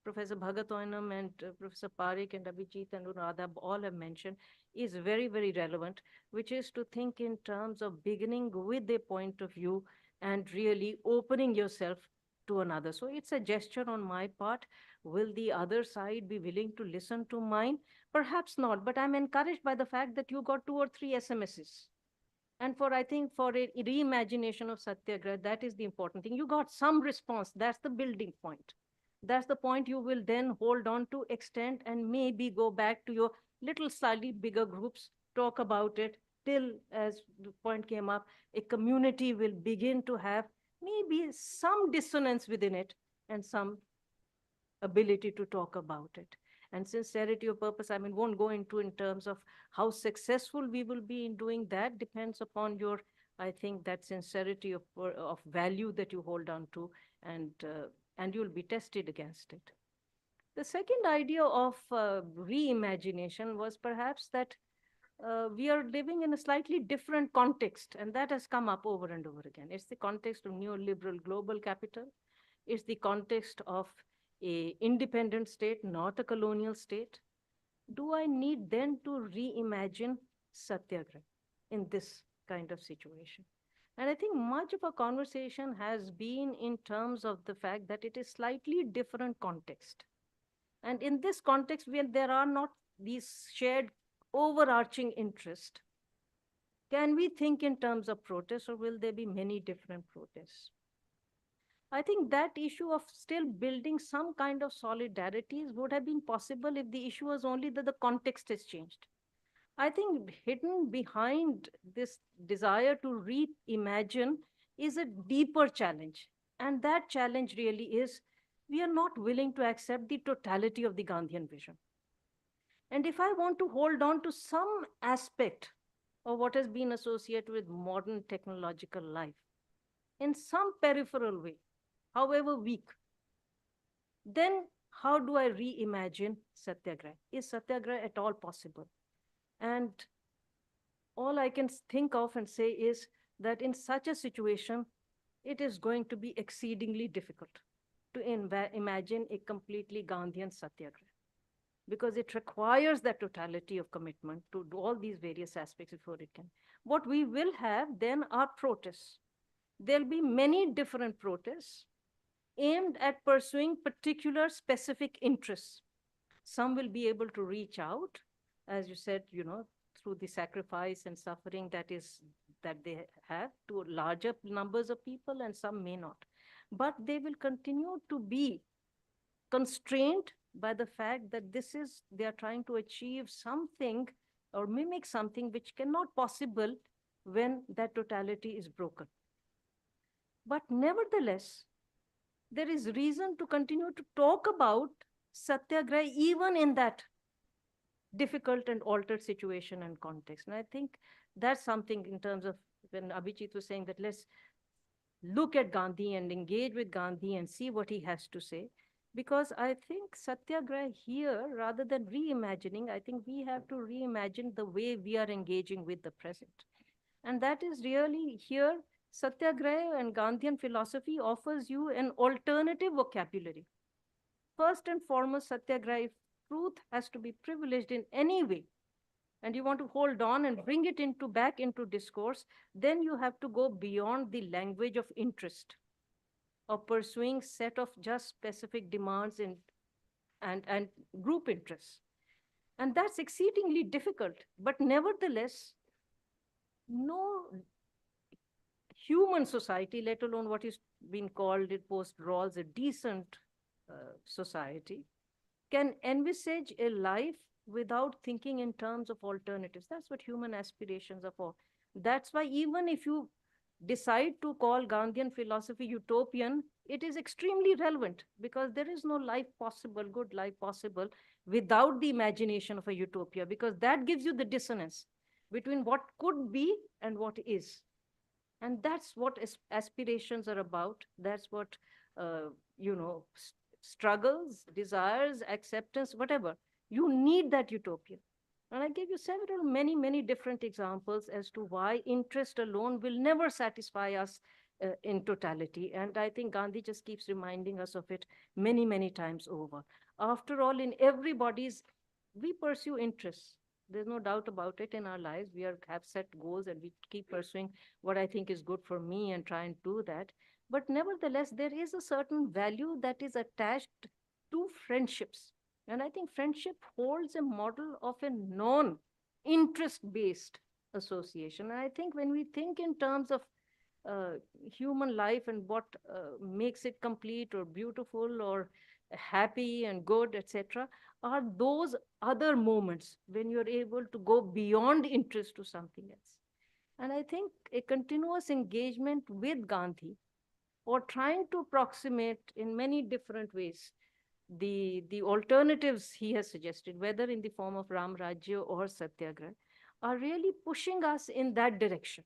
Professor Bhagatoinam and Professor Parekh and Abhijit and Anuradha all have mentioned is very, very relevant, which is to think in terms of beginning with a point of view and really opening yourself to another. So it's a gesture on my part. Will the other side be willing to listen to mine? Perhaps not, but I'm encouraged by the fact that you got 2 or 3 SMSs. And I think for a reimagination of Satyagraha, that is the important thing. You got some response. That's the building point. That's the point you will then hold on to, extend, and maybe go back to your little slightly bigger groups, talk about it till, as the point came up, a community will begin to have maybe some dissonance within it and some ability to talk about it. And sincerity of purpose, I mean, won't go into in terms of how successful we will be in doing that, depends upon your, I think, that sincerity of value that you hold on to, and you'll be tested against it. The second idea of reimagination was perhaps that we are living in a slightly different context, and that has come up over and over again. It's the context of neoliberal global capital. It's the context of a independent state, not a colonial state. Do I need then to reimagine Satyagraha in this kind of situation? And I think much of our conversation has been in terms of the fact that it is slightly different context. And in this context, where there are not these shared overarching interests, can we think in terms of protests, or will there be many different protests? I think that issue of still building some kind of solidarities would have been possible if the issue was only that the context has changed. I think hidden behind this desire to reimagine is a deeper challenge. And that challenge really is we are not willing to accept the totality of the Gandhian vision. And if I want to hold on to some aspect of what has been associated with modern technological life in some peripheral way, however weak, then how do I reimagine Satyagraha? Is Satyagraha at all possible? And all I can think of and say is that in such a situation, it is going to be exceedingly difficult to imagine a completely Gandhian Satyagraha, because it requires that totality of commitment to do all these various aspects before it can. What we will have then are protests. There'll be many different protests aimed at pursuing particular specific interests. Some will be able to reach out, as you said, through the sacrifice and suffering that they have, to larger numbers of people, and some may not. But they will continue to be constrained by the fact that they are trying to achieve something or mimic something which cannot possible when that totality is broken. But nevertheless, there is reason to continue to talk about Satyagraha even in that difficult and altered situation and context. And I think that's something in terms of when Abhijit was saying that let's look at Gandhi and engage with Gandhi and see what he has to say. Because I think Satyagraha here, rather than reimagining, I think we have to reimagine the way we are engaging with the present. And that is really here, Satyagraha and Gandhian philosophy offers you an alternative vocabulary. First and foremost, Satyagraha, if truth has to be privileged in any way, and you want to hold on and bring it back into discourse, then you have to go beyond the language of interest, of pursuing set of just specific demands and group interests. And that's exceedingly difficult. But nevertheless, no human society, let alone what is being called in post-Rawls a decent society, can envisage a life without thinking in terms of alternatives. That's what human aspirations are for. That's why even if you decide to call Gandhian philosophy utopian, it is extremely relevant, because there is no life possible, good life possible, without the imagination of a utopia, because that gives you the dissonance between what could be and what is. And that's what aspirations are about. That's what, struggles, desires, acceptance, whatever. You need that utopia. And I gave you many different examples as to why interest alone will never satisfy us in totality. And I think Gandhi just keeps reminding us of it many times over. After all, we pursue interests. There's no doubt about it in our lives. We have set goals and we keep pursuing what I think is good for me and try and do that. But nevertheless, there is a certain value that is attached to friendships. And I think friendship holds a model of a non-interest-based association. And I think when we think in terms of human life and what makes it complete or beautiful or happy and good, etc., are those other moments when you're able to go beyond interest to something else. And I think a continuous engagement with Gandhi, or trying to approximate in many different ways the alternatives he has suggested, whether in the form of Ram Rajya or Satyagraha, are really pushing us in that direction.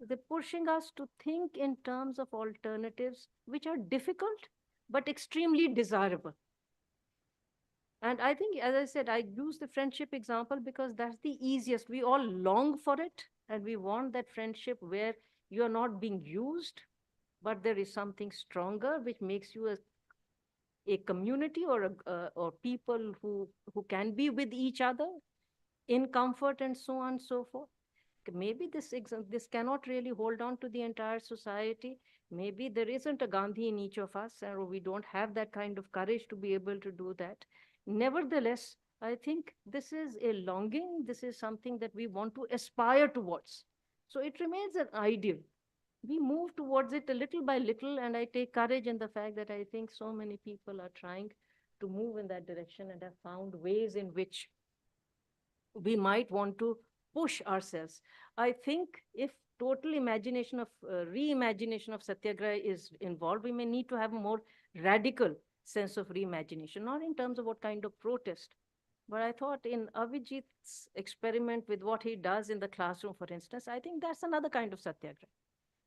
They're pushing us to think in terms of alternatives which are difficult but extremely desirable. And I think, as I said, I use the friendship example because that's the easiest. We all long for it, and we want that friendship where you're not being used, but there is something stronger which makes you a community, or people who can be with each other in comfort, and so on and so forth. Maybe this cannot really hold on to the entire society. Maybe there isn't a Gandhi in each of us, or we don't have that kind of courage to be able to do that. Nevertheless, I think this is a longing. This is something that we want to aspire towards. So it remains an ideal. We move towards it a little by little, and I take courage in the fact that I think so many people are trying to move in that direction and have found ways in which we might want to push ourselves. I think if total imagination of reimagination of Satyagraha is involved, we may need to have a more radical sense of reimagination, not in terms of what kind of protest. But I thought in Avijit's experiment with what he does in the classroom, for instance, I think that's another kind of Satyagraha.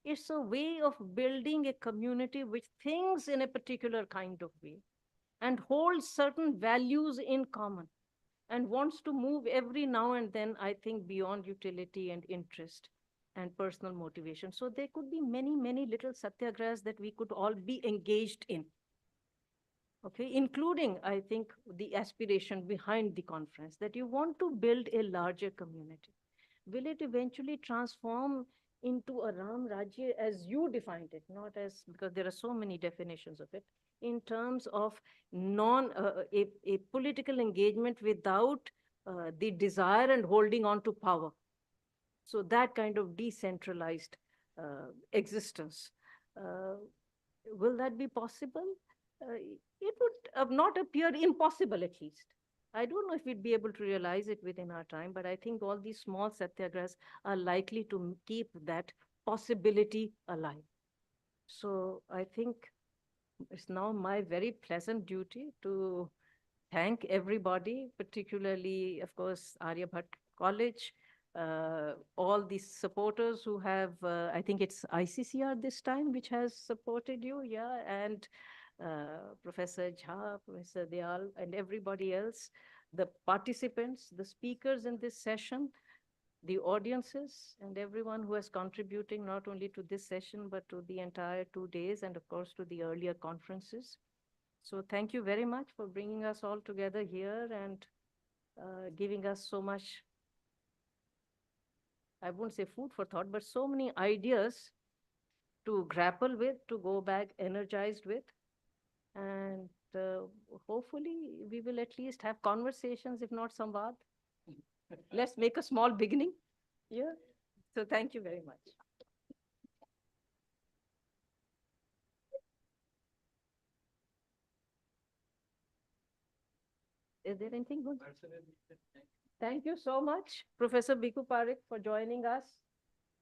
It's a way of building a community which thinks in a particular kind of way and holds certain values in common, and wants to move every now and then, I think, beyond utility and interest and personal motivation. So there could be many, many little satyagrahas that we could all be engaged in. Okay, including, I think, the aspiration behind the conference, that you want to build a larger community. Will it eventually transform into a Ram Rajya as you defined it, not as, because there are so many definitions of it, in terms of a political engagement without the desire and holding on to power? So that kind of decentralized existence. Will that be possible? It would not appear impossible, at least. I don't know if we'd be able to realize it within our time, but I think all these small satyagrahas are likely to keep that possibility alive. So I think it's now my very pleasant duty to thank everybody, particularly, of course, Aryabhat College, all the supporters who have, I think it's ICCR this time, which has supported you, yeah, and Professor Jha, Professor Dayal, and everybody else, the participants, the speakers in this session, the audiences, and everyone who is contributing not only to this session, but to the entire 2 days, and of course to the earlier conferences. So thank you very much for bringing us all together here and giving us so much, I won't say food for thought, but so many ideas to grapple with, to go back energized with. And hopefully we will at least have conversations, if not samvad. Let's make a small beginning. Yeah. So thank you very much. Is there anything good? Thank you so much, Professor Bhikkhu Parekh, for joining us.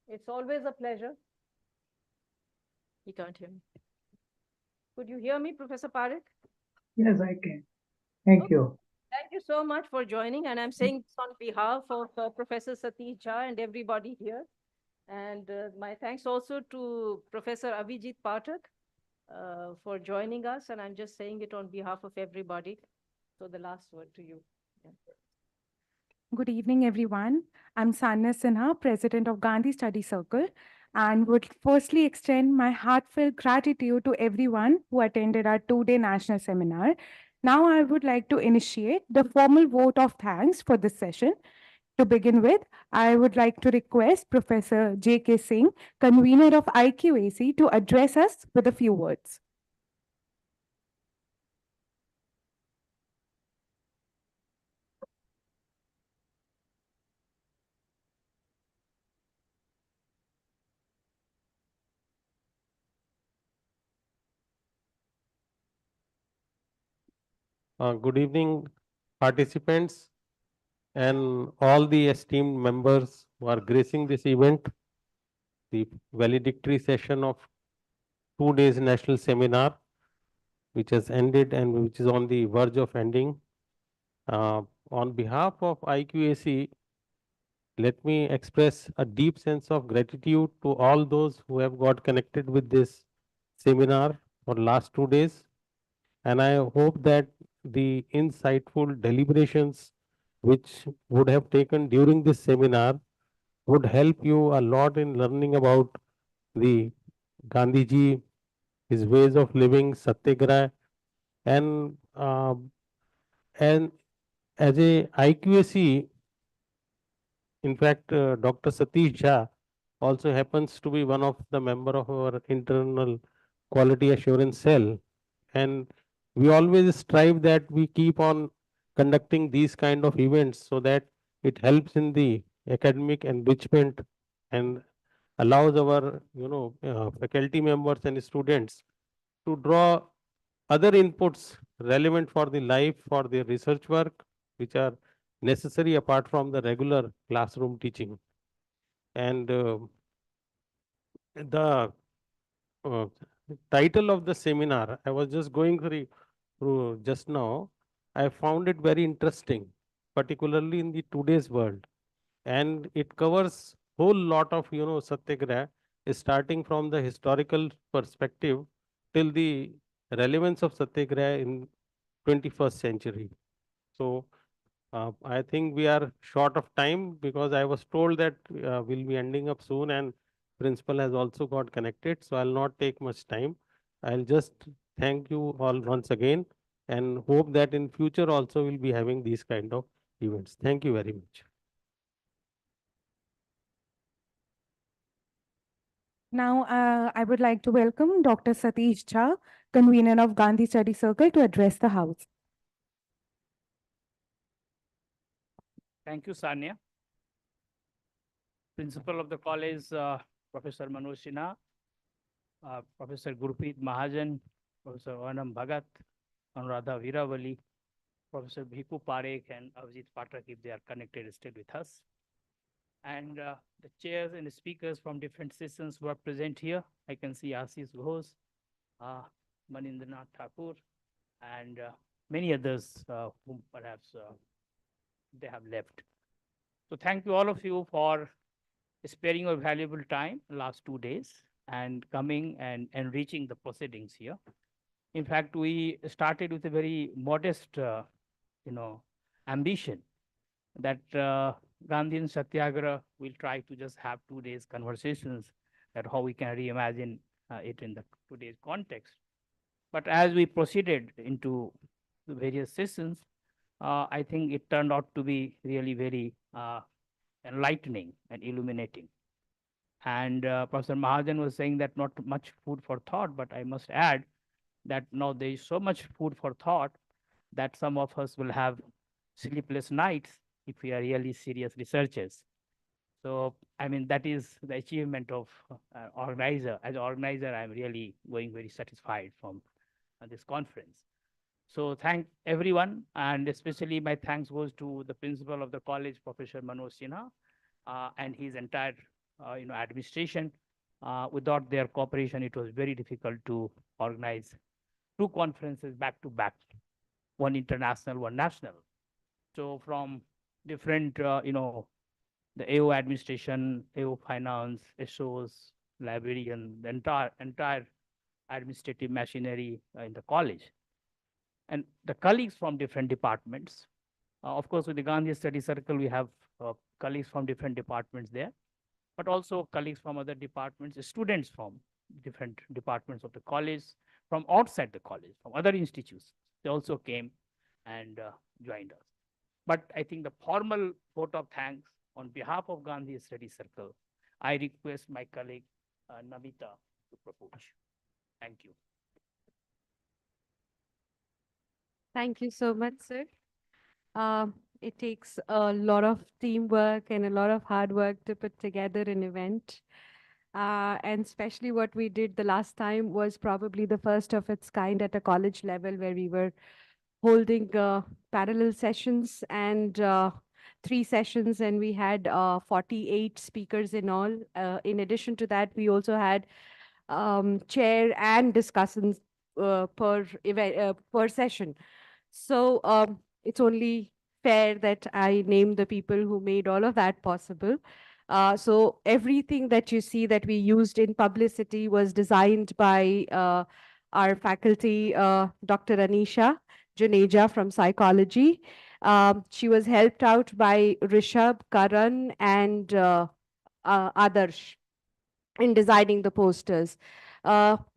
It's always a pleasure. He can't hear me. Could you hear me, Professor Parekh? Yes, I can. Thank you. Thank you so much for joining. And I'm saying this on behalf of Professor Satish Jha and everybody here. And my thanks also to Professor Avijit Pathak for joining us. And I'm just saying it on behalf of everybody. So the last word to you. Yeah. Good evening, everyone. I'm Sanya Sinha, President of Gandhi Study Circle, and would firstly extend my heartfelt gratitude to everyone who attended our 2-day national seminar. Now I would like to initiate the formal vote of thanks for this session. To begin with, I would like to request Professor J.K. Singh, convener of IQAC, to address us with a few words. Good evening, participants, and all the esteemed members who are gracing this event, the valedictory session of 2 days national seminar, which has ended and which is on the verge of ending. On behalf of IQAC, let me express a deep sense of gratitude to all those who have got connected with this seminar for last 2 days. And I hope that the insightful deliberations which would have taken during this seminar would help you a lot in learning about the Gandhiji, his ways of living, Satyagraha, and and as a IQAC, in fact, Dr. Satish Jha also happens to be one of the member of our internal quality assurance cell, and we always strive that we keep on conducting these kind of events so that it helps in the academic enrichment and allows our faculty members and students to draw other inputs relevant for the life for their research work which are necessary apart from the regular classroom teaching. And the uh, title of the seminar, I was just going through just now. I found it very interesting, particularly in the today's world, and it covers whole lot of Satyagraha, starting from the historical perspective till the relevance of Satyagraha in 21st century. So I think we are short of time because I was told that we'll be ending up soon and principal has also got connected. So I'll not take much time. I'll just thank you all once again and hope that in future also we'll be having these kind of events. Thank you very much. Now, I would like to welcome Dr. Satish Jha, convener of Gandhi Study Circle, to address the House. Thank you, Sanya. Principal of the college, Professor Manoj Sinha, Professor Gurpreet Mahajan, Professor Anam Bhagat, Anuradha Veeravali, Professor Bhiku Parekh, and Avijit Pathak, if they are connected still with us. And the chairs and the speakers from different sessions who are present here. I can see Ashish Ghosh, Manindranath Thakur, and many others whom perhaps they have left. So thank you all of you for sparing your valuable time last 2 days and coming and enriching the proceedings here. In fact, we started with a very modest, ambition that Gandhian Satyagraha will try to just have 2 days conversations that how we can reimagine it in the today's context. But as we proceeded into the various sessions, I think it turned out to be really very enlightening and illuminating. And Professor Mahajan was saying that not much food for thought, but I must add that now there is so much food for thought that some of us will have sleepless nights if we are really serious researchers. So, I mean, that is the achievement of organizer. As an organizer, I'm really going very satisfied from this conference. So thank everyone, and especially my thanks goes to the principal of the college, Professor Manoj Sinha, and his entire administration. Without their cooperation, it was very difficult to organize 2 conferences back to back, one international, one national. So from different, the AO administration, AO finance, SOs, librarian, the entire administrative machinery in the college, and the colleagues from different departments. Of course, with the Gandhi Study Circle, we have colleagues from different departments there, but also colleagues from other departments, students from different departments of the college, from outside the college, from other institutes. They also came and joined us. But I think the formal vote of thanks on behalf of Gandhi Study Circle, I request my colleague Namita to propose. Thank you. Thank you so much, sir. It takes a lot of teamwork and a lot of hard work to put together an event. And especially what we did the last time was probably the first of its kind at a college level where we were holding parallel sessions and 3 sessions, and we had 48 speakers in all. In addition to that, we also had chair and discussions per event, per session. So it's only fair that I name the people who made all of that possible. So everything that you see that we used in publicity was designed by our faculty, Dr. Anisha Juneja from psychology. She was helped out by Rishabh, Karan, and Adarsh in designing the posters.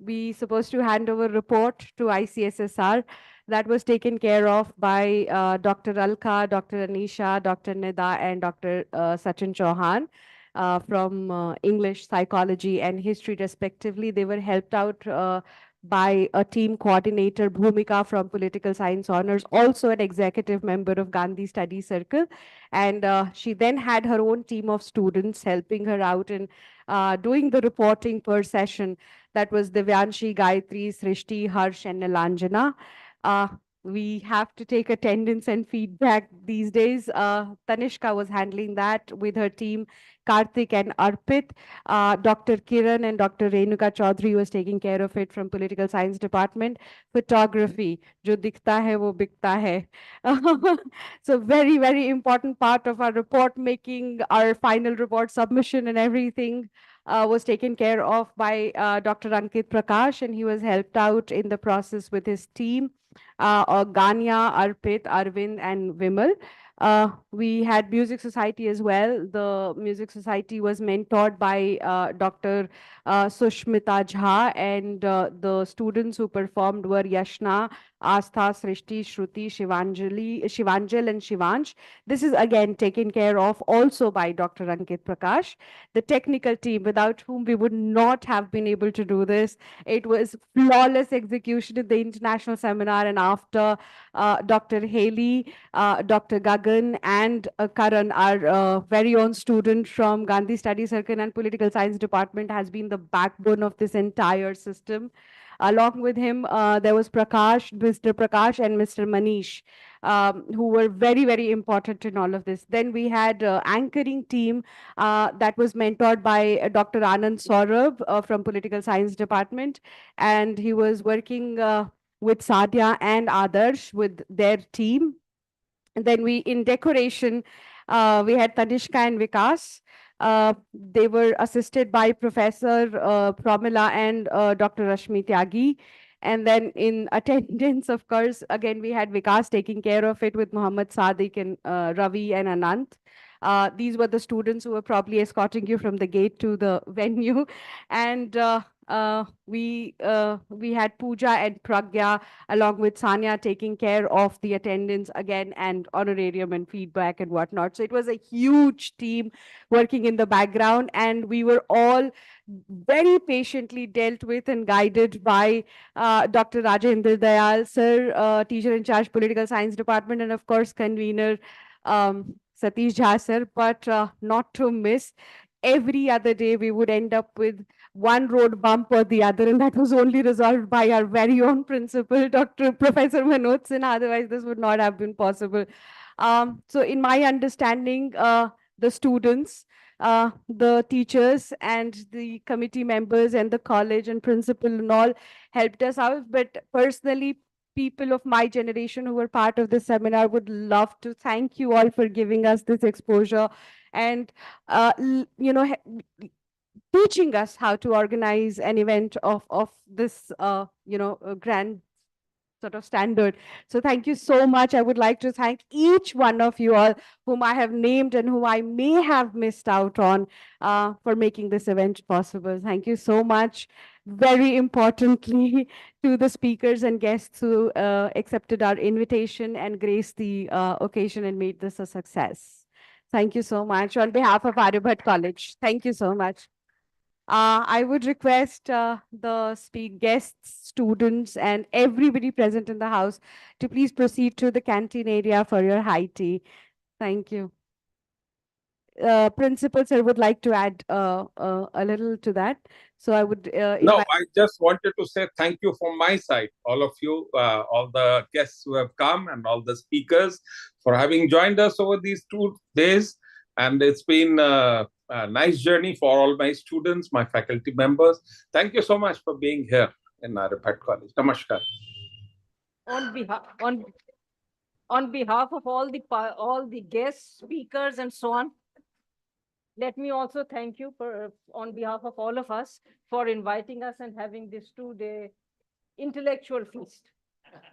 We supposed to hand over report to ICSSR. That was taken care of by Dr. Alka, Dr. Anisha, Dr. Nida, and Dr. Sachin Chauhan from English, psychology, and history, respectively. They were helped out by a team coordinator, Bhumika from Political Science Honors, also an executive member of Gandhi Study Circle. And she then had her own team of students helping her out in doing the reporting per session. That was Divyanshi, Gayatri, Srishti, Harsh, and Nilanjana. We have to take attendance and feedback these days. Tanishka was handling that with her team, Karthik and Arpit. Dr. Kiran and Dr. Renuka Chaudhary was taking care of it from Political Science Department. Photography, jo dikhta hai wo bikta hai. So very, very important part of our report making, our final report submission and everything was taken care of by Dr. Ankit Prakash, and he was helped out in the process with his team, Ganya, Arpit, Arvind, and Vimal. We had Music Society as well. The Music Society was mentored by Dr. Sushmita Jha, and the students who performed were Yashna, Astha, Srishti, Shruti, Shivanjal, and Shivansh. This is again taken care of also by Dr. Ankit Prakash, the technical team, without whom we would not have been able to do this. It was flawless execution in the international seminar, and after Dr. Haley, Dr. Gagan, and Karan, our very own student from Gandhi Study Circle and Political Science Department, has been the backbone of this entire system. Along with him, there was Prakash, Mr. Prakash, and Mr. Manish, who were very, very important in all of this. Then we had anchoring team that was mentored by Dr. Anand Saurabh from Political Science Department, and he was working with Sadia and Adarsh with their team. And then we, in decoration, we had Tanishka and Vikas. They were assisted by Professor Pramila and Dr. Rashmi Tyagi. And then in attendance, of course, again, we had Vikas taking care of it with Muhammad Sadiq and Ravi and Anant. These were the students who were probably escorting you from the gate to the venue. And we had Pooja and Pragya along with Sanya taking care of the attendance again and honorarium and feedback and whatnot. So it was a huge team working in the background, and we were all very patiently dealt with and guided by Dr. Rajendra Dayal, sir, teacher in charge, Political Science Department, and of course, convener Satish Jha, sir. But not to miss, every other day we would end up with one road bump or the other, and that was only resolved by our very own principal, Dr. Professor Manoj Sinha. Otherwise, this would not have been possible. So in my understanding, the students, the teachers and the committee members and the college and principal and all helped us out. But personally, people of my generation who were part of this seminar would love to thank you all for giving us this exposure and, teaching us how to organize an event of this, grand sort of standard. So thank you so much. I would like to thank each one of you all whom I have named and who I may have missed out on for making this event possible. Thank you so much. Very importantly, to the speakers and guests who accepted our invitation and graced the occasion and made this a success. Thank you so much on behalf of Aryabhat College. Thank you so much. I would request the guests, students, and everybody present in the house to please proceed to the canteen area for your high tea. Thank you. Principal sir would like to add a little to that. So I would No, invite. I just wanted to say thank you from my side, all of you, all the guests who have come and all the speakers for having joined us over these 2 days. And it's been a nice journey for all my students, my faculty members. Thank you so much for being here in Arifat College. Namaskar. On behalf of all the guests, speakers, and so on, let me also thank you on behalf of all of us for inviting us and having this 2-day intellectual feast.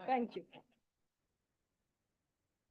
Thank you.